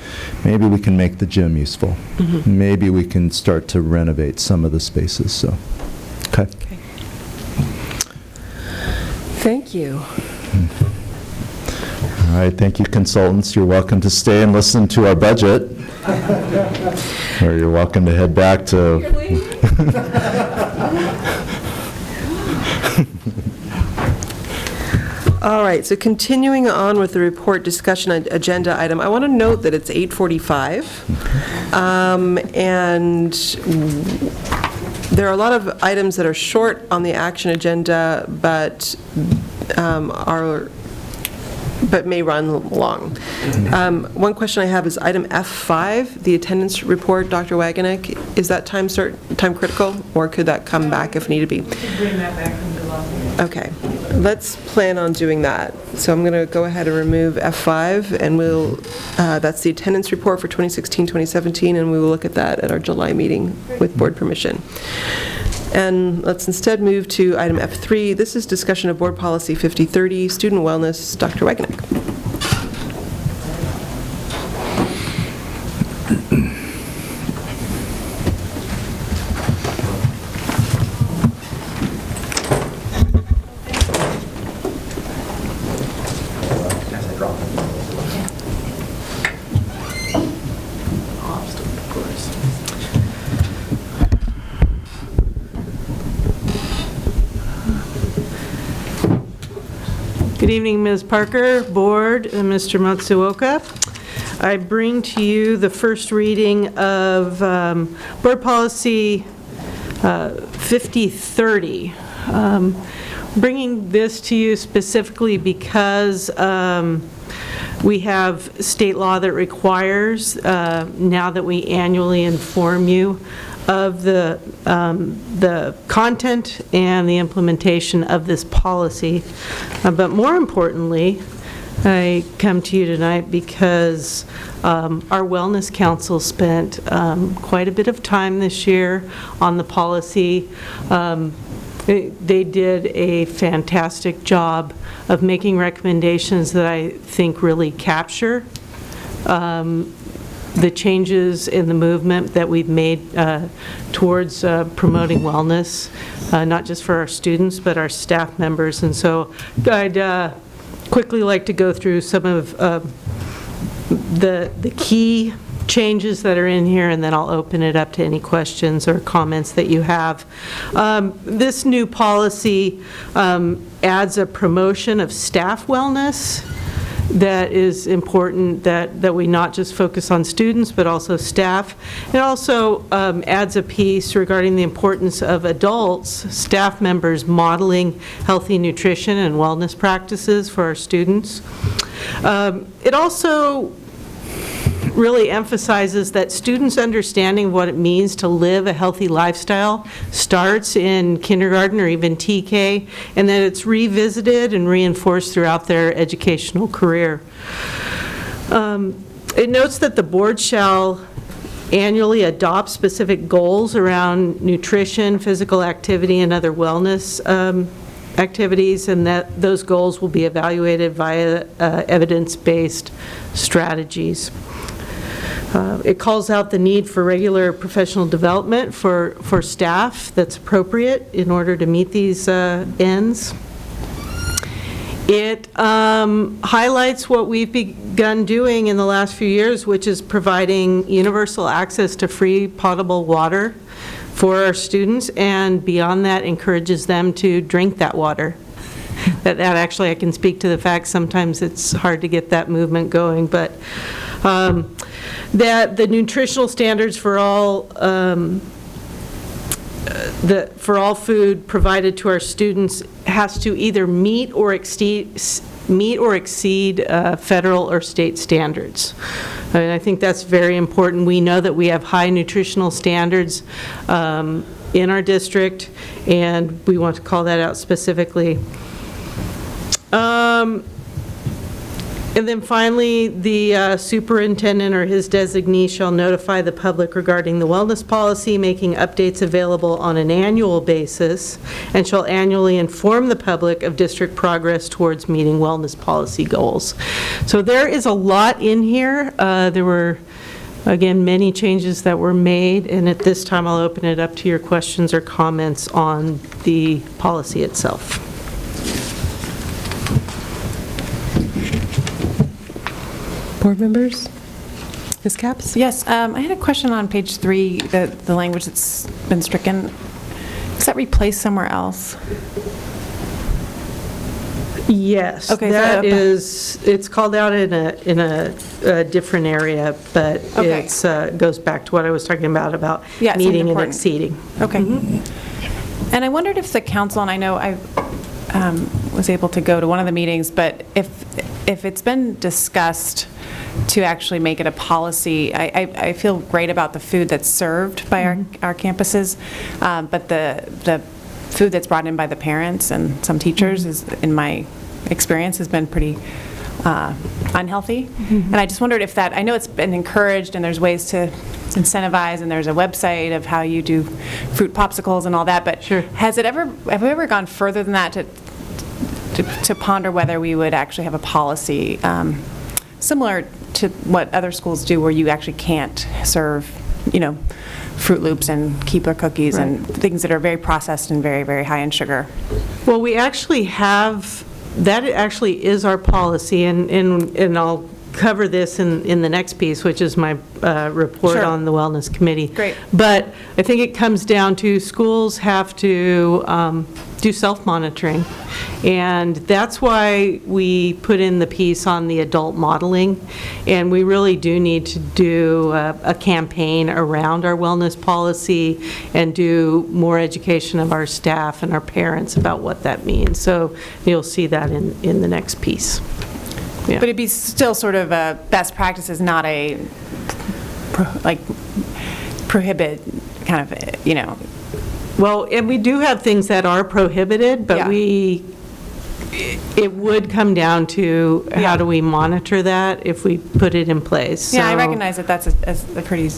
maybe we can make the gym useful. Mm-hmm. Maybe we can start to renovate some of the spaces. So, okay. Thank you. All right, thank you, consultants. You're welcome to stay and listen to our budget, or you're welcome to head back to. All right, so continuing on with the report discussion agenda item, I want to note that it's 8:45, and there are a lot of items that are short on the action agenda, but are but may run long. One question I have is item F5, the attendance report, Dr. Wagenick. Is that time critical, or could that come back if needed be? Bring that back from July. Okay, let's plan on doing that. So I'm going to go ahead and remove F5, and that's the attendance report for 2016-2017, and we will look at that at our July meeting with board permission. And let's instead move to item F3. This is discussion of Board Policy 5030, Student Wellness. Dr. Wagenick. Good evening, Ms. Parker, Board, and Mr. Matsuoka. I bring to you the first reading of Board Policy 5030. Bringing this to you specifically because we have state law that requires, now that we annually inform you of the content and the implementation of this policy. But more importantly, I come to you tonight because our Wellness Council spent quite a bit of time this year on the policy. They did a fantastic job of making recommendations that I think really capture the changes in the movement that we've made towards promoting wellness, not just for our students, but our staff members. And so I'd quickly like to go through some of the key changes that are in here, and then I'll open it up to any questions or comments that you have. This new policy adds a promotion of staff wellness. That is important, that we not just focus on students, but also staff. It also adds a piece regarding the importance of adults, staff members, modeling healthy nutrition and wellness practices for our students. It also really emphasizes that students' understanding of what it means to live a healthy lifestyle starts in kindergarten or even TK, and that it's revisited and reinforced throughout their educational career. It notes that the board shall annually adopt specific goals around nutrition, physical activity, and other wellness activities, and that those goals will be evaluated via evidence-based strategies. It calls out the need for regular professional development for staff that's appropriate in order to meet these ends. It highlights what we've begun doing in the last few years, which is providing universal access to free potable water for our students, and beyond that, encourages them to drink that water. That actually, I can speak to the fact sometimes it's hard to get that movement going, but that the nutritional standards for all food provided to our students has to either meet or exceed federal or state standards. I mean, I think that's very important. We know that we have high nutritional standards in our district, and we want to call that out specifically. And then finally, the superintendent or his designee shall notify the public regarding the wellness policy, making updates available on an annual basis, and shall annually inform the public of district progress towards meeting wellness policy goals. So there is a lot in here. There were, again, many changes that were made, and at this time I'll open it up to your questions or comments on the policy itself. Board members? Ms. Capps? Yes, I had a question on page 3, the language that's been stricken. Is that replaced somewhere else? Yes, okay, that is, it's called out in a different area, but okay. It's goes back to what I was talking about yeah, meeting and exceeding. Okay. Mm-hmm. And I wondered if the council, and I know I was able to go to one of the meetings, but if if it's been discussed to actually make it a policy, I feel great about the food that's served by our campuses, but the food that's brought in by the parents and some teachers is, in my experience, has been pretty unhealthy. And I just wondered if that, I know it's been encouraged and there's ways to incentivize, and there's a website of how you do fruit popsicles and all that, but have we ever gone further than that to ponder whether we would actually have a policy similar to what other schools do, where you actually can't serve, Fruit Loops and Keebler cookies and things that are very processed and very, very high in sugar? Well, we actually have, that actually is our policy, and I'll cover this in the next piece, which is my report on the Wellness Committee. Great. But I think it comes down to schools have to do self-monitoring, and that's why we put in the piece on the adult modeling, and we really do need to do a campaign around our wellness policy and do more education of our staff and our parents about what that means. So you'll see that in the next piece. Yeah. But it'd be still sort of a best practices, not a prohibit kind of, Well, and we do have things that are prohibited, but it would come down to how do we monitor that if we put it in place. Yeah, I recognize that that's a pretty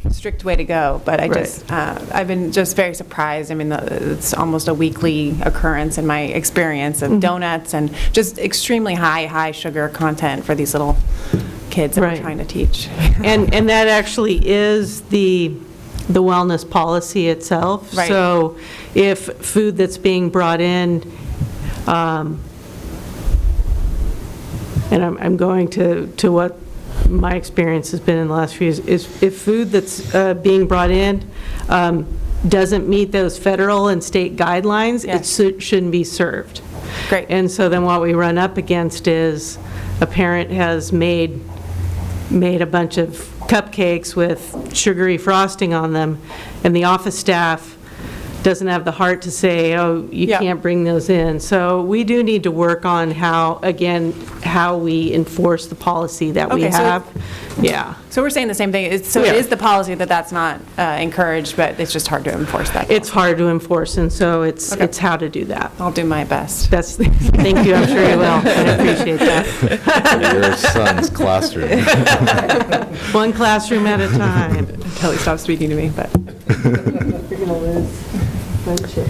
strict way to go, but I've been just very surprised. I mean, it's almost a weekly occurrence in my experience of donuts and just extremely high sugar content for these little kids that we're trying to teach. And that actually is the wellness policy itself. Right. So if food that's being brought in, and I'm going to what my experience has been in the last few years, is if food that's being brought in doesn't meet those federal and state guidelines, it shouldn't be served. Great. And so then what we run up against is a parent has made a bunch of cupcakes with sugary frosting on them, and the office staff doesn't have the heart to say, oh, you can't bring those in. So we do need to work on how we enforce the policy that we have. So we're saying the same thing. It is the policy that's not encouraged, but it's just hard to enforce that policy. It's hard to enforce, and so it's how to do that. I'll do my best. Thank you, I'm sure you will. I appreciate that. Your son's classroom. One classroom at a time. Until he stops speaking to me, but. You're going to lose friendship,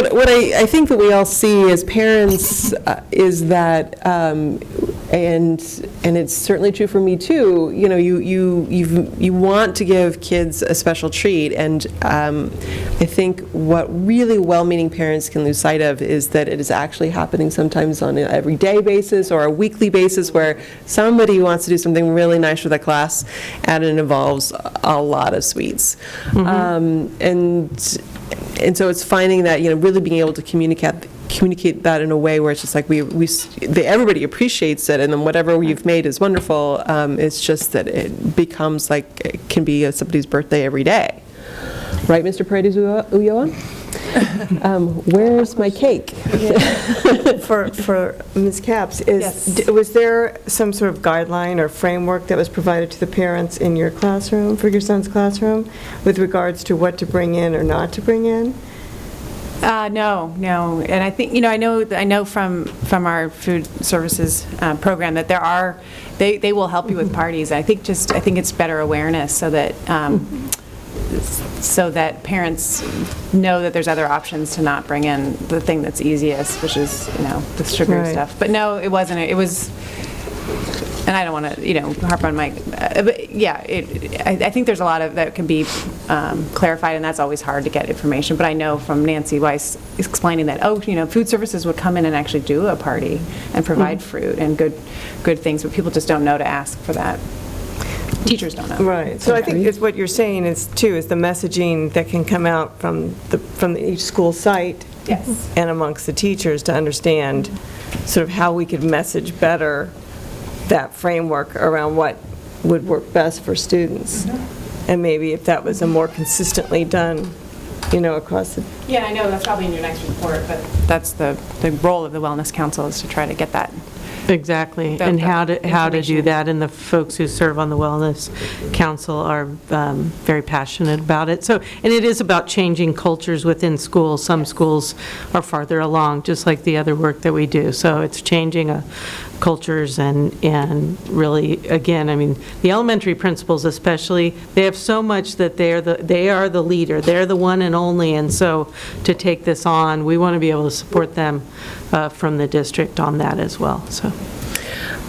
what I think that we all see as parents is that, and it's certainly true for me too, you want to give kids a special treat, and I think what really well-meaning parents can lose sight of is that it is actually happening sometimes on an everyday basis or a weekly basis, where somebody wants to do something really nice for the class, and it involves a lot of sweets. And so it's finding that, really being able to communicate that in a way where it's just like everybody appreciates it, and then whatever you've made is wonderful. It's just that it becomes like it can be somebody's birthday every day. Right, Mr. Paredes Ulloa? Where's my cake? For Ms. Capps, was there some sort of guideline or framework that was provided to the parents in your classroom, for your son's classroom, with regards to what to bring in or not to bring in? No, and I think I know from our food services program that they will help you with parties. I think it's better awareness so that parents know that there's other options to not bring in the thing that's easiest, which is the sugary stuff. But no, it wasn't. It was, and I don't want to harp on my. But yeah, I think there's a lot of that can be clarified, and that's always hard to get information. But I know from Nancy Weiss explaining that food services would come in and actually do a party and provide fruit and good things, but people just don't know to ask for that. Teachers don't know. Right. So I think it's what you're saying is the messaging that can come out from each school site and amongst the teachers to understand sort of how we could message better that framework around what would work best for students. And maybe if that was a more consistently done across the... Yeah, I know, that's probably in your next report, but that's the role of the Wellness Council, is to try to get that. Exactly, and how to do that, and the folks who serve on the Wellness Council are very passionate about it. So, and it is about changing cultures within schools. Some schools are farther along, just like the other work that we do. So it's changing cultures and really, again, I mean, the elementary principals especially, they have so much that they are the leader. They're the one and only, and so to take this on, we want to be able to support them from the district on that as well, so.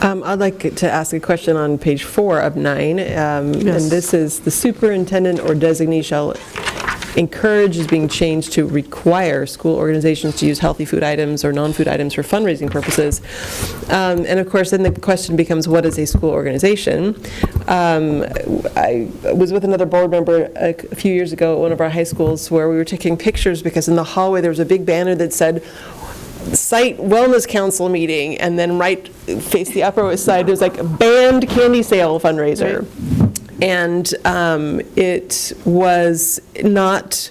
I'd like to ask a question on page 4 of 9, and this is the superintendent or designee shall encourage is being changed to require school organizations to use healthy food items or non-food items for fundraising purposes. And of course, then the question becomes, what is a school organization? I was with another board member a few years ago at one of our high schools where we were taking pictures because in the hallway there was a big banner that said, site wellness council meeting, and then right face the Upper Side there's like a band candy sale fundraiser. Right. And it was not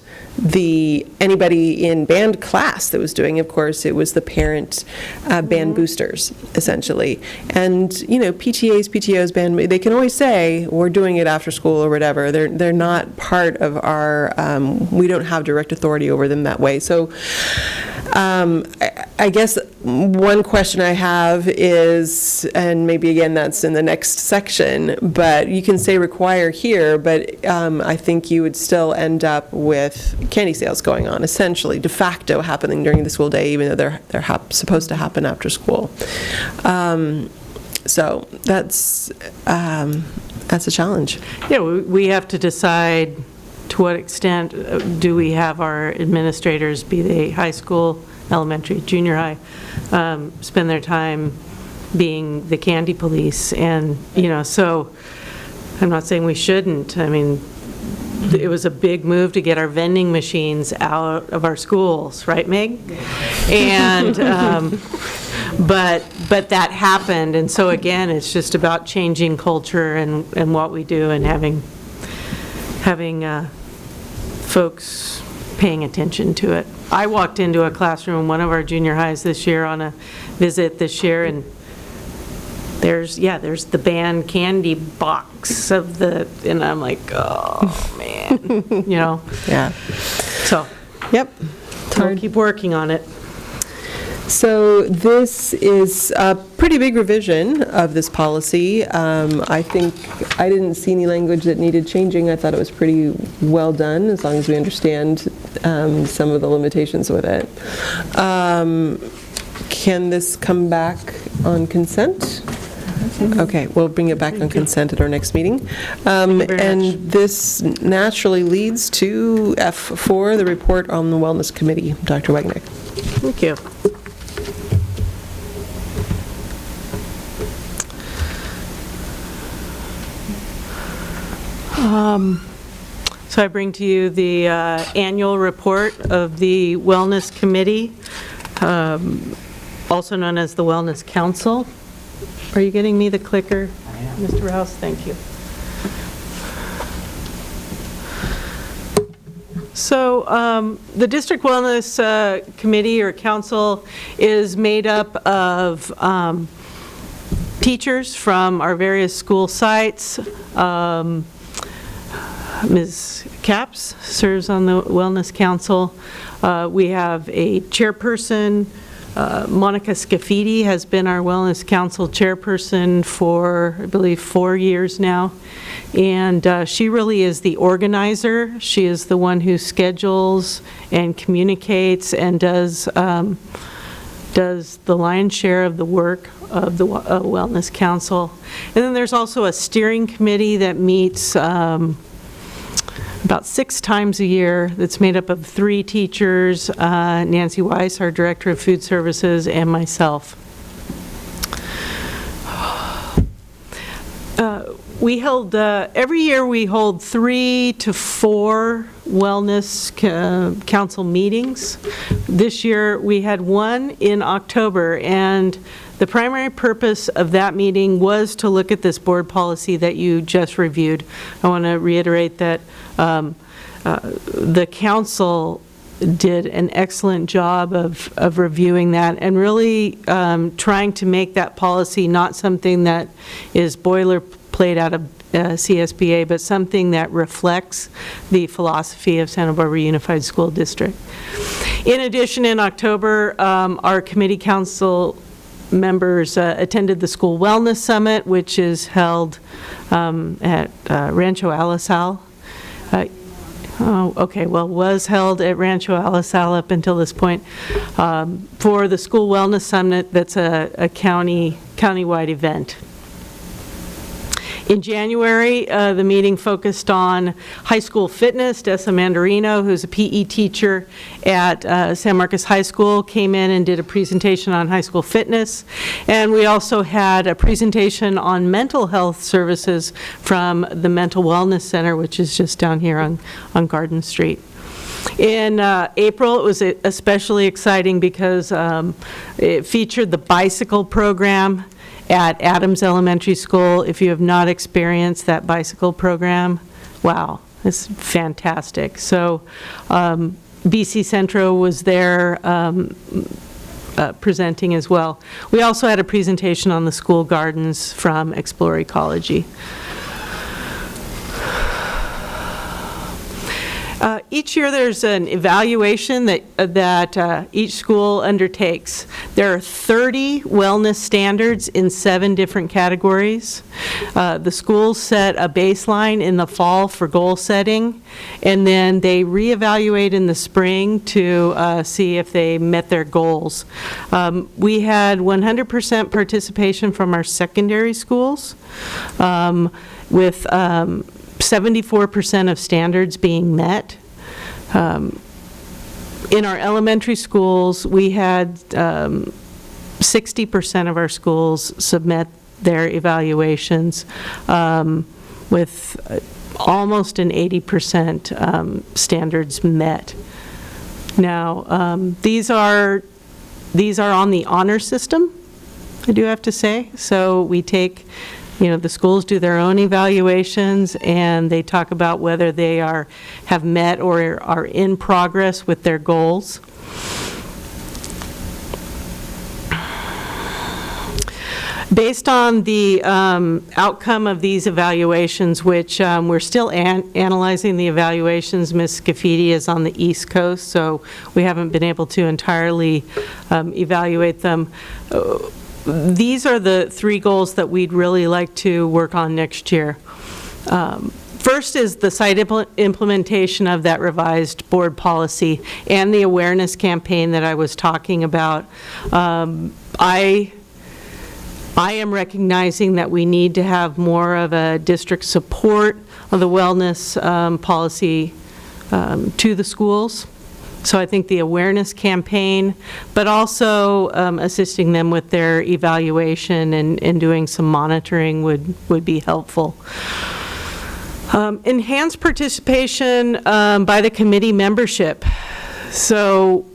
anybody in band class that was doing, of course, it was the parent band boosters, essentially. And, PTAs, PTOs, band, they can always say, we're doing it after school or whatever. They're not part of our, we don't have direct authority over them that way. So I guess one question I have is, and maybe again that's in the next section, but you can say require here, but I think you would still end up with candy sales going on, essentially, de facto happening during the school day, even though they're supposed to happen after school. So that's a challenge. Yeah, we have to decide to what extent do we have our administrators, be they high school, elementary, junior high, spend their time being the candy police. And, so I'm not saying we shouldn't. I mean, it was a big move to get our vending machines out of our schools, right, Meg? And, but that happened. And so again, it's just about changing culture and what we do and having folks paying attention to it. I walked into a classroom in one of our junior highs this year on a visit this year, and there's the band candy box and I'm like, oh man, Yeah. So, yep. We'll keep working on it. So this is a pretty big revision of this policy. I think I didn't see any language that needed changing. I thought it was pretty well done, as long as we understand some of the limitations with it. Can this come back on consent? Okay, we'll bring it back on consent at our next meeting. And this naturally leads to F4, the report on the Wellness Committee. Dr. Wagnick. Thank you. So I bring to you the annual report of the Wellness Committee, also known as the Wellness Council. Are you getting me the clicker? I am. Mr. Rouse, thank you. So the District Wellness Committee or Council is made up of teachers from our various school sites. Ms. Capps serves on the Wellness Council. We have a chairperson. Monica Scafidi has been our Wellness Council chairperson for, I believe, 4 years now. And she really is the organizer. She is the one who schedules and communicates and does the lion's share of the work of the Wellness Council. And then there's also a steering committee that meets about 6 times a year, that's made up of 3 teachers, Nancy Weiss, our Director of Food Services, and myself. We held, every year we hold 3 to 4 Wellness Council meetings. This year we had one in October, and The primary purpose of that meeting was to look at this board policy that you just reviewed. I want to reiterate that the council did an excellent job of reviewing that and really trying to make that policy not something that is boilerplate out of CSBA, but something that reflects the philosophy of Santa Barbara Unified School District. In addition, in October, our committee council members attended the School Wellness Summit, which is held at Rancho Alisal. Was held at Rancho Alisal up until this point for the School Wellness Summit. That's a countywide event. In January, the meeting focused on high school fitness. Dessa Mandarino, who's a PE teacher at San Marcos High School, came in and did a presentation on high school fitness. And we also had a presentation on mental health services from the Mental Wellness Center, which is just down here on Garden Street. In April, it was especially exciting because it featured the bicycle program at Adams Elementary School. If you have not experienced that bicycle program, wow, it's fantastic. So BC Centro was there presenting as well. We also had a presentation on the school gardens from Explore Ecology. Each year there's an evaluation that each school undertakes. There are 30 wellness standards in 7 different categories. The schools set a baseline in the fall for goal setting, and then they reevaluate in the spring to see if they met their goals. We had 100% participation from our secondary schools, with 74% of standards being met. In our elementary schools, we had 60% of our schools submit their evaluations, with almost an 80% standards met. Now, these are on the honor system, I do have to say. So we take, the schools do their own evaluations, and they talk about whether they have met or are in progress with their goals. Based on the outcome of these evaluations, which we're still analyzing the evaluations, Ms. Scafidi is on the East Coast, so we haven't been able to entirely evaluate them. These are the 3 goals that we'd really like to work on next year. First is the site implementation of that revised board policy and the awareness campaign that I was talking about. I am recognizing that we need to have more of a district support of the wellness policy to the schools. So I think the awareness campaign, but also assisting them with their evaluation and doing some monitoring would be helpful. Enhanced participation by the committee membership. So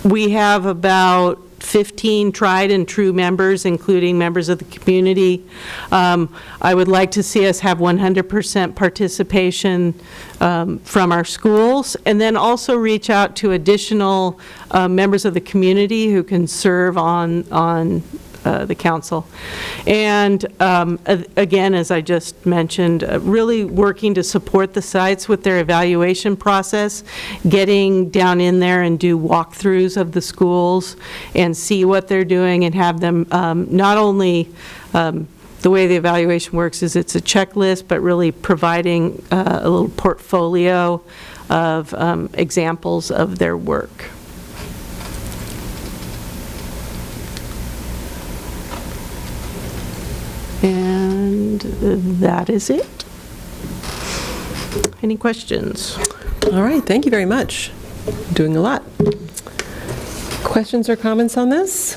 we have about 15 tried and true members, including members of the community. I would like to see us have 100% participation from our schools, and then also reach out to additional members of the community who can serve on the council. And again, as I just mentioned, really working to support the sites with their evaluation process, getting down in there and do walkthroughs of the schools and see what they're doing, and have them not only the way the evaluation works is it's a checklist, but really providing a little portfolio of examples of their work. And that is it. Any questions? All right, thank you very much. Doing a lot. Questions or comments on this?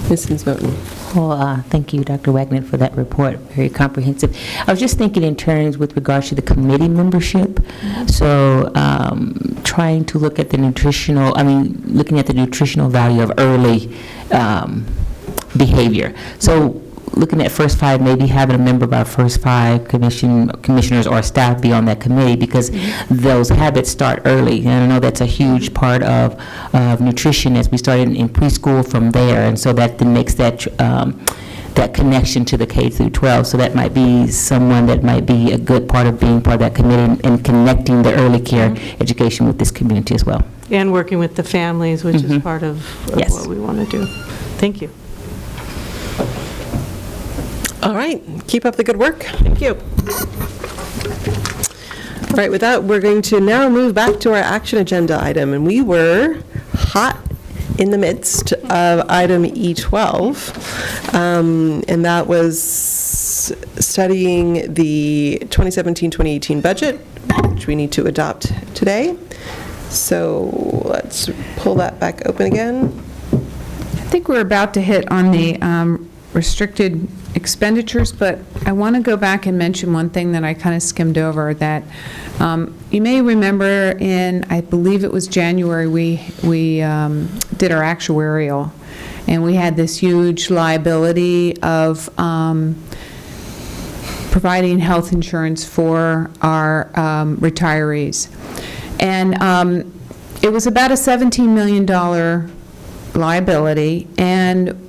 Mrs. Moten. Well, thank you, Dr. Wagner, for that report. Very comprehensive. I was just thinking in terms with regards to the committee membership. So trying to look at the looking at the nutritional value of early behavior. So looking at first five, maybe having a member of our first five commissioners or staff be on that committee, because those habits start early. And I know that's a huge part of nutrition as we start in preschool from there. And so that then makes that that connection to the K through 12. So that might be someone that might be a good part of being part of that committee and connecting the early care education with this community as well. And working with the families, which is part of Yes. what we want to do. Thank you. All right, keep up the good work. Thank you. All right, with that, we're going to now move back to our action agenda item, and we were hot in the midst of item E12, and that was studying the 2017-2018 budget, which we need to adopt today. So let's pull that back open again. I think we're about to hit on the restricted expenditures, but I want to go back and mention one thing that I kind of skimmed over, that you may remember in, I believe it was January, we did our actuarial, and we had this huge liability of providing health insurance for our retirees. And it was about a $17 million liability, and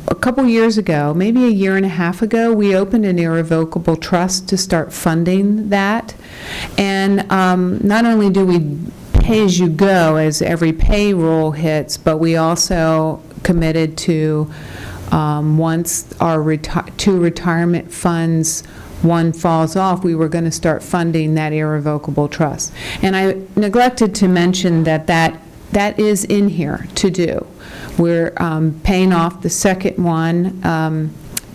a couple years ago, maybe a year and a half ago, we opened an irrevocable trust to start funding that. And not only do we pay as you go as every payroll hits, but we also committed to once our two retirement funds, one falls off, we were going to start funding that irrevocable trust. And I neglected to mention that is in here to do. We're paying off the second one,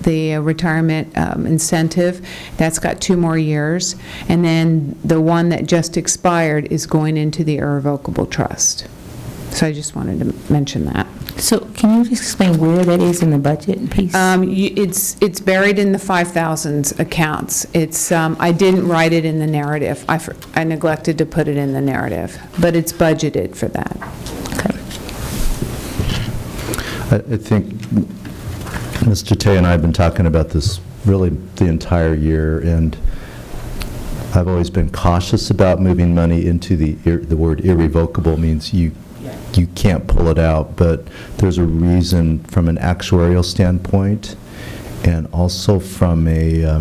the retirement incentive. That's got 2 more years. And then the one that just expired is going into the irrevocable trust. So I just wanted to mention that. So can you just explain where that is in the budget piece? It's buried in the 5,000s accounts. It's I didn't write it in the narrative. I neglected to put it in the narrative, but it's budgeted for that. Okay. I think Mr. Tay and I have been talking about this really the entire year, and I've always been cautious about moving money into the word irrevocable means you can't pull it out, but there's a reason from an actuarial standpoint and also from a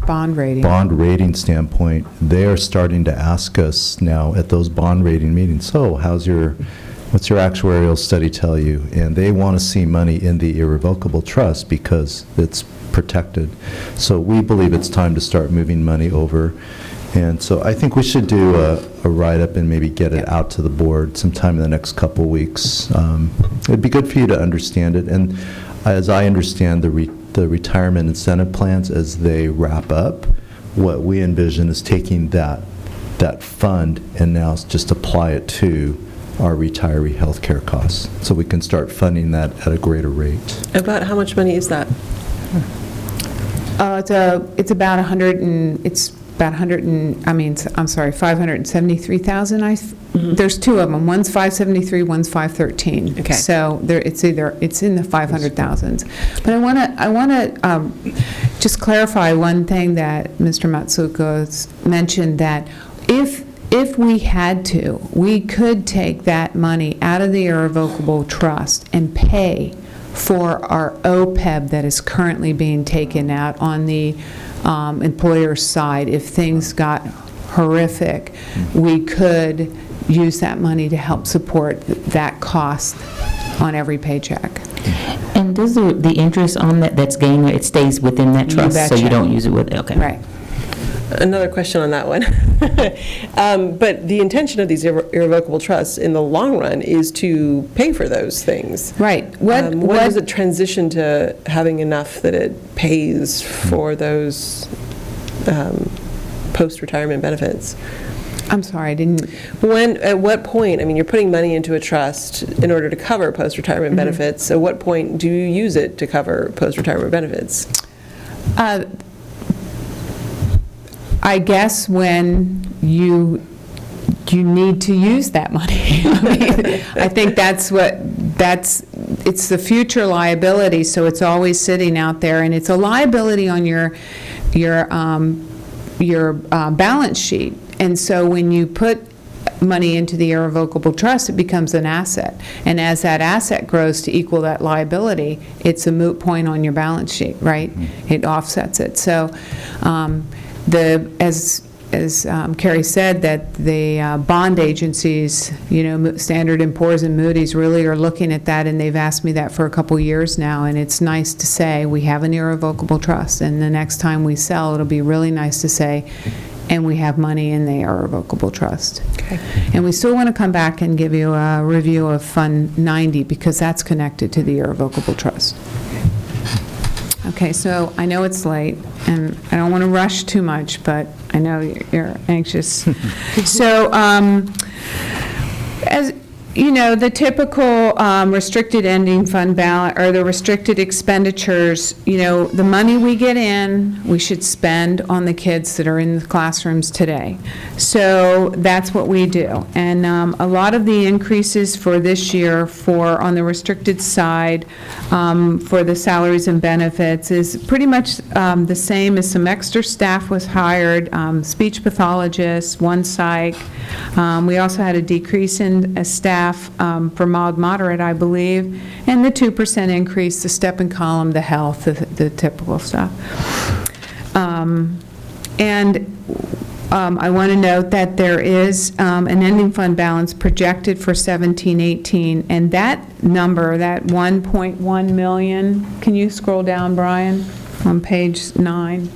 bond rating standpoint. They are starting to ask us now at those bond rating meetings, so what's your actuarial study tell you? And they want to see money in the irrevocable trust because it's protected. So we believe it's time to start moving money over. And so I think we should do a write-up and maybe get it out to the board sometime in the next couple of weeks. It'd be good for you to understand it. And as I understand the retirement incentive plans as they wrap up, what we envision is taking that fund and now just apply it to our retiree health care costs. So we can start funding that at a greater rate. About how much money is that? It's about 573,000. There's 2 of them. One's 573, one's 513. Okay. So it's in the 500,000s. But I want to just clarify one thing that Mr. Matsuko mentioned, that if we had to, we could take that money out of the irrevocable trust and pay for our OPEB that is currently being taken out on the employer's side. If things got horrific, we could use that money to help support that cost on every paycheck. And does the interest on that's gained, it stays within that trust, so you don't use it with, okay. Right. Another question on that one. But the intention of these irrevocable trusts in the long run is to pay for those things. Right. When does it transition to having enough that it pays for those post-retirement benefits? I'm sorry, I didn't... At what point, I mean, you're putting money into a trust in order to cover post-retirement benefits. At what point do you use it to cover post-retirement benefits? I guess when you need to use that money. I mean, I think it's the future liability, so it's always sitting out there, and it's a liability on your balance sheet. And so when you put money into the irrevocable trust, it becomes an asset. And as that asset grows to equal that liability, it's a moot point on your balance sheet, right? It offsets it. So as Carrie said, that the bond agencies, Standard & Poor's and Moody's really are looking at that, and they've asked me that for a couple years now, and it's nice to say we have an irrevocable trust, and the next time we sell, it'll be really nice to say, and we have money in the irrevocable trust. Okay. And we still want to come back and give you a review of Fund 90, because that's connected to the irrevocable trust. Okay, so I know it's late, and I don't want to rush too much, but I know you're anxious. So, as you know, the typical restricted ending fund balance, or the restricted expenditures, the money we get in, we should spend on the kids that are in the classrooms today. So that's what we do. And a lot of the increases for this year on the restricted side for the salaries and benefits is pretty much the same as some extra staff was hired, speech pathologists, one psych. We also had a decrease in staff for mild moderate, I believe, and the 2% increase, the step and column, the health, the typical stuff. I want to note that there is an ending fund balance projected for 17-18, and that number, that 1.1 million, can you scroll down, Brian, on page 9,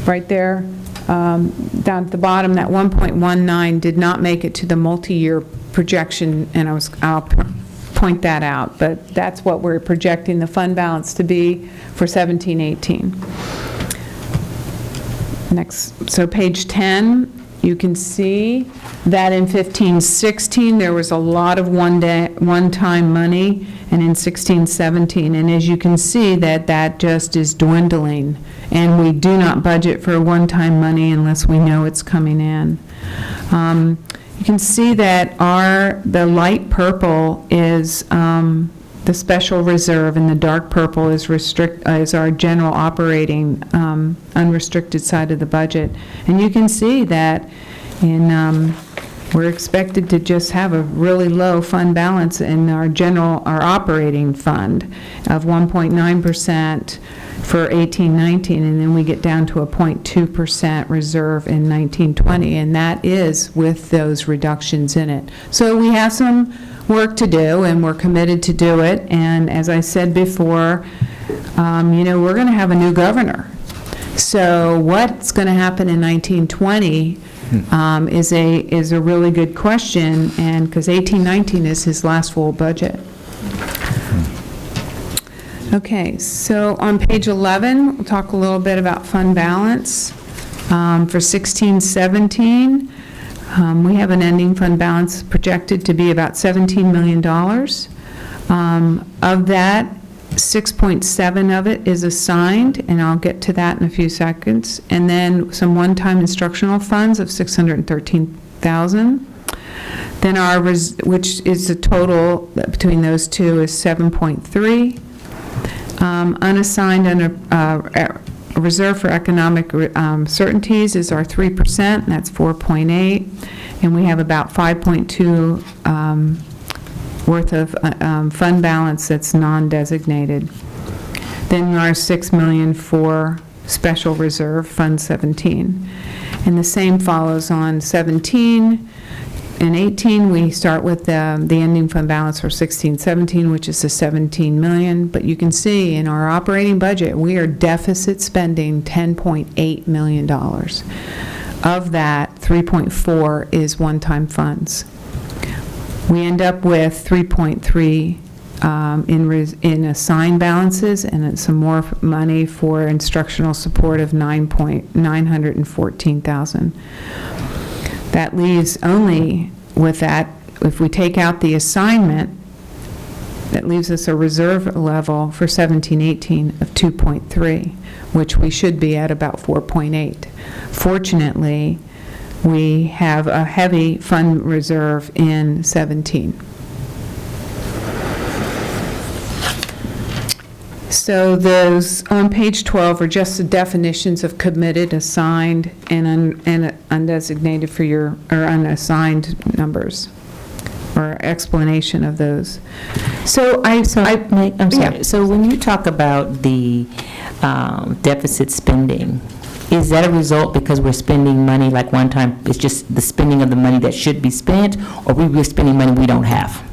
right there? Down at the bottom, that 1.19 did not make it to the multi-year projection, and I'll point that out, but that's what we're projecting the fund balance to be for 17-18. Next, so page 10, you can see that in 15-16 there was a lot of one-time money, and in 16-17, and as you can see that just is dwindling, and we do not budget for one-time money unless we know it's coming in. You can see that the light purple is the special reserve, and the dark purple is our general operating unrestricted side of the budget. And you can see that we're expected to just have a really low fund balance in our operating fund of 1.9% for 18-19, and then we get down to a 0.2% reserve in 19-20, and that is with those reductions in it. So we have some work to do, and we're committed to do it, and as I said before, we're going to have a new governor. So what's going to happen in 19-20 is a really good question, and because 18-19 is his last full budget. Okay, so on page 11, we'll talk a little bit about fund balance. For 16-17, we have an ending fund balance projected to be about $17 million. Of that, 6.7 of it is assigned, and I'll get to that in a few seconds. And then some one-time instructional funds of $613,000. Then which is the total between those two is 7.3. Unassigned under reserve for economic certainties is our 3%, and that's 4.8. And we have about 5.2 worth of fund balance that's non-designated. Then our $6 million for special reserve, Fund 17. And the same follows on 17 and 18. We start with the ending fund balance for 16-17, which is the $17 million. But you can see in our operating budget, we are deficit spending $10.8 million. Of that, 3.4 is one-time funds. We end up with 3.3 in assigned balances, and some more money for instructional support of $914,000. That leaves only with that, if we take out the assignment, That leaves us a reserve level for 17-18 of 2.3, which we should be at about 4.8. Fortunately, we have a heavy fund reserve in 17. So those on page 12 are just the definitions of committed, assigned, and undesignated for your, or unassigned numbers, or explanation of those. So I'm sorry. Yeah. So when you talk about the deficit spending, is that a result because we're spending money like one time, it's just the spending of the money that should be spent, or we're spending money we don't have?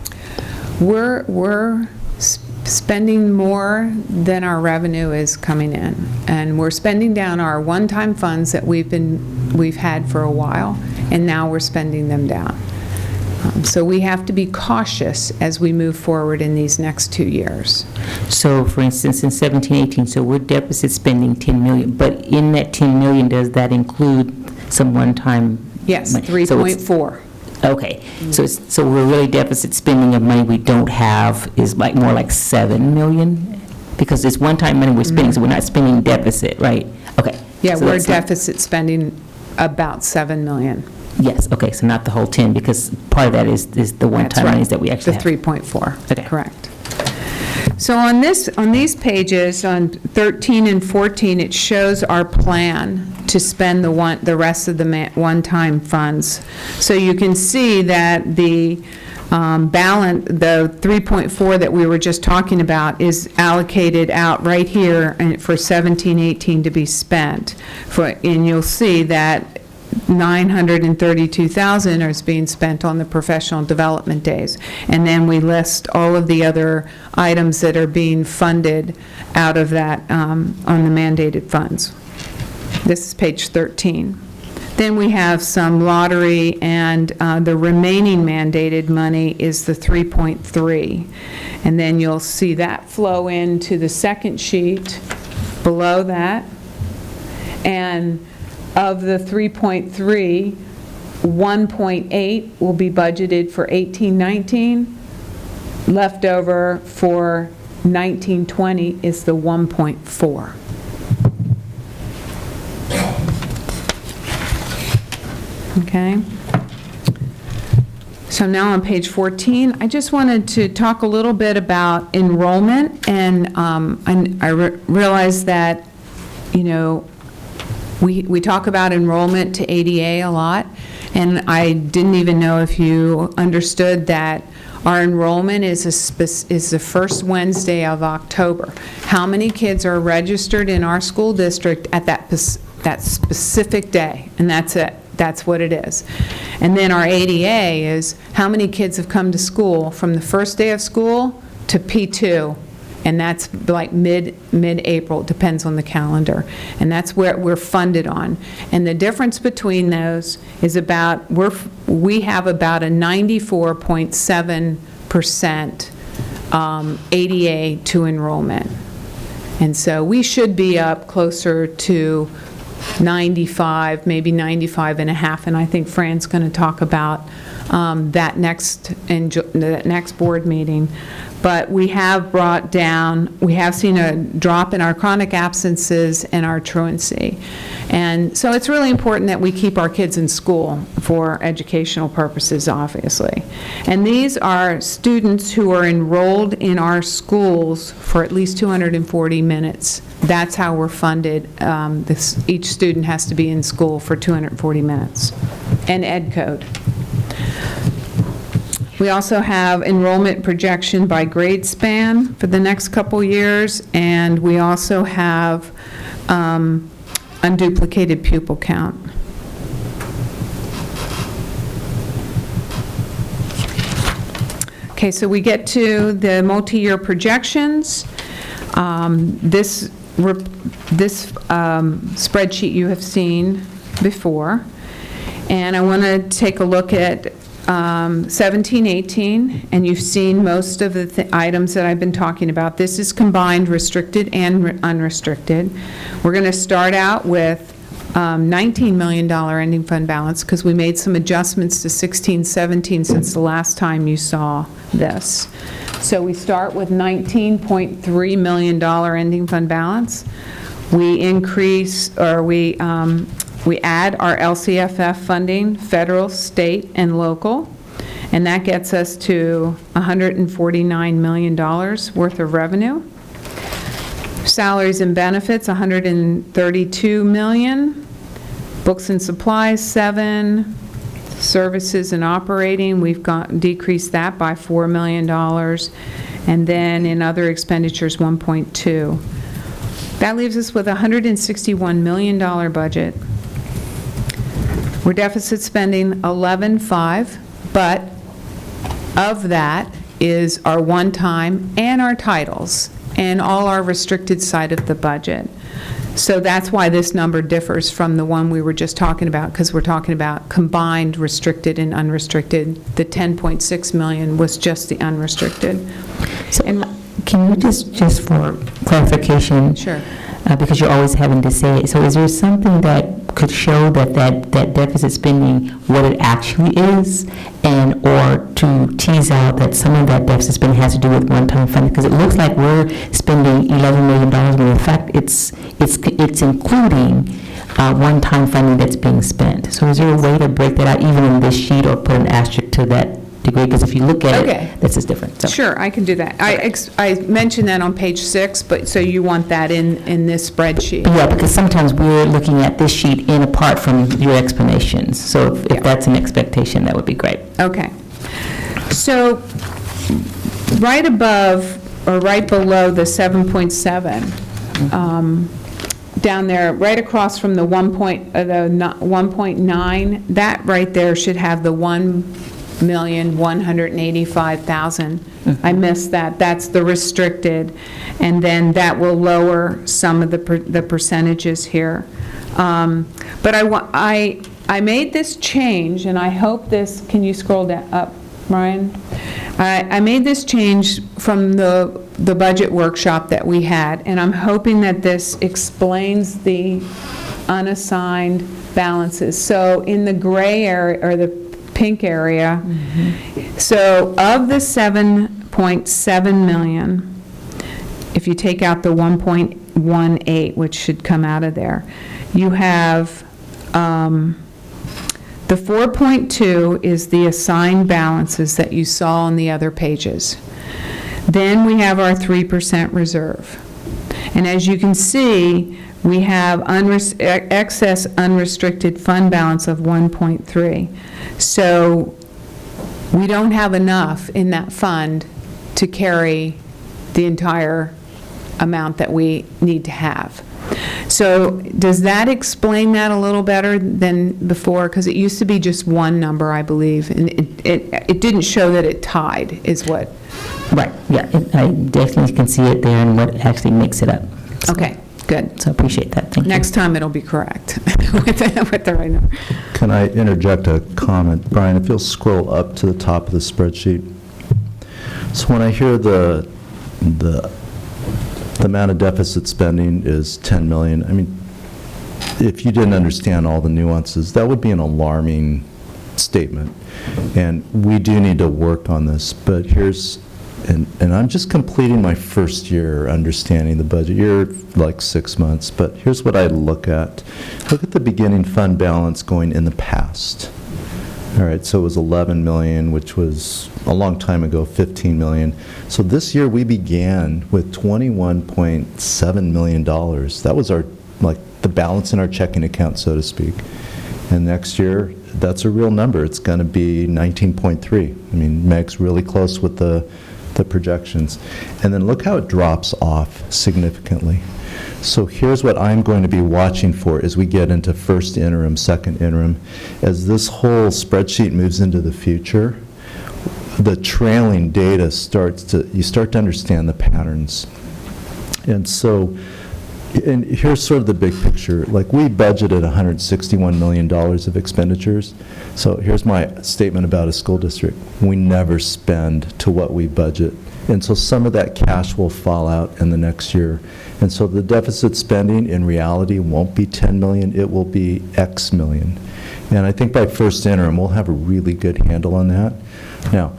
We're spending more than our revenue is coming in, and we're spending down our one-time funds that we've had for a while, and now we're spending them down. So we have to be cautious as we move forward in these next 2 years. So, for instance, in 17-18, so we're deficit spending 10 million, but in that 10 million, does that include some one-time? Yes, money? 3.4. Okay, so we're really deficit spending of money we don't have is like more like 7 million? Because it's one-time money we're spending, so we're not spending deficit, right? Okay. Yeah, so we're that's not- deficit spending about 7 million. Yes, okay, so not the whole 10, because part of that is the one-time monies that we actually have. The 3.4, Okay. correct. So on these pages, on 13 and 14, it shows our plan to spend the rest of the one-time funds. So you can see that the balance, the 3.4 that we were just talking about, is allocated out right here for 17-18 to be spent. And you'll see that $932,000 is being spent on the professional development days. And then we list all of the other items that are being funded out of that on the mandated funds. This is page 13. Then we have some lottery, and the remaining mandated money is the 3.3. And then you'll see that flow into the second sheet below that. And of the 3.3, 1.8 will be budgeted for 18-19. Leftover for 19-20 is the 1.4. Okay. So now on page 14, I just wanted to talk a little bit about enrollment, and I realize that, you know, we talk about enrollment to ADA a lot, and I didn't even know if you understood that our enrollment is the first Wednesday of October. How many kids are registered in our school district at that specific day, and that's it. That's what it is. And then our ADA is how many kids have come to school from the first day of school to P2, and that's like mid-April, it depends on the calendar. And that's where we're funded on. And the difference between those is about, we have about a 94.7% ADA to enrollment. And so we should be up closer to 95, maybe 95 and a half, and I think Fran's going to talk about that next board meeting. But we have brought down, we have seen a drop in our chronic absences and our truancy. And so it's really important that we keep our kids in school for educational purposes, obviously. And these are students who are enrolled in our schools for at least 240 minutes. That's how we're funded. Each student has to be in school for 240 minutes. And ed code. We also have enrollment projection by grade span for the next couple years, and we also have unduplicated pupil count. Okay, so we get to the multi-year projections. This spreadsheet you have seen before, and I want to take a look at 17-18, and you've seen most of the items that I've been talking about. This is combined restricted and unrestricted. We're going to start out with $19 million ending fund balance because we made some adjustments to 16-17 since the last time you saw this. So we start with $19.3 million ending fund balance. We increase, or we add our LCFF funding, federal, state, and local, and that gets us to $149 million worth of revenue. Salaries and benefits, $132 million. Books and supplies, 7. Services and operating, we've decreased that by $4 million. And then in other expenditures, 1.2. That leaves us with a $161 million budget. We're deficit spending 11.5, but of that is our one-time and our titles and all our restricted side of the budget. So that's why this number differs from the one we were just talking about, because we're talking about combined restricted and unrestricted. The 10.6 million was just the unrestricted. So, can you just for clarification? Sure. Because you're always having to say it. So is there something that could show that deficit spending, what it actually is, and or to tease out that some of that deficit spending has to do with one-time funding? Because it looks like we're spending $11 million, but in fact, it's including one-time funding that's being spent. So is there a way to break that out even in this sheet or put an asterisk to that degree? Because if you look at it, this is different. So. Sure, I can do that. I mentioned that on page 6, but so you want that in this spreadsheet? Yeah, because sometimes we're looking at this sheet in apart from your explanations. So if that's an expectation, that would be great. Okay. So right above or right below the 7.7, down there, right across from the 1.9, that right there should have the 1,185,000. I missed that. That's the restricted, and then that will lower some of the percentages here. But I made this change, and I hope this. Can you scroll down up, Ryan? I made this change from the budget workshop that we had, and I'm hoping that this explains the unassigned balances. So in the gray area, or the pink area, so of the 7.7 million, if you take out the 1.18, which should come out of there, you have the 4.2 is the assigned balances that you saw on the other pages. Then we have our 3% reserve. And as you can see, we have excess unrestricted fund balance of 1.3. So we don't have enough in that fund to carry the entire amount that we need to have. So does that explain that a little better than before? Because it used to be just one number, I believe, and it didn't show that it tied, is what? Right, yeah, I definitely can see it there and what actually makes it up. So, okay, good. So I appreciate that. Thank you. Next time it'll be correct with the right number. Can I interject a comment? Brian, if you'll scroll up to the top of the spreadsheet. So when I hear the amount of deficit spending is 10 million, I mean, if you didn't understand all the nuances, that would be an alarming statement. And we do need to work on this, but here's, and I'm just completing my first year understanding the budget. You're like 6 months, but here's what I look at. Look at the beginning fund balance going in the past. All right, so it was 11 million, which was a long time ago, 15 million. So this year we began with $21.7 million. That was our, like, the balance in our checking account, so to speak. And next year, that's a real number. It's going to be 19.3. I mean, Meg's really close with the projections. And then look how it drops off significantly. So here's what I'm going to be watching for as we get into first interim, second interim. As this whole spreadsheet moves into the future, the trailing data you start to understand the patterns. And so, and here's sort of the big picture. Like, we budgeted $161 million of expenditures. So here's my statement about a school district. We never spend to what we budget. And so some of that cash will fall out in the next year. And so the deficit spending in reality won't be 10 million, it will be X million. And I think by first interim, we'll have a really good handle on that. Now,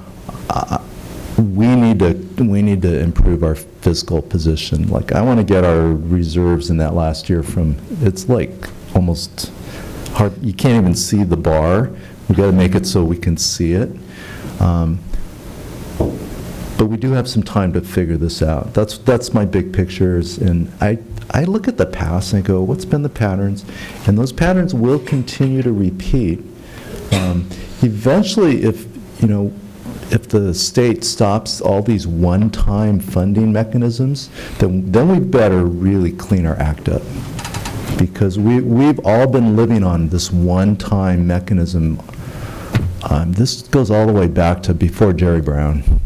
we need to improve our fiscal position. Like, I want to get our reserves in that last year from, it's like almost hard, you can't even see the bar. We've got to make it so we can see it. But we do have some time to figure this out. That's my big pictures, and I look at the past and I go, what's been the patterns? And those patterns will continue to repeat. Eventually, if the state stops all these one-time funding mechanisms, then we better really clean our act up. Because we've all been living on this one-time mechanism. This goes all the way back to before Jerry Brown.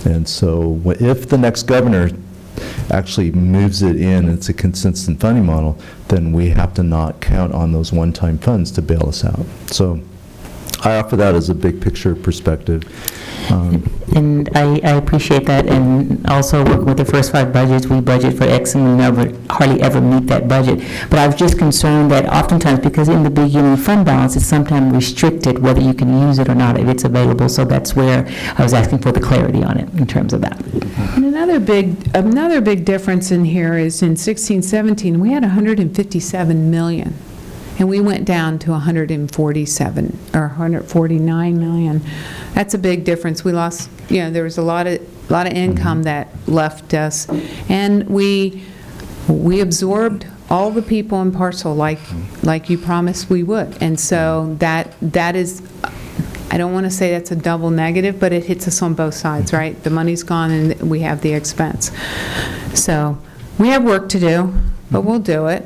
And so if the next governor actually moves it in, it's a consistent funding model, then we have to not count on those one-time funds to bail us out. So I offer that as a big picture perspective. And I appreciate that, and also working with the first 5 budgets, we budget for X and we never, hardly ever meet that budget. But I was just concerned that oftentimes, because in the beginning fund balance is sometimes restricted whether you can use it or not if it's available, so that's where I was asking for the clarity on it in terms of that. And another big difference in here is in 16-17, we had 157 million. And we went down to 147 or 149 million. That's a big difference. We lost, there was a lot of income that left us, and we absorbed all the people in parcel like you promised we would. And so that is, I don't want to say that's a double negative, but it hits us on both sides, right? The money's gone and we have the expense. So we have work to do, but we'll do it.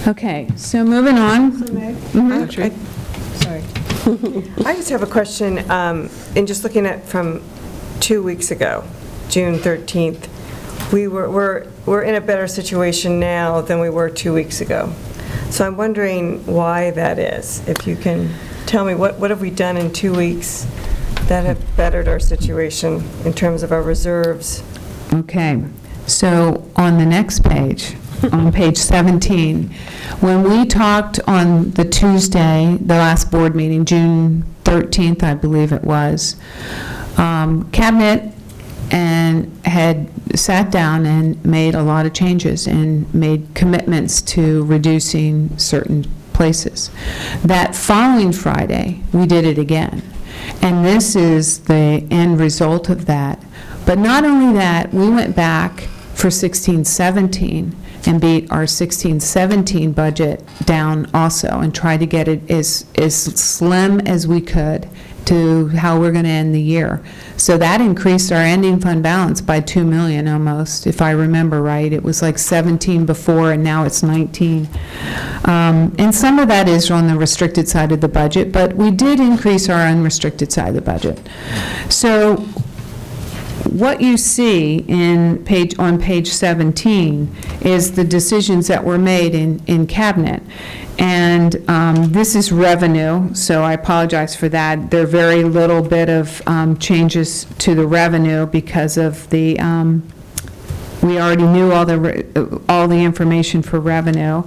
Okay, so moving on. Sorry. I just have a question, in just looking at from 2 weeks ago, June 13th, we're in a better situation now than we were 2 weeks ago. So I'm wondering why that is. If you can tell me, what have we done in 2 weeks that have bettered our situation in terms of our reserves? Okay, so on the next page, on page 17, when we talked on the Tuesday, the last board meeting, June 13th, I believe it was, Cabinet had sat down and made a lot of changes and made commitments to reducing certain places. That following Friday, we did it again. And this is the end result of that. But not only that, we went back for 16-17 and beat our 16-17 budget down also and tried to get it as slim as we could to how we're going to end the year. So that increased our ending fund balance by $2 million almost, if I remember right. It was like 17 before and now it's 19. And some of that is on the restricted side of the budget, but we did increase our unrestricted side of the budget. So what you see on page 17 is the decisions that were made in Cabinet. And this is revenue, so I apologize for that. There are very little bit of changes to the revenue because of the, we already knew all the information for revenue.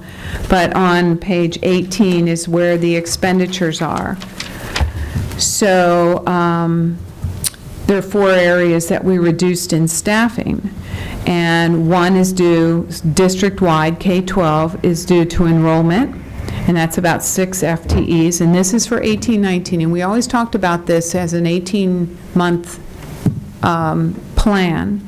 But on page 18 is where the expenditures are. So, there are 4 areas that we reduced in staffing, and one is due, district-wide, K-12, is due to enrollment, and that's about 6 FTEs, and this is for 18-19, and we always talked about this as an 18-month plan.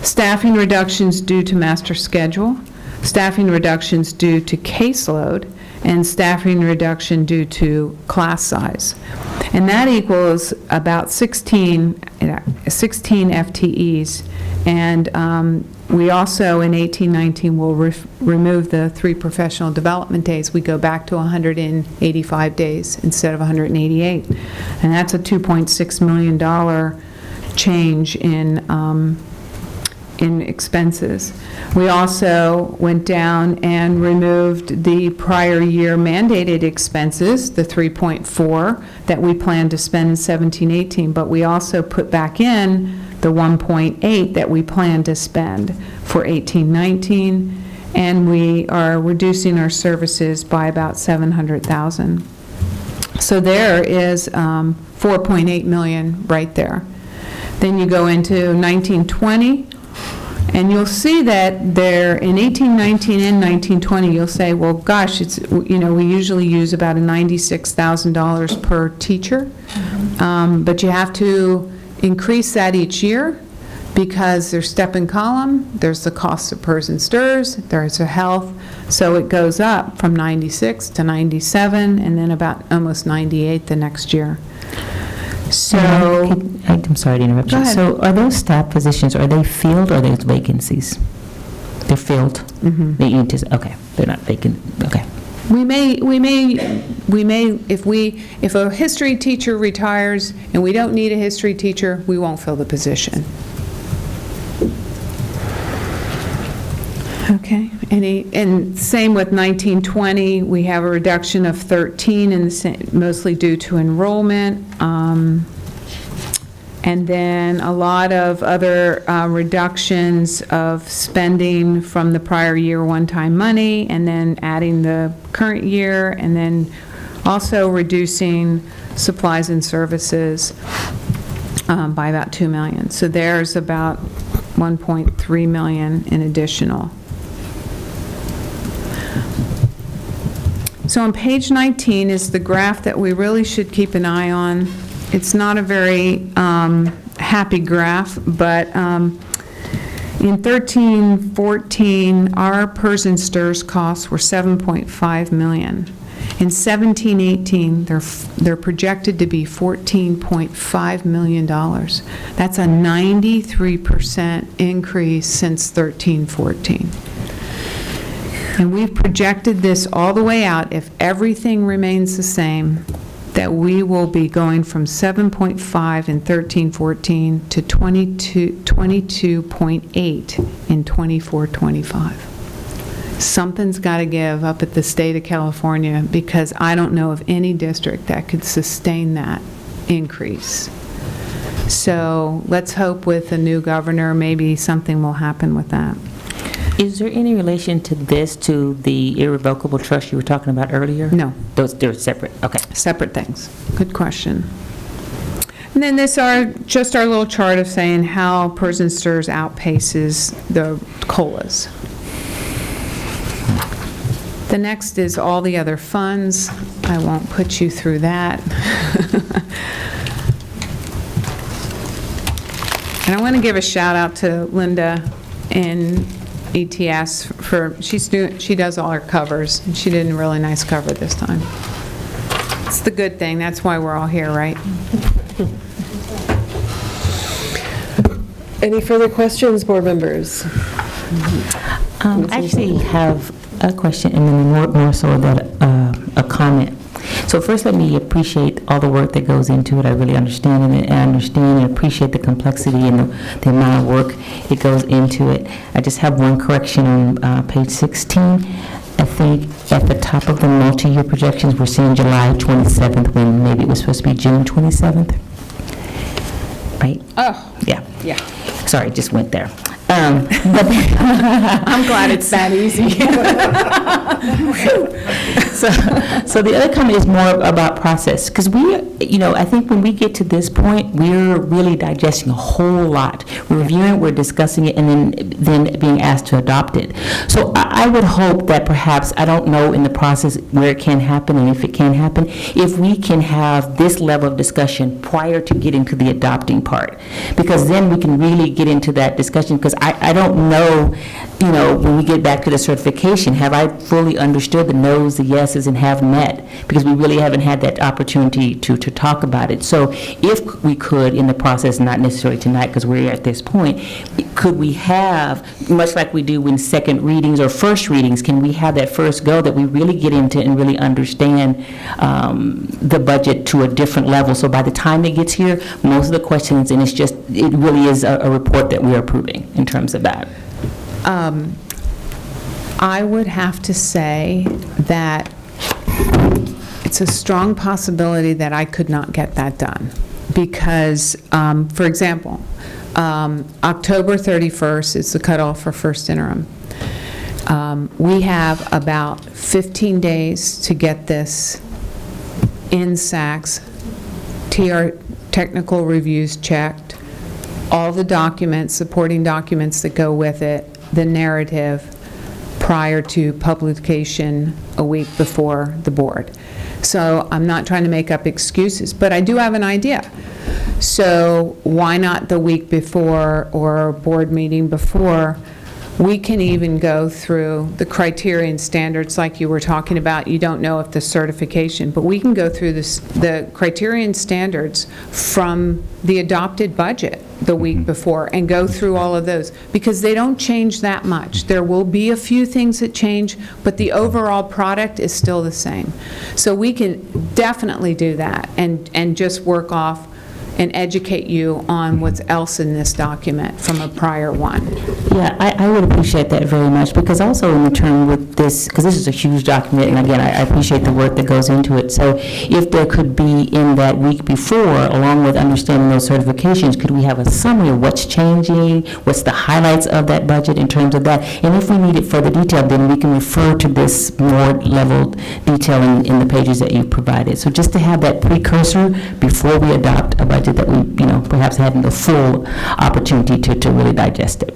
Staffing reductions due to master schedule, staffing reductions due to caseload, and staffing reduction due to class size. And that equals about 16 FTEs. And we also, in 18-19, will remove the 3 professional development days. We go back to 185 days instead of 188. And that's a $2.6 million change in expenses. We also went down and removed the prior year mandated expenses, the 3.4 that we planned to spend in 17-18, but we also put back in the 1.8 that we planned to spend for 18-19, and we are reducing our services by about $700,000. So there is 4.8 million right there. Then you go into 19-20, and you'll see that there, in 18-19 and 19-20, you'll say, well, gosh, it's, we usually use about $96,000 per teacher, but you have to increase that each year because there's step and column, there's the cost of PERS and STIRS, there's a health, so it goes up from 96 to 97, and then about almost 98 the next year. So, I'm sorry to interrupt Go you. ahead. So are those staff positions, are they filled or are they vacancies? They're filled? Mhm. They need to, okay, they're not vacant, okay. we may, if a history teacher retires and we don't need a history teacher, we won't fill the position. Okay, and same with 19-20, we have a reduction of 13, and mostly due to enrollment. And then a lot of other reductions of spending from the prior year one-time money, and then adding the current year, and then also reducing supplies and services by about $2 million. So there's about $1.3 million in additional. So on page 19 is the graph that we really should keep an eye on. It's not a very happy graph, but in 13-14, our PERS and STIRS costs were $7.5 million. In 17-18, they're projected to be $14.5 million. That's a 93% increase since 13-14. And we've projected this all the way out, if everything remains the same, that we will be going from 7.5 in 13-14 to 22.8 in 24-25. Something's got to give up at the state of California, because I don't know of any district that could sustain that increase. So let's hope with a new governor, maybe something will happen with that. Is there any relation to this to the irrevocable trust you were talking about earlier? No. They're separate, okay. Separate things. Good question. And then this are just our little chart of saying how PERS and STIRS outpaces the COLAs. The next is all the other funds. I won't put you through that. And I want to give a shout out to Linda in ETS for, she does all her covers, and she did a really nice cover this time. It's the good thing, that's why we're all here, right? Any further questions, board members? I actually have a question, and then more so that a comment. So first, let me appreciate all the work that goes into it. I really understand it, and I understand and appreciate the complexity and the amount of work it goes into it. I just have one correction on page 16. I think at the top of the multi-year projections, we're seeing July 27th, when maybe it was supposed to be June 27th. Right? Oh. Yeah. Yeah. Sorry, just went there. I'm glad it's that easy. So the other comment is more about process, because I think when we get to this point, we're really digesting a whole lot. We're reviewing it, we're discussing it, and then being asked to adopt it. So I would hope that perhaps, I don't know in the process where it can happen and if it can happen, if we can have this level of discussion prior to getting to the adopting part, because then we can really get into that discussion, because I don't know, when we get back to the certification, have I fully understood the no's, the yes, addresses and have met, because we really haven't had that opportunity to talk about it. So if we could, in the process, not necessarily tonight because we're at this point, could we have, much like we do in second readings or first readings, can we have that first go that we really get into and really understand the budget to a different level? So by the time it gets here, most of the questions, and it really is a report that we're approving in terms of that. I would have to say that it's a strong possibility that I could not get that done. Because, for example, October 31st is the cutoff for first interim. We have about 15 days to get this in SACS, TR technical reviews checked, all the documents, supporting documents that go with it, the narrative, prior to publication a week before the board. So I'm not trying to make up excuses, but I do have an idea. So why not the week before or a board meeting before? We can even go through the criterion standards like you were talking about. You don't know if the certification, but we can go through the criterion standards from the adopted budget the week before and go through all of those, because they don't change that much. There will be a few things that change, but the overall product is still the same. So we can definitely do that and just work off and educate you on what's else in this document from a prior one. Yeah, I would appreciate that very much, because also in return with this, because this is a huge document, and again, I appreciate the work that goes into it. So if there could be in that week before, along with understanding those certifications, could we have a summary of what's changing, what's the highlights of that budget in terms of that? And if we needed further detail, then we can refer to this more leveled detail in the pages that you've provided. So just to have that precursor before we adopt a budget that we, perhaps having the full opportunity to really digest it.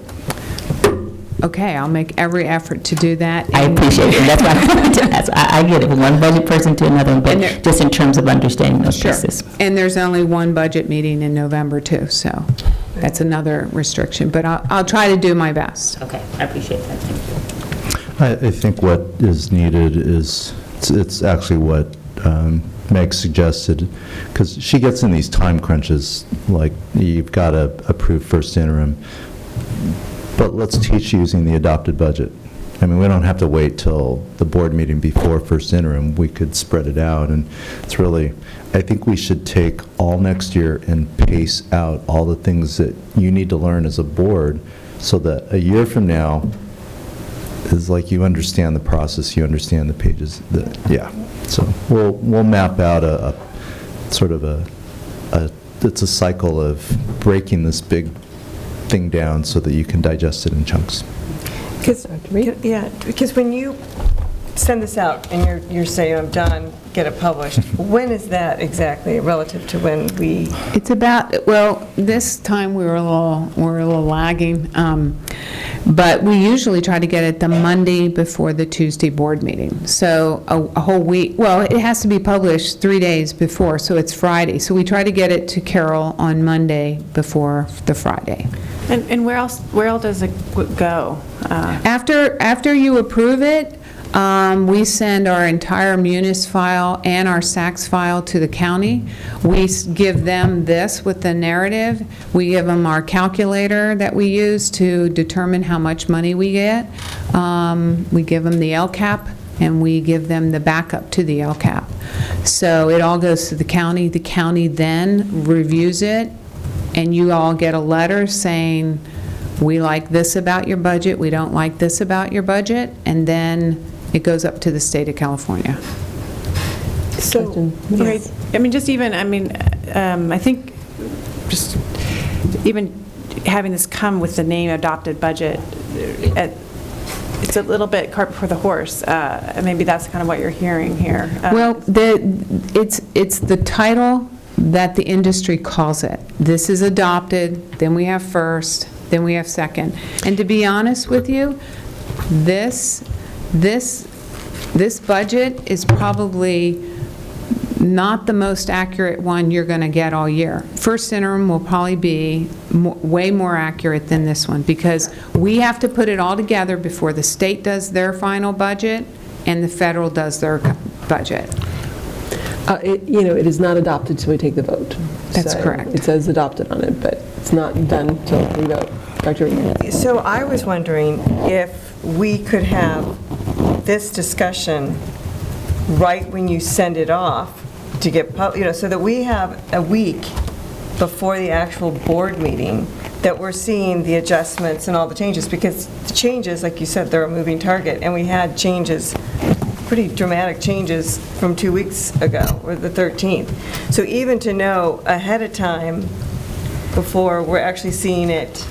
Okay, I'll make every effort to do that. I appreciate it. That's why I wanted to ask. I get it from one budget person to another, but just in terms of understanding those pieces. And there's only one budget meeting in November too, so that's another restriction. But I'll try to do my best. Okay, I appreciate that. Thank you. I think what is needed is, it's actually what Meg suggested, because she gets in these time crunches, like you've got to approve first interim, but let's teach using the adopted budget. I mean, we don't have to wait till the board meeting before first interim. We could spread it out, and it's really, I think we should take all next year and pace out all the things that you need to learn as a board, so that a year from now is like you understand the process, you understand the pages. Yeah. So we'll map out a sort of it's a cycle of breaking this big thing down so that you can digest it in chunks. Because when you send this out and you're saying, I'm done, get it published, when is that exactly relative to when we? It's about, well, this time we're a little lagging, but we usually try to get it the Monday before the Tuesday board meeting. So a whole week, well, it has to be published 3 days before, so it's Friday. So we try to get it to Carol on Monday before the Friday. And where else does it go? After you approve it, we send our entire Munis file and our SACS file to the county. We give them this with the narrative. We give them our calculator that we use to determine how much money we get. We give them the LCAP, and we give them the backup to the LCAP. So it all goes to the county. The county then reviews it, and you all get a letter saying, we like this about your budget, we don't like this about your budget, and then it goes up to the state of California. So, right. I think just even having this come with the name adopted budget, it's a little bit cart before the horse. Maybe that's kind of what you're hearing here. Well, it's the title that the industry calls it. This is adopted, then we have first, then we have second. And to be honest with you, this budget is probably not the most accurate one you're going to get all year. First interim will probably be way more accurate than this one, because we have to put it all together before the state does their final budget and the federal does their budget. It is not adopted till we take the vote. That's So correct. It says adopted on it, but it's not done till we vote. Dr. Reed? So I was wondering if we could have this discussion right when you send it off to get, so that we have a week before the actual board meeting that we're seeing the adjustments and all the changes, because the changes, like you said, they're a moving target, and we had changes, pretty dramatic changes from 2 weeks ago, or the 13th. So even to know ahead of time before we're actually seeing it,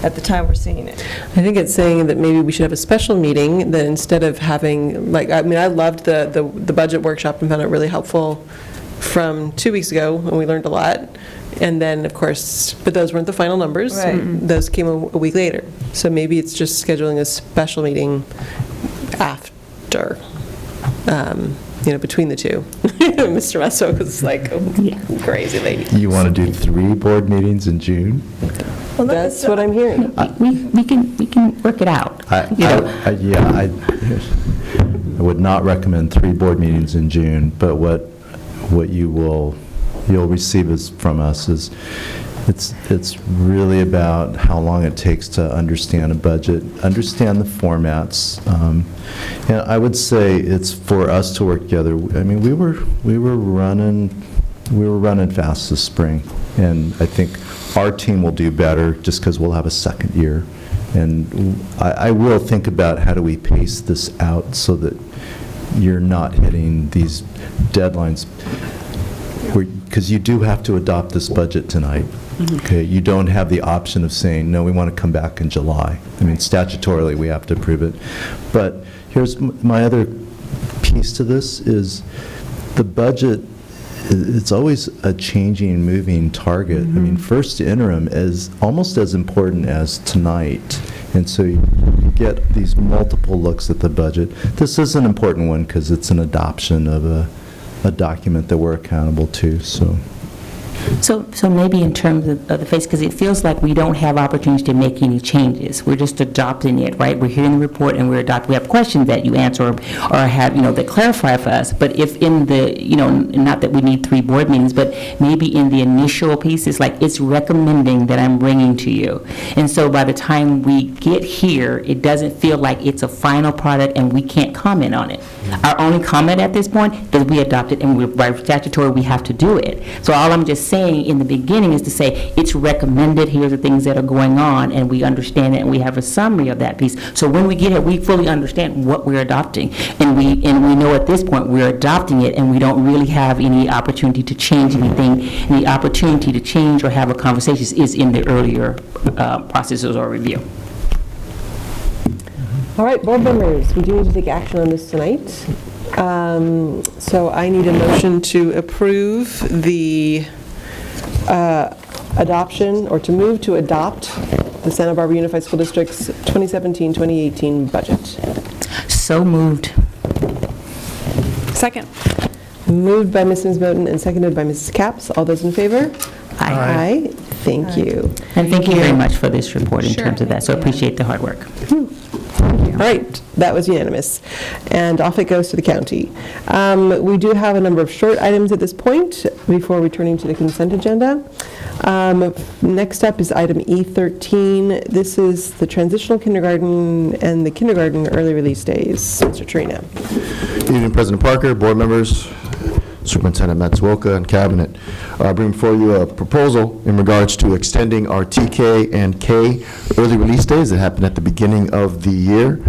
at the time we're seeing it. I think it's saying that maybe we should have a special meeting, that instead of having, I loved the budget workshop and found it really helpful from 2 weeks ago, when we learned a lot. And then, of course, but those weren't the final numbers. Right. Those came a week later. So maybe it's just scheduling a special meeting after, between the two. Mr. Messo was like, crazy lady. You want to do 3 board meetings in June? Well, That's what I'm hearing. We can work it out. I would not recommend 3 board meetings in June, but what you'll receive from us is, it's really about how long it takes to understand a budget, understand the formats. And I would say it's for us to work together. I mean, we were running fast this spring, and I think our team will do better just because we'll have a second year. And I will think about how do we pace this out so that you're not hitting these deadlines, because you do have to adopt this budget tonight. Okay, you don't have the option of saying, no, we want to come back in July. I mean, statutorily, we have to approve it. But here's my other piece to this is the budget, it's always a changing, moving target. I mean, first interim is almost as important as tonight. And so you get these multiple looks at the budget. This is an important one because it's an adoption of a document that we're accountable to, so. So maybe in terms of the phase, because it feels like we don't have opportunities to make any changes. We're just adopting it, right? We're hearing the report and we have questions that you answer or have, that clarify for us. But if in the, not that we need 3 board meetings, but maybe in the initial pieces, like it's recommending that I'm bringing to you. And so by the time we get here, it doesn't feel like it's a final product and we can't comment on it. Our only comment at this point is we adopt it, and by statutory, we have to do it. So all I'm just saying in the beginning is to say, it's recommended, here's the things that are going on, and we understand it, and we have a summary of that piece. So when we get it, we fully understand what we're adopting, and we know at this point we're adopting it, and we don't really have any opportunity to change anything. And the opportunity to change or have a conversation is in the earlier processes or review. All right, board members, we do need to take action on this tonight. So I need a motion to approve the adoption, or to move to adopt the Santa Barbara Unified School District's 2017-2018 budget. So moved. Second. Moved by Mrs. Moten and seconded by Mrs. Capps. All those in favor? Aye. Thank you. And thank you very much for this report in terms of that. So appreciate the hard work. All right, that was unanimous. And off it goes to the county. We do have a number of short items at this point before returning to the consent agenda. Next up is item E13. This is the transitional kindergarten and the kindergarten early release days. Mr. Trina. Good evening, President Parker, board members, Superintendent Matsuoka, and Cabinet. I bring before you a proposal in regards to extending our TK and K early release days that happened at the beginning of the year.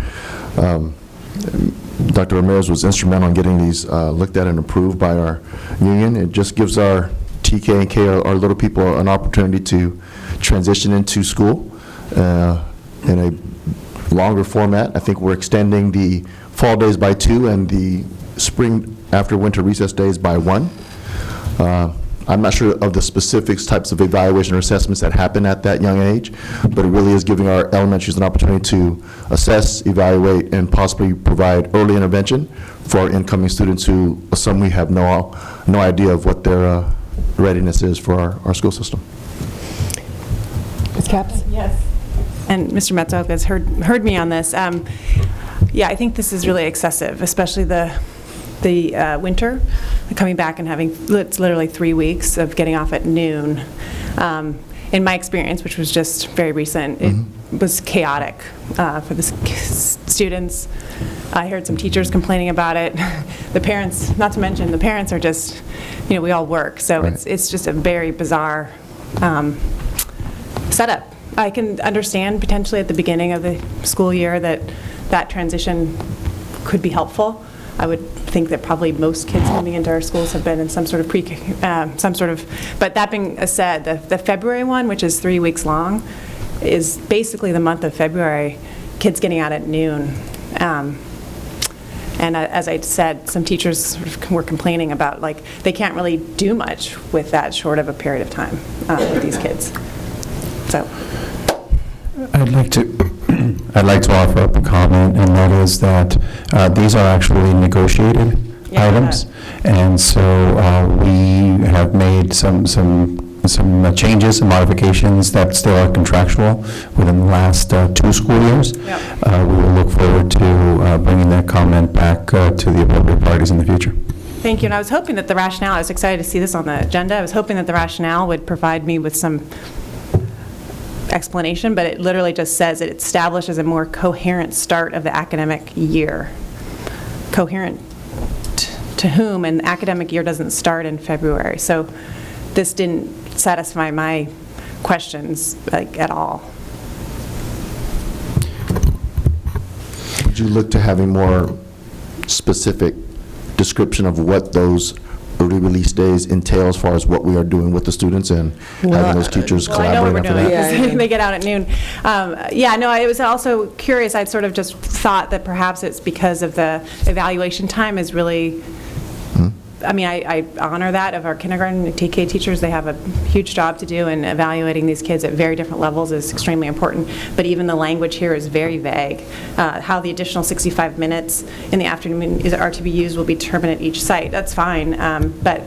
Dr. Ramirez was instrumental in getting these looked at and approved by our union. It just gives our TK and K, our little people, an opportunity to transition into school in a longer format. I think we're extending the fall days by 2 and the spring after winter recess days by 1. I'm not sure of the specifics types of evaluation or assessments that happen at that young age, but it really is giving our elementaries an opportunity to assess, evaluate, and possibly provide early intervention for our incoming students who some we have no idea of what their readiness is for our school system. Ms. Capps? Yes. And Mr. Metzoka has heard me on this. Yeah, I think this is really excessive, especially the the winter, coming back and having, it's literally 3 weeks of getting off at noon. In my experience, which was just very recent, it was chaotic for the students. I heard some teachers complaining about it. The parents, not to mention, the parents are just, we all work, so it's just a very bizarre setup. I can understand potentially at the beginning of the school year that transition could be helpful. I would think that probably most kids coming into our schools have been in some sort of but that being said, the February one, which is 3 weeks long, is basically the month of February, kids getting out at noon. And as I said, some teachers sort of were complaining about, like, they can't really do much with that short of a period of time with these kids. So. I'd like to offer up a comment, and that is that these are actually negotiated items, and so we have made some changes and modifications that still are contractual within the last 2 school years. We will look forward to bringing that comment back to the appropriate parties in the future. Thank you, and I was hoping that the rationale, I was excited to see this on the agenda, I was hoping that the rationale would provide me with some explanation, but it literally just says it establishes a more coherent start of the academic year. Coherent to whom? And the academic year doesn't start in February. So this didn't satisfy my questions at all. Would you look to have a more specific description of what those early release days entail as far as what we are doing with the students and having those teachers collaborate? I know what we're doing. They get out at noon. I was also curious. I'd sort of just thought that perhaps it's because of the evaluation time is really, I honor that of our kindergarten and TK teachers. They have a huge job to do, and evaluating these kids at very different levels is extremely important. But even the language here is very vague. How the additional 65 minutes in the afternoon are to be used will be determined at each site. That's fine. But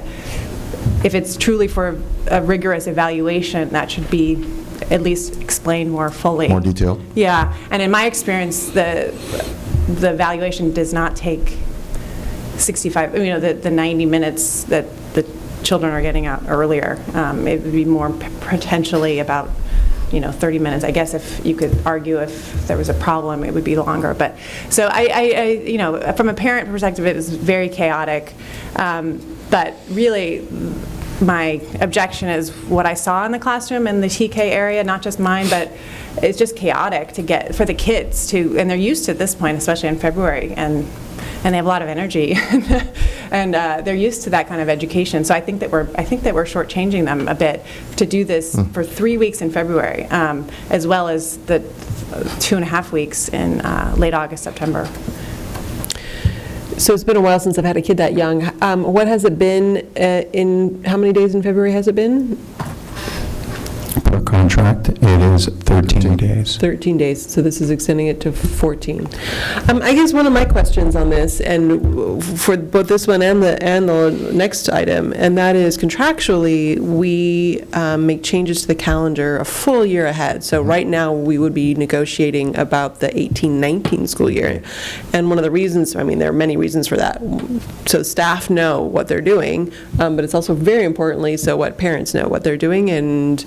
if it's truly for a rigorous evaluation, that should be at least explained more fully. More detailed? Yeah. And in my experience, the evaluation does not take 65, the 90 minutes that the children are getting out earlier. It would be more potentially about, 30 minutes. I guess if you could argue if there was a problem, it would be longer. But so I from a parent perspective, it was very chaotic. But really, my objection is what I saw in the classroom in the TK area, not just mine, but it's just chaotic for the kids and they're used to this point, especially in February, and they have a lot of energy, and they're used to that kind of education. So I think that we're shortchanging them a bit to do this for 3 weeks in February, as well as the 2.5 weeks in late August, September. So it's been a while since I've had a kid that young. What has it been how many days in February has it been? Per contract, it is 13 days. 13 days, so this is extending it to 14. I guess one of my questions on this, and for both this one and the next item, and that is contractually, we make changes to the calendar a full year ahead. So right now, we would be negotiating about the 18-19 school year. And one of the reasons, there are many reasons for that. So staff know what they're doing, but it's also very importantly so what parents know what they're doing, and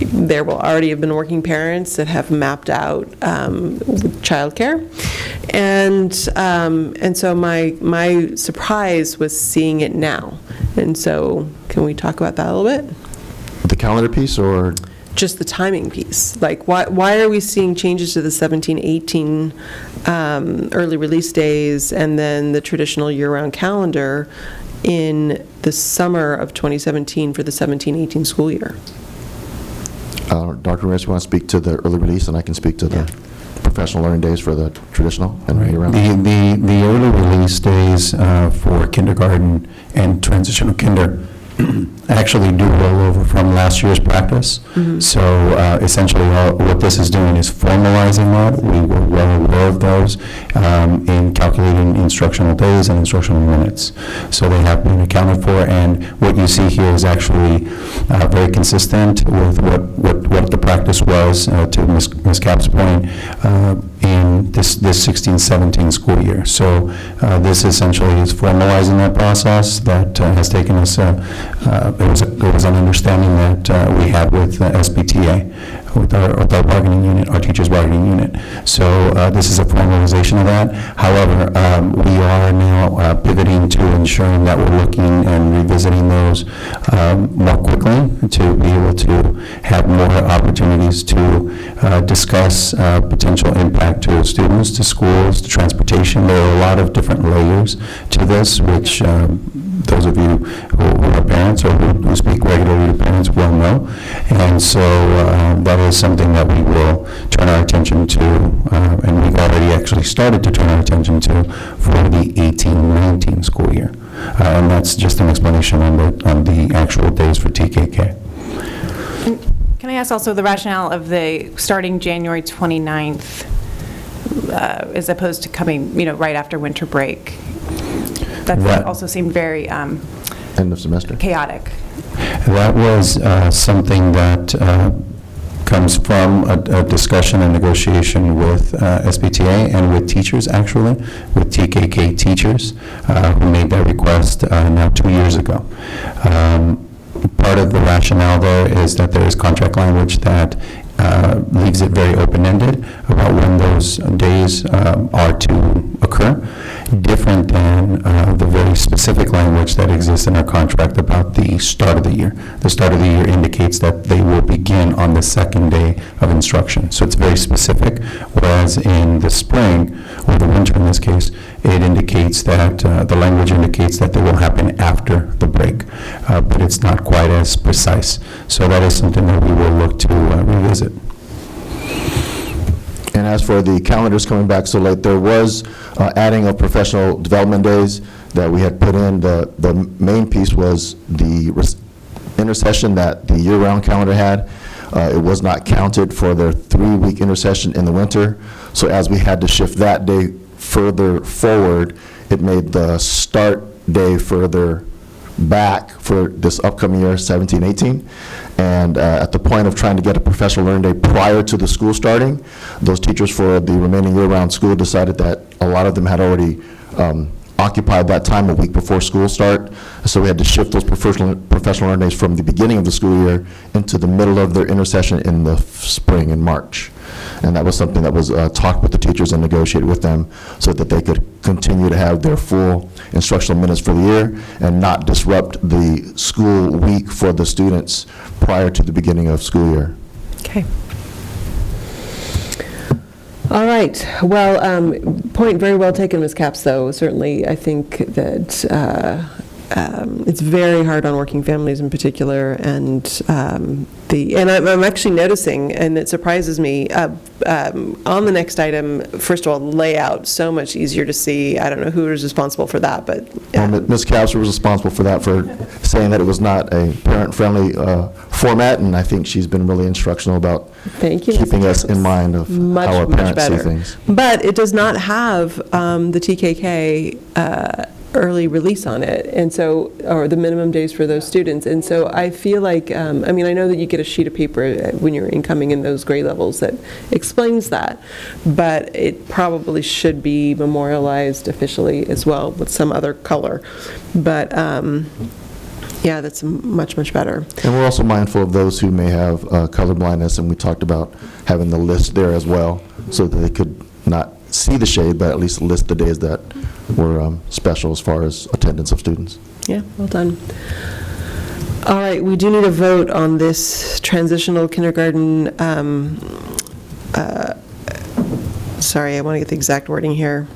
there will already have been working parents that have mapped out childcare, and so my surprise was seeing it now. And so, can we talk about that a little bit? The calendar piece, or just the timing piece? Like, why are we seeing changes to the 17-18 early release days and then the traditional year-round calendar in the summer of 2017 for the 17-18 school year? Dr. Ramirez, you want to speak to the early release, and I can speak to the professional learning days for the traditional and year-round? The early release days for kindergarten and transitional kinder actually do roll over from last year's practice. So essentially, what this is doing is formalizing that. We were well aware of those in calculating instructional days and instructional minutes. So they have been accounted for, and what you see here is actually very consistent with what the practice was, to Ms. Cap's point, in this 16-17 school year. So this essentially is formalizing that process that has taken us, it was an understanding that we had with SBTA, with our bargaining unit, our teachers' bargaining unit. So this is a formalization of that. However, we are now pivoting to ensuring that we're looking and revisiting those more quickly to be able to have more opportunities to discuss potential impact to students, to schools, to transportation. There are a lot of different layers to this, which those of you who are parents or who speak regularly to parents will know. And so that is something that we will turn our attention to, and we've already actually started to turn our attention to for the 18-19 school year. And that's just an explanation on the actual days for TKK. Can I ask also the rationale of the starting January 29th as opposed to coming, right after winter break? That also seemed very end of semester chaotic. That was something that comes from a discussion and negotiation with SBTA and with teachers, actually, with TKK teachers who made that request now 2 years ago. Part of the rationale there is that there is contract language that leaves it very open-ended about when those days are to occur, different than the very specific language that exists in our contract about the start of the year. The start of the year indicates that they will begin on the second day of instruction. So it's very specific, whereas in the spring, or the winter in this case, it indicates that, the language indicates that they will happen after the break, but it's not quite as precise. So that is something that we will look to revisit. And as for the calendars coming back so late, there was adding of professional development days that we had put in. The main piece was the intercession that the year-round calendar had. It was not counted for their 3-week intercession in the winter. So as we had to shift that day further forward, it made the start day further back for this upcoming year, 17-18. And at the point of trying to get a professional learning day prior to the school starting, those teachers for the remaining year-round school decided that a lot of them had already occupied that time a week before school start. So we had to shift those professional learning days from the beginning of the school year into the middle of their intercession in the spring, in March. And that was something that was talked with the teachers and negotiated with them so that they could continue to have their full instructional minutes for the year and not disrupt the school week for the students prior to the beginning of school year. Okay. All right. Well, point very well taken, Ms. Capps, though. Certainly, I think that it's very hard on working families in particular, and I'm actually noticing, and it surprises me, on the next item, first of all, layout, so much easier to see. I don't know who is responsible for that, but... Ms. Capps was responsible for that, for saying that it was not a parent-friendly format, and I think she's been really instructional about keeping us in mind of how our parents see things. But it does not have the TKK early release on it, and so, or the minimum days for those students. And so I feel like, I know that you get a sheet of paper when you're incoming in those grade levels that explains that, but it probably should be memorialized officially as well with some other color. But yeah, that's much, much better. And we're also mindful of those who may have color blindness, and we talked about having the list there as well so that they could not see the shade, but at least list the days that were special as far as attendance of students. Yeah, well done. All right, we do need a vote on this transitional kindergarten. Sorry, I want to get the exact wording here.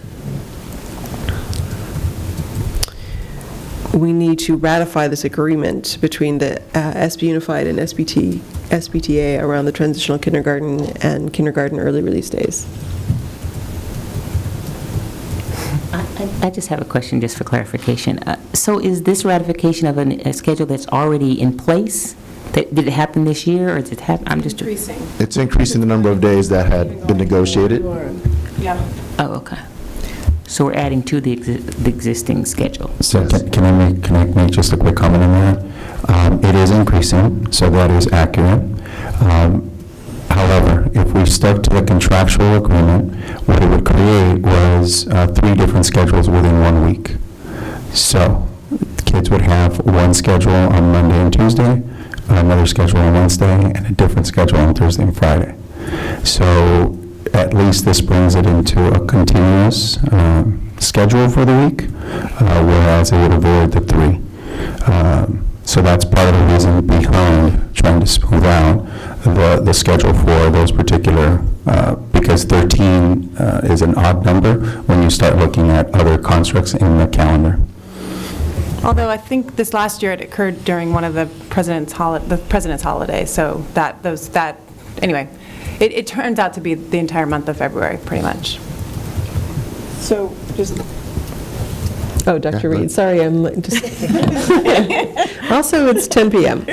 We need to ratify this agreement between the SB Unified and SBTA around the transitional kindergarten and kindergarten early release days. I just have a question just for clarification. So is this ratification of a schedule that's already in place? Did it happen this year, or did it happen? I'm just Increasing. It's increasing the number of days that had been negotiated. Yeah. Oh, okay. So we're adding to the existing schedule. So can I make just a quick comment on that? It is increasing, so that is accurate. However, if we stuck to the contractual agreement, what it would create was 3 different schedules within 1 week. So kids would have one schedule on Monday and Tuesday, another schedule on Wednesday, and a different schedule on Thursday and Friday. So at least this brings it into a continuous schedule for the week, whereas it would avoid the 3. So that's part of the reason behind trying to smooth out the schedule for those particular, because 13 is an odd number when you start looking at other constructs in the calendar. Although I think this last year it occurred during one of the president's holidays, so anyway, it turns out to be the entire month of February, pretty much. So just Oh, Dr. Reed, sorry, I'm just, also, it's 10 p.m.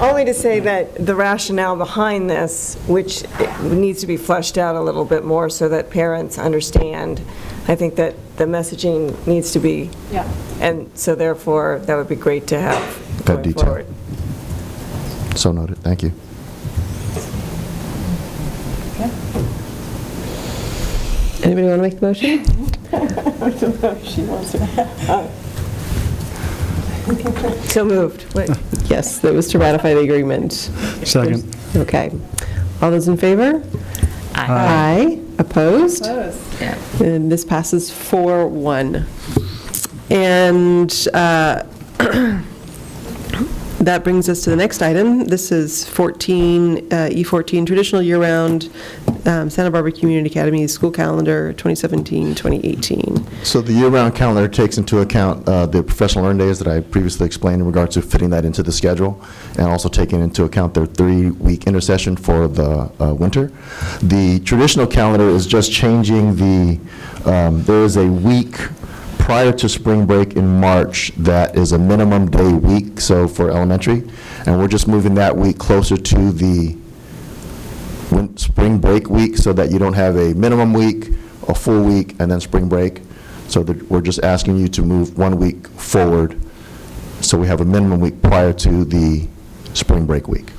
only to say that the rationale behind this, which needs to be fleshed out a little bit more so that parents understand, I think that the messaging needs to be, and so therefore, that would be great to have That going detail. forward. So noted. Thank you. Anybody want to make the motion? She wants to. So moved. Wait. Yes, that was to ratify the agreement. Second. Okay. All those in favor? Aye. Opposed? Yeah. And this passes 4-1. And that brings us to the next item. This is E14, traditional year-round Santa Barbara Community Academy school calendar 2017-2018. So the year-round calendar takes into account the professional learning days that I previously explained in regards to fitting that into the schedule, and also taking into account their 3-week intercession for the winter. The traditional calendar is just changing there is a week prior to spring break in March that is a minimum day week, so for elementary, and we're just moving that week closer to the spring break week so that you don't have a minimum week, a full week, and then spring break. So that we're just asking you to move 1 week forward so we have a minimum week prior to the spring break week.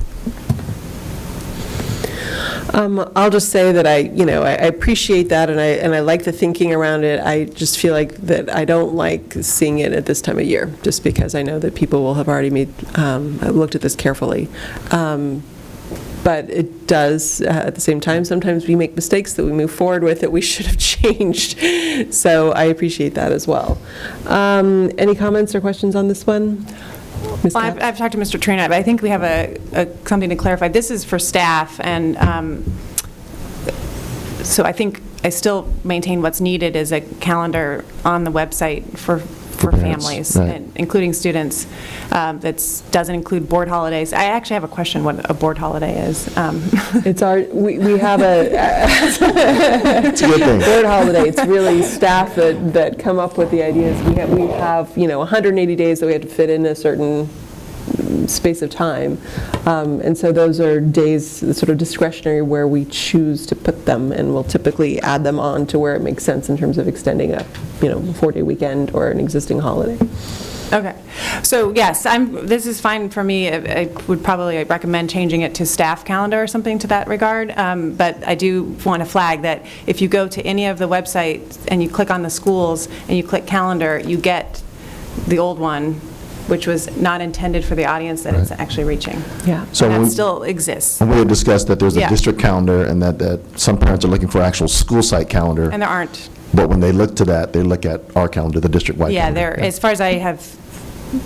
I'll just say that I appreciate that, and I like the thinking around it. I just feel like that I don't like seeing it at this time of year, just because I know that people will have already looked at this carefully. But it does, at the same time, sometimes we make mistakes that we move forward with that we should have changed. So I appreciate that as well. Any comments or questions on this one? Well, I've talked to Mr. Trina, but I think we have something to clarify. This is for staff, and so I think I still maintain what's needed is a calendar on the website for parents, families, right. including students, that doesn't include board holidays. I actually have a question what a board holiday is. It's we have It's a good thing. board holiday. It's really staff that come up with the ideas. We have 180 days that we have to fit in a certain space of time, and so those are days sort of discretionary where we choose to put them, and we'll typically add them on to where it makes sense in terms of extending a 4-day weekend or an existing holiday. Okay, so yes, this is fine for me. I would probably recommend changing it to staff calendar or something to that regard, but I do want to flag that if you go to any of the websites and you click on the schools and you click calendar, you get the old one, which was not intended for the audience that it's actually reaching. Yeah. So and that still exists. And we had discussed that there's a Yeah. district calendar, and that some parents are looking for actual school site calendar. And there aren't. But when they look to that, they look at our calendar, the district-wide Yeah, calendar. as far as I have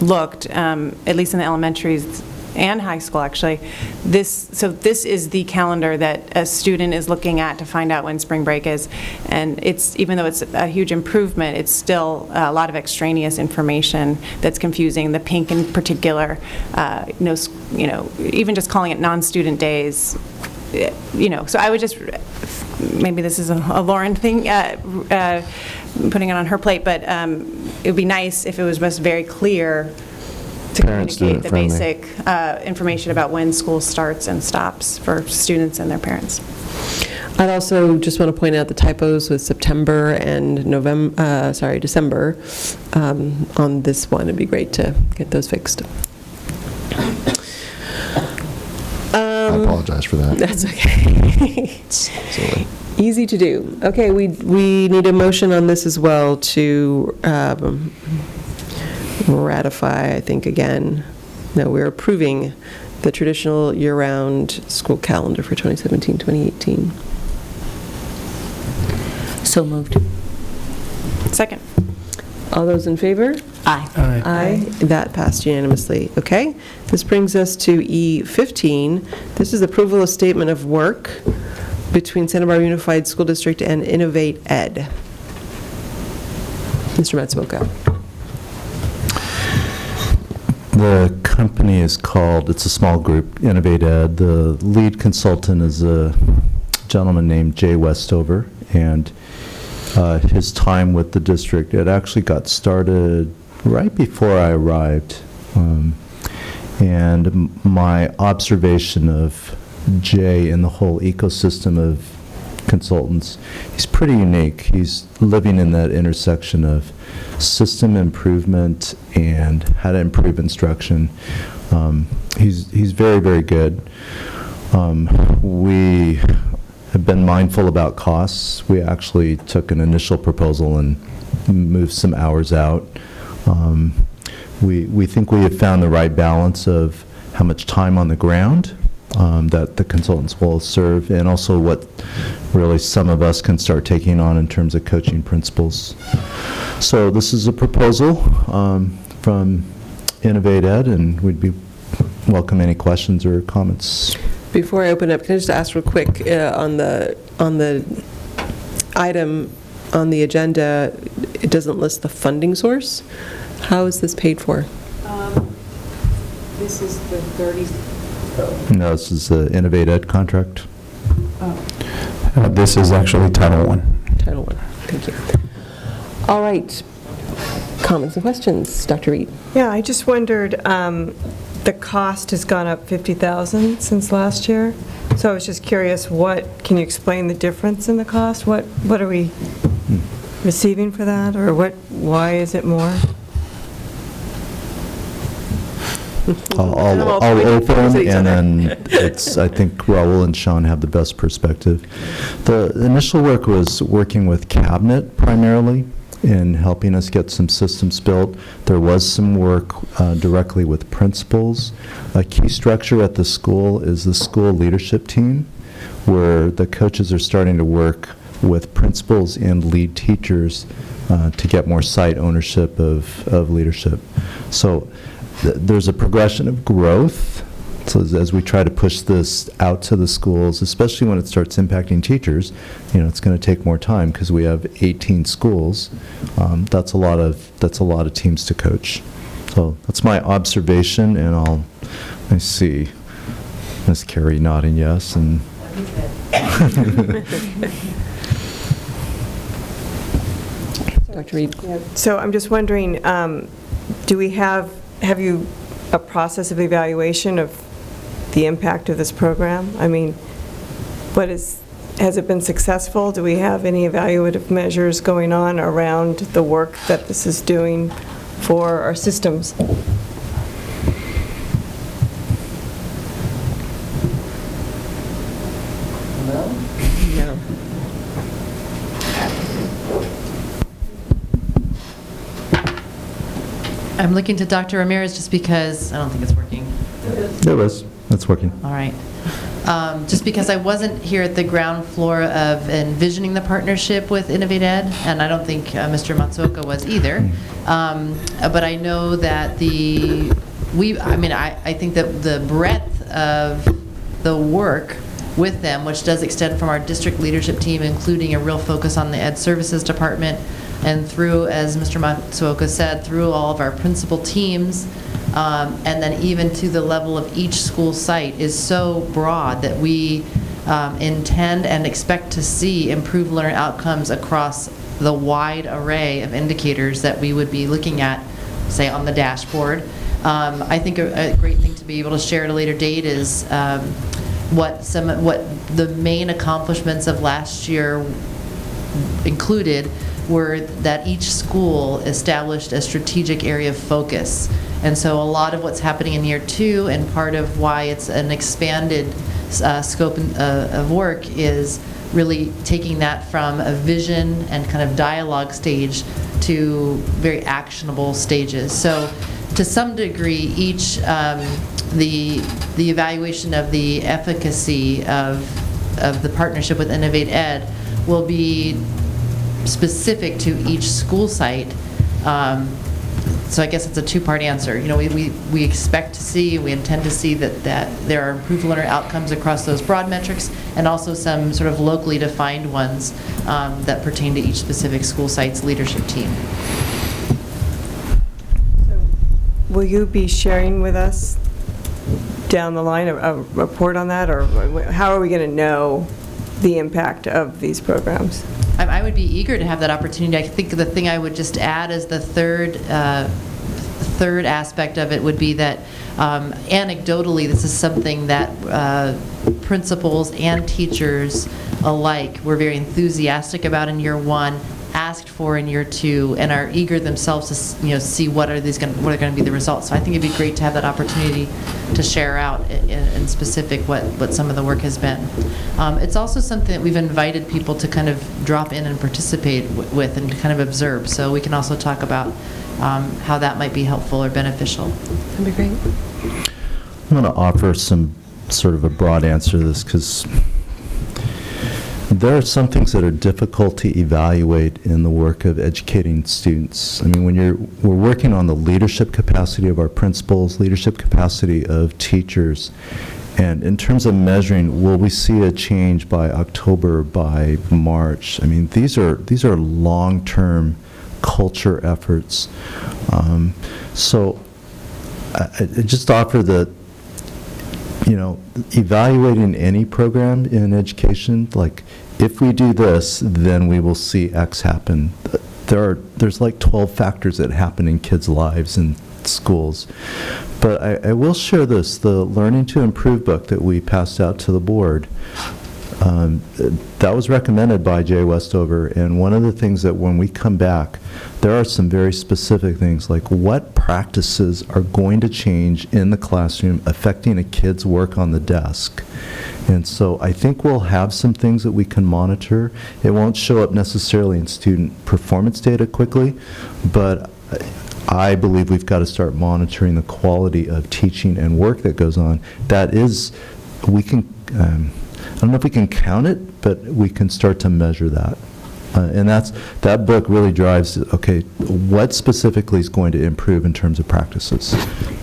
looked, at least in the elementaries and high school, actually, this is the calendar that a student is looking at to find out when spring break is. And even though it's a huge improvement, it's still a lot of extraneous information that's confusing. The pink in particular, even just calling it non-student days, so I would just, maybe this is a Lauren thing, putting it on her plate, but it would be nice if it was just very clear to Parents communicate the friendly. basic information about when school starts and stops for students and their parents. I'd also just want to point out the typos with September and December on this one. It'd be great to get those fixed. I apologize for that. That's okay. Silly. Easy to do. Okay, we need a motion on this as well to ratify, I think, again. No, we're approving the traditional year-round school calendar for 2017-2018. So moved. Second. All those in favor? Aye. Aye. That passed unanimously. Okay. This brings us to E15. This is approval of statement of work between Santa Barbara Unified School District and Innovate Ed. Mr. Matsuoka. The company is called, it's a small group, Innovate Ed. The lead consultant is a gentleman named Jay Westover, and his time with the district, it actually got started right before I arrived. And my observation of Jay and the whole ecosystem of consultants, he's pretty unique. He's living in that intersection of system improvement and how to improve instruction. He's very, very good. We have been mindful about costs. We actually took an initial proposal and moved some hours out. We think we have found the right balance of how much time on the ground that the consultants will serve, and also what really some of us can start taking on in terms of coaching principles. So this is a proposal from Innovate Ed, and we'd welcome any questions or comments. Before I open up, can I just ask real quick, on the item on the agenda, it doesn't list the funding source. How is this paid for? This is the 30. No, this is the Innovate Ed contract. This is actually Title I. Title I. Thank you. All right. Comments and questions, Dr. Reed? Yeah, I just wondered, the cost has gone up $50,000 since last year. So I was just curious, can you explain the difference in the cost? What are we receiving for that, or why is it more? I'll open, and then I think Raul and Sean have the best perspective. The initial work was working with Cabinet primarily in helping us get some systems built. There was some work directly with principals. A key structure at the school is the school leadership team, where the coaches are starting to work with principals and lead teachers to get more site ownership of leadership. So there's a progression of growth. So as we try to push this out to the schools, especially when it starts impacting teachers, it's going to take more time because we have 18 schools. That's a lot of teams to coach. So that's my observation, and I see Ms. Carey nodding yes, and Dr. Reed? So I'm just wondering, have you a process of evaluation of the impact of this program? I mean, has it been successful? Do we have any evaluative measures going on around the work that this is doing for our systems? No. I'm looking to Dr. Ramirez just because, I don't think it's working. It was. It's working. All right. Just because I wasn't here at the ground floor of envisioning the partnership with Innovate Ed, and I don't think Mr. Matsuoka was either. But I know that I think that the breadth of the work with them, which does extend from our district leadership team, including a real focus on the Ed Services Department, and through, as Mr. Matsuoka said, through all of our principal teams, and then even to the level of each school site, is so broad that we intend and expect to see improved learner outcomes across the wide array of indicators that we would be looking at, say, on the dashboard. I think a great thing to be able to share at a later date is what the main accomplishments of last year included were that each school established a strategic area of focus. And so a lot of what's happening in year 2 and part of why it's an expanded scope of work is really taking that from a vision and kind of dialogue stage to very actionable stages. So to some degree, each, the evaluation of the efficacy of the partnership with Innovate Ed will be specific to each school site. So I guess it's a two-part answer. You know, we expect to see, we intend to see that there are improved learner outcomes across those broad metrics, and also some sort of locally defined ones that pertain to each specific school site's leadership team. Will you be sharing with us down the line a report on that, or how are we going to know the impact of these programs? I would be eager to have that opportunity. I think the thing I would just add as the third aspect of it would be that anecdotally, this is something that principals and teachers alike were very enthusiastic about in year 1, asked for in year 2, and are eager themselves to see what are going to be the results. So I think it'd be great to have that opportunity to share out in specific what some of the work has been. It's also something that we've invited people to kind of drop in and participate with and kind of observe. So we can also talk about how that might be helpful or beneficial. That'd be great. I'm going to offer some sort of a broad answer to this, because there are some things that are difficult to evaluate in the work of educating students. I mean, we're working on the leadership capacity of our principals, leadership capacity of teachers, and in terms of measuring, will we see a change by October, by March? I mean, these are long-term culture efforts. So I just offer that, evaluating any program in education, like, if we do this, then we will see X happen. There's like 12 factors that happen in kids' lives in schools. But I will share this, the Learning to Improve book that we passed out to the board, that was recommended by Jay Westover, and one of the things that when we come back, there are some very specific things, like what practices are going to change in the classroom affecting a kid's work on the desk. And so I think we'll have some things that we can monitor. It won't show up necessarily in student performance data quickly, but I believe we've got to start monitoring the quality of teaching and work that goes on. That is, we can, I don't know if we can count it, but we can start to measure that. And that book really drives, okay, what specifically is going to improve in terms of practices?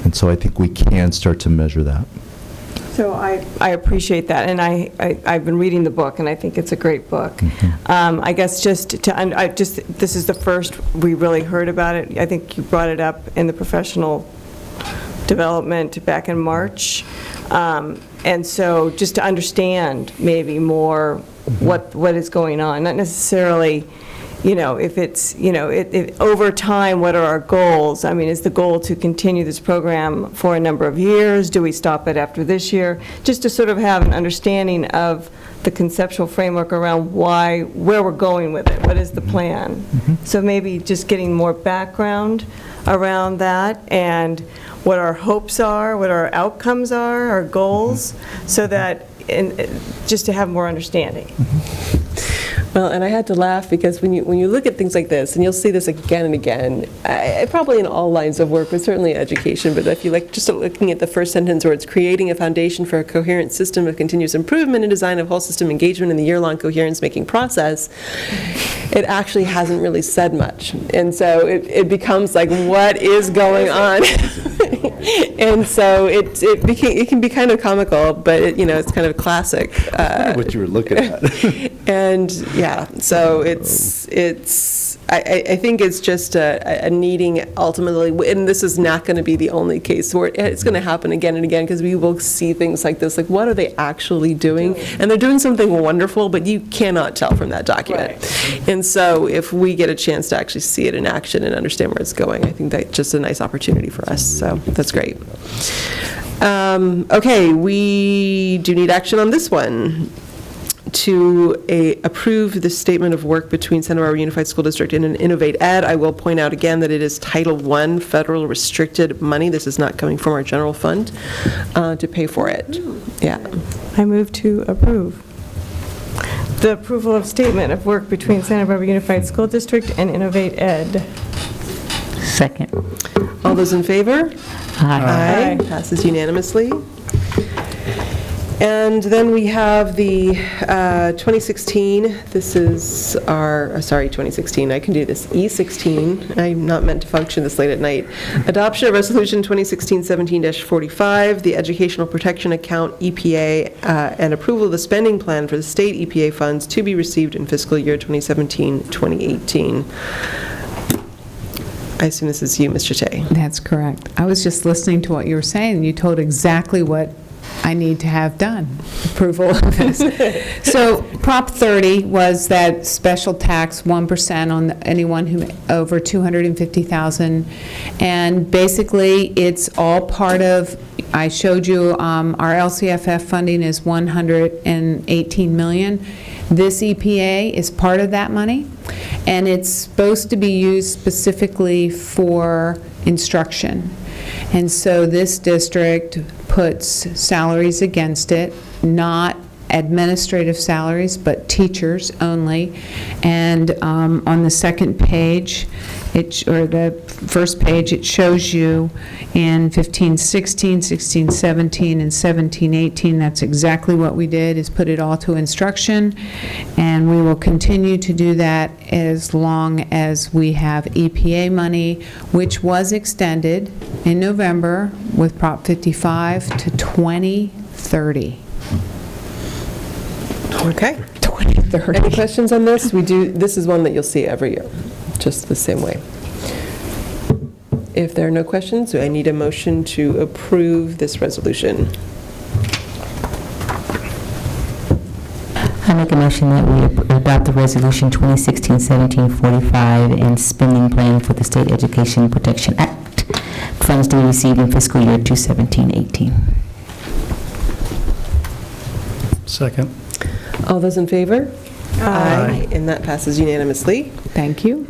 And so I think we can start to measure that. So I appreciate that, and I've been reading the book, and I think it's a great book. Mm-hmm. I guess this is the first we really heard about it. I think you brought it up in the professional development back in March. And so just to understand maybe more what is going on, not necessarily, if it's, if over time, what are our goals? I mean, is the goal to continue this program for a number of years? Do we stop it after this year? Just to sort of have an understanding of the conceptual framework around where we're going with it. What is the plan? Mm-hmm. So maybe just getting more background around that, and what our hopes are, what our outcomes are, our goals, so that, just to have more understanding. Mm-hmm. Well, and I had to laugh because when you look at things like this, and you'll see this again and again, probably in all lines of work, but certainly education, but if you like just looking at the first sentence where it's creating a foundation for a coherent system of continuous improvement and design of whole system engagement in the year-long coherence-making process, it actually hasn't really said much. And so it becomes like, what is going on? And so it can be kind of comical, but it's kind of classic. What you were looking at. And yeah, so it's I think it's just a needing ultimately, and this is not going to be the only case where it's going to happen again and again, because we will see things like this, like what are they actually doing? And they're doing something wonderful, but you cannot tell from that document. And so if we get a chance to actually see it in action and understand where it's going, I think that's just a nice opportunity for us. So that's great. Okay, we do need action on this one. To approve the statement of work between Santa Barbara Unified School District and Innovate Ed. I will point out again that it is Title I federal restricted money. This is not coming from our general fund to pay for it. Yeah. I move to approve the approval of statement of work between Santa Barbara Unified School District and Innovate Ed. Second. All those in favor? Aye. Aye. Passes unanimously. And then we have the 2016, this is our, sorry, 2016, I can do this, E16, I'm not meant to function this late at night. Adoption of Resolution 2016-17-45, the Educational Protection Account, EPA, and approval of the spending plan for the state EPA funds to be received in fiscal year 2017-2018. I assume this is you, Ms. Chate. That's correct. I was just listening to what you were saying, and you told exactly what I need to have done, approval of this. So Prop 30 was that special tax, 1% on anyone who over 250,000, and basically it's all part of, I showed you our LCFF funding is 118 million. This EPA is part of that money, and it's supposed to be used specifically for instruction. And so this district puts salaries against it, not administrative salaries, but teachers only. And on the second page, or the first page, it shows you in 15-16, 16-17, and 17-18, that's exactly what we did, is put it all to instruction. And we will continue to do that as long as we have EPA money, which was extended in November with Prop 55 to 2030. Okay. 2030. Any questions on this? This is one that you'll see every year, just the same way. If there are no questions, I need a motion to approve this resolution. I make a motion that we adopt the resolution 2016-17-45 and spending plan for the State Education Protection Act, funds to be received in fiscal year 2017-18. Second. All those in favor? Aye. And that passes unanimously. Thank you.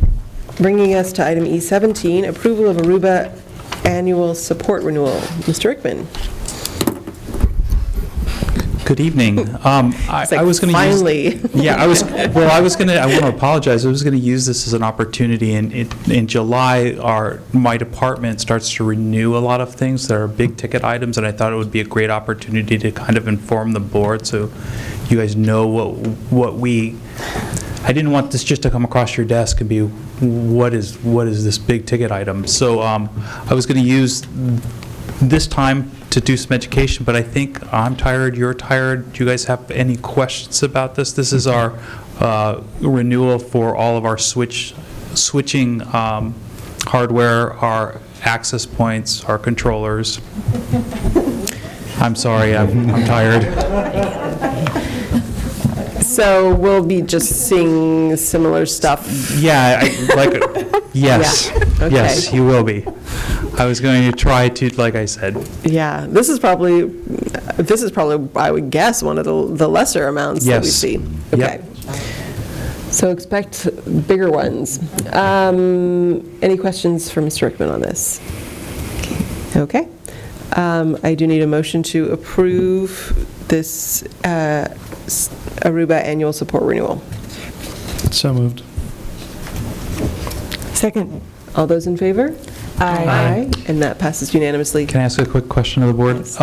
Bringing us to item E17, approval of Aruba annual support renewal. Mr. Rickman. Good evening. I was going to finally. Yeah, I want to apologize. I was going to use this as an opportunity. In July, my department starts to renew a lot of things that are big ticket items, and I thought it would be a great opportunity to kind of inform the board so you guys know what we. I didn't want this just to come across your desk and be what is this big ticket item. So I was going to use this time to do some education, but I think I'm tired, you're tired. Do you guys have any questions about this? This is our renewal for all of our switching hardware, our access points, our controllers. I'm sorry, I'm tired. So we'll be just seeing similar stuff? Yeah, yes. Yeah. Okay. Yes, you will be. I was going to try to, like I said. Yeah, this is probably, I would guess, one of the lesser amounts that we see. Okay. Yep. So expect bigger ones. Any questions for Mr. Rickman on this? Okay. I do need a motion to approve this Aruba annual support renewal. So moved. Second. All those in favor? Aye. And that passes unanimously. Can I ask a quick question of the board? Yes.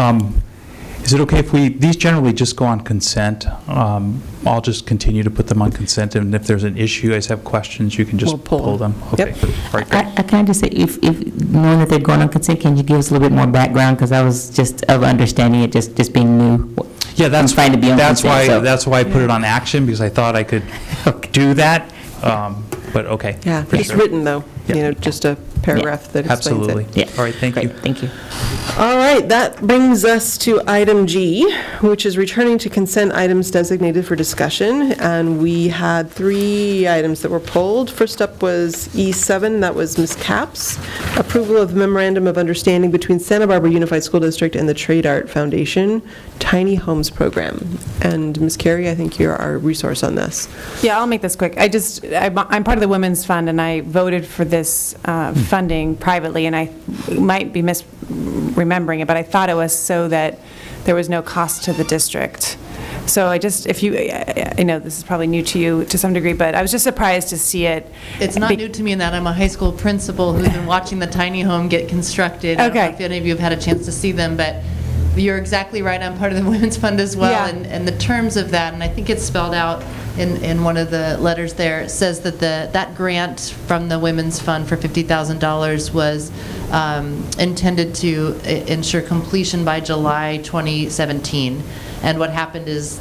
Is it okay if these generally just go on consent? I'll just continue to put them on consent, and if there's an issue, you guys have questions, you can just pull them. Okay. Yep. All right, great. I can just say, if knowing that they're going on consent, can you give us a little bit more background? Because I was just of understanding it, just being new. Yeah, that's fine to be on that's consent, why I put it on action, because I thought I could do that. but okay. Yeah, for just sure. written, though, Yeah. you know, just a paragraph that explains it. Absolutely. All right, thank you. Thank you. All right, that brings us to item G, which is returning to consent items designated for discussion. And we had 3 items that were pulled. First up was E7, that was Ms. Capps. Approval of memorandum of understanding between Santa Barbara Unified School District and the Trade Art Foundation Tiny Homes Program. And Ms. Carey, I think you're our resource on this. Yeah, I'll make this quick. I'm part of the Women's Fund, and I voted for this funding privately, and I might be misremembering it, but I thought it was so that there was no cost to the district. So I know this is probably new to you to some degree, but I was just surprised to see it. It's not new to me in that I'm a high school principal who's been watching the tiny home get constructed. I don't know if any of you have had a chance to see them, but you're exactly right. I'm part of the Women's Fund as well, Yeah. and the terms of that, and I think it's spelled out in one of the letters there, it says that that grant from the Women's Fund for $50,000 was intended to ensure completion by July 2017. And what happened is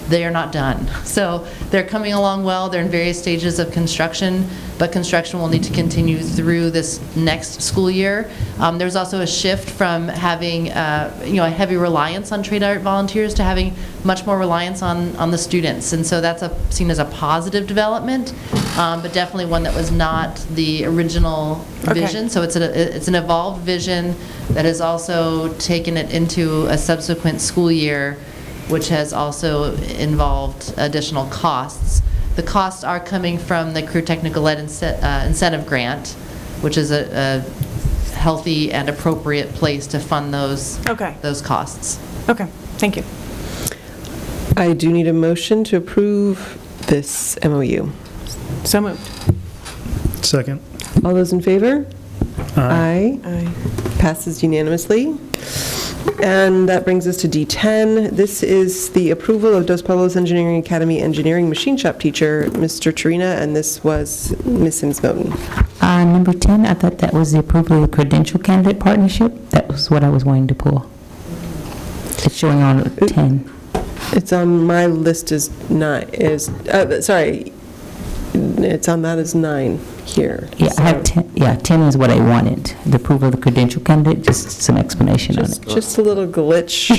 they are not done. So they're coming along well. They're in various stages of construction, but construction will need to continue through this next school year. There's also a shift from having a heavy reliance on trade art volunteers to having much more reliance on the students. And so that's seen as a positive development, but definitely one that was not the original vision. So it's an evolved vision that has also taken it into a subsequent school year, which has also involved additional costs. The costs are coming from the Career Technical Ed Incentive Grant, which is a healthy and appropriate place to fund those costs. Okay, thank you. I do need a motion to approve this MOU. So moved. Second. All those in favor? Aye. Aye. Passes unanimously. And that brings us to D10. This is the approval of Dos Pueblos Engineering Academy engineering machine shop teacher, Mr. Torina, and this was Ms. Sims-Moten. Number 10, I thought that was the approval of the credential candidate partnership. That was what I was wanting to pull. It's showing on 10. It's on my list as 9, sorry, it's on that as 9 here. Yeah, I have 10. Yeah, 10 is what I wanted. The approval of the credential candidate, just some explanation on it. Just a little glitch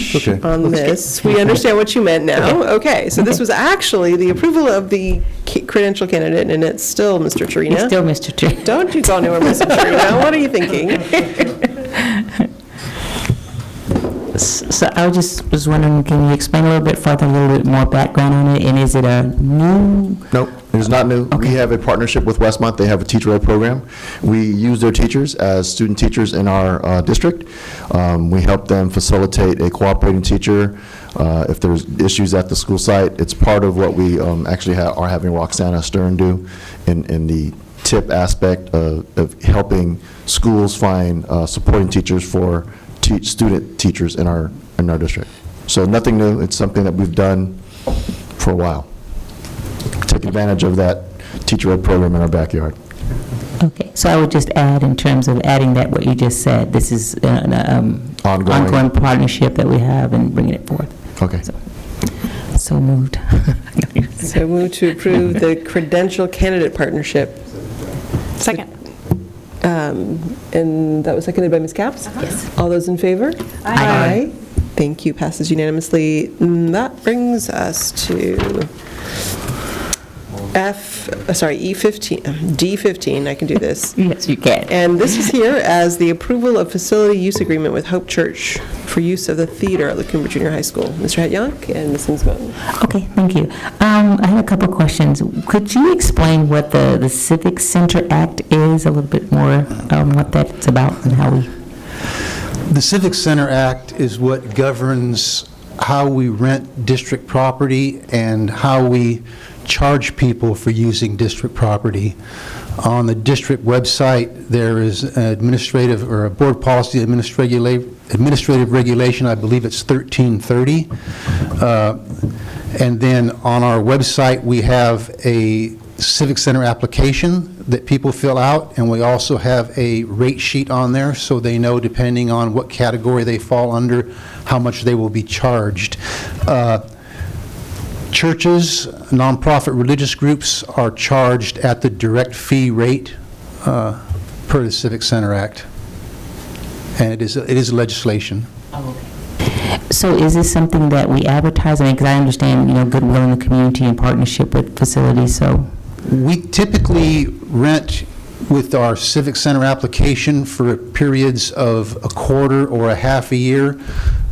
on this. We understand what you meant now. Okay, so this was actually the approval of the credential candidate, and it's still Mr. Torina. It's still Mr. Torina. Don't you go anywhere, Mr. Torina. What are you thinking? So I was wondering, can you explain a little bit further, a little bit more background on it, and is it a new? Nope, it's not new. We have a partnership with Westmont. They have a teacher-ed program. We use their teachers as student teachers in our district. We help them facilitate a cooperating teacher if there's issues at the school site. It's part of what we actually are having Roxana Stern do in the TIP aspect of helping schools find supporting teachers for student teachers in our district. So nothing new. It's something that we've done for a while. Take advantage of that teacher-ed program in our backyard. Okay, so I would just add, in terms of adding that what you just said, this is an ongoing partnership that we have and bringing it forth. Okay. So moved. So move to approve the credential candidate partnership. Second. And that was seconded by Ms. Capps? Yes. All those in favor? Aye. Thank you, passes unanimously. And that brings us to D15, I can do this. Yes, you can. And this is here as the approval of facility use agreement with Hope Church for use of the theater at Lacumba Junior High School. Mr. Hatyonk and Ms. Sims-Moten. Okay, thank you. I have a couple of questions. Could you explain what the Civic Center Act is, a little bit more, what that's about and how we... The Civic Center Act is what governs how we rent district property and how we charge people for using district property. On the district website, there is an administrative or a board policy administrative regulation, I believe it's 1330. And then on our website, we have a Civic Center application that people fill out, and we also have a rate sheet on there so they know, depending on what category they fall under, how much they will be charged. Churches, nonprofit religious groups are charged at the direct fee rate per the Civic Center Act. And it is legislation. So is this something that we advertise? I mean, because I understand, goodwill in the community and partnership with facilities, so. We typically rent with our Civic Center application for periods of a quarter or a half a year.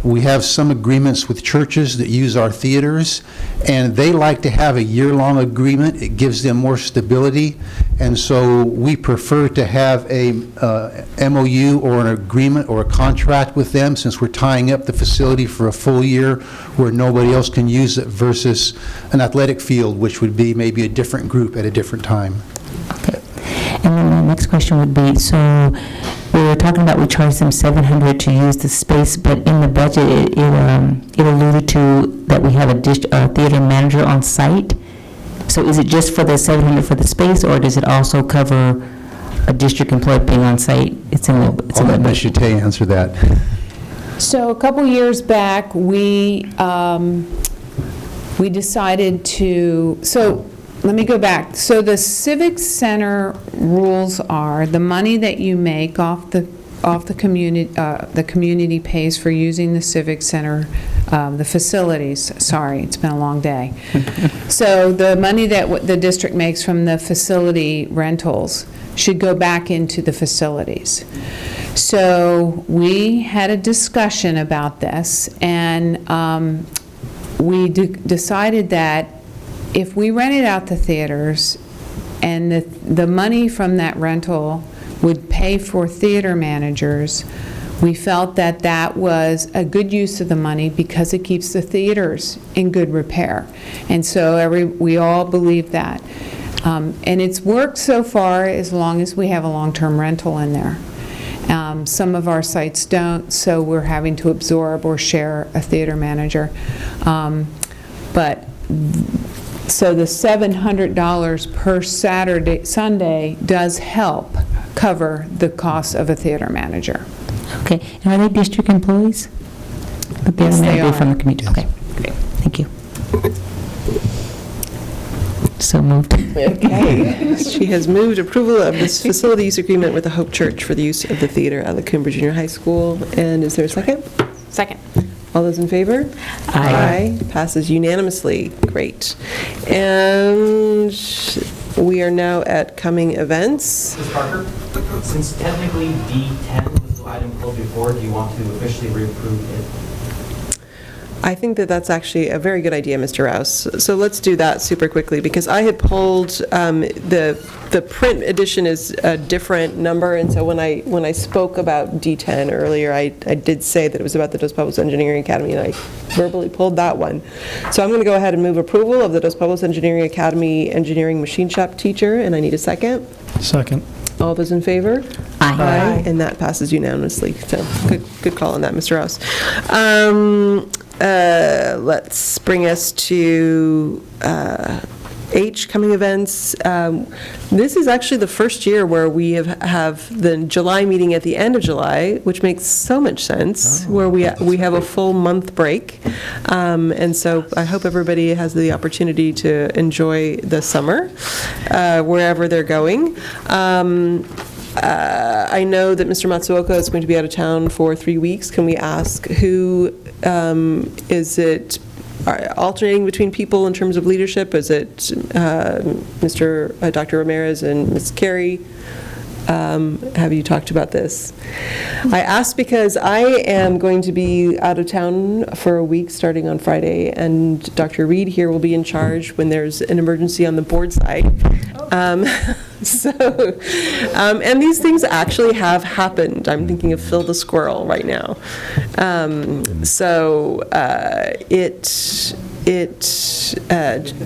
We have some agreements with churches that use our theaters, and they like to have a year-long agreement. It gives them more stability, and so we prefer to have a MOU or an agreement or a contract with them, since we're tying up the facility for a full year where nobody else can use it, versus an athletic field, which would be maybe a different group at a different time. Okay. And then my next question would be, so we were talking about we charged them $700 to use the space, but in the budget, it alluded to that we have a theater manager on site. So is it just for the $700 for the space, or does it also cover a district employee being on site? I'll let Ms. Chate answer that. So a couple years back, we decided to, let me go back. So the Civic Center rules are the money that you make off the community pays for using the Civic Center, the facilities. Sorry, it's been a long day. So the money that the district makes from the facility rentals should go back into the facilities. So we had a discussion about this, and we decided that if we rented out the theaters and the money from that rental would pay for theater managers, we felt that that was a good use of the money because it keeps the theaters in good repair. And so we all believe that. And it's worked so far as long as we have a long-term rental in there. Some of our sites don't, so we're having to absorb or share a theater manager. So the $700 per Sunday does help cover the cost of a theater manager. Okay, and are they district employees? The theater Yes, they manager are. from the community. Okay, great, thank you. So moved. Okay. She has moved approval of this facility use agreement with the Hope Church for the use of the theater at La Cumbre Junior High School. And is there a second? Second. All those in favor? Aye. Passes unanimously. Great. And we are now at coming events. Ms. Parker, since technically D10 was the item pulled before, do you want to officially reapprove it? I think that that's actually a very good idea, Mr. Rouse. So let's do that super quickly, because I had pulled, the print edition is a different number, and so when I spoke about D10 earlier, I did say that it was about the Dos Pueblos Engineering Academy, and I verbally pulled that one. So I'm going to go ahead and move approval of the Dos Pueblos Engineering Academy Engineering Machine Shop Teacher, and I need a second. Second. All those in favor? Aye. And that passes unanimously. So good call on that, Mr. Rouse. Let's bring us to H, coming events. This is actually the first year where we have the July meeting at the end of July, which makes so much sense, where we have a full month break. And so I hope everybody has the opportunity to enjoy the summer wherever they're going. I know that Mr. Matsuoka is going to be out of town for 3 weeks. Can we ask who is it alternating between people in terms of leadership? Is it Dr. Ramirez and Ms. Carey? Have you talked about this? I asked because I am going to be out of town for a week starting on Friday, and Dr. Reed here will be in charge when there's an emergency on the board side. And these things actually have happened. I'm thinking of Phil the Squirrel right now.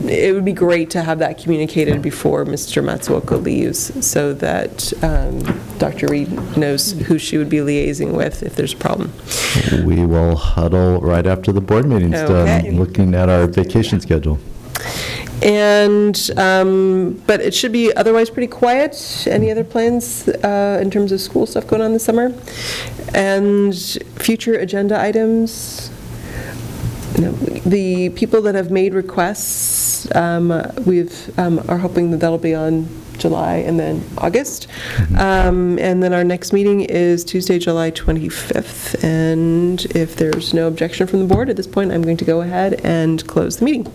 It would be great to have that communicated before Mr. Matsuoka leaves, so that Dr. Reed knows who she would be liaising with if there's a problem. We will huddle right after the board meeting's Okay. done, looking at our vacation schedule. And, but it should be otherwise pretty quiet. Any other plans in terms of school stuff going on this summer? And future agenda items? The people that have made requests, are hoping that that'll be on July and then August. And then our next meeting is Tuesday, July 25th. And if there's no objection from the board at this point, I'm going to go ahead and close the meeting.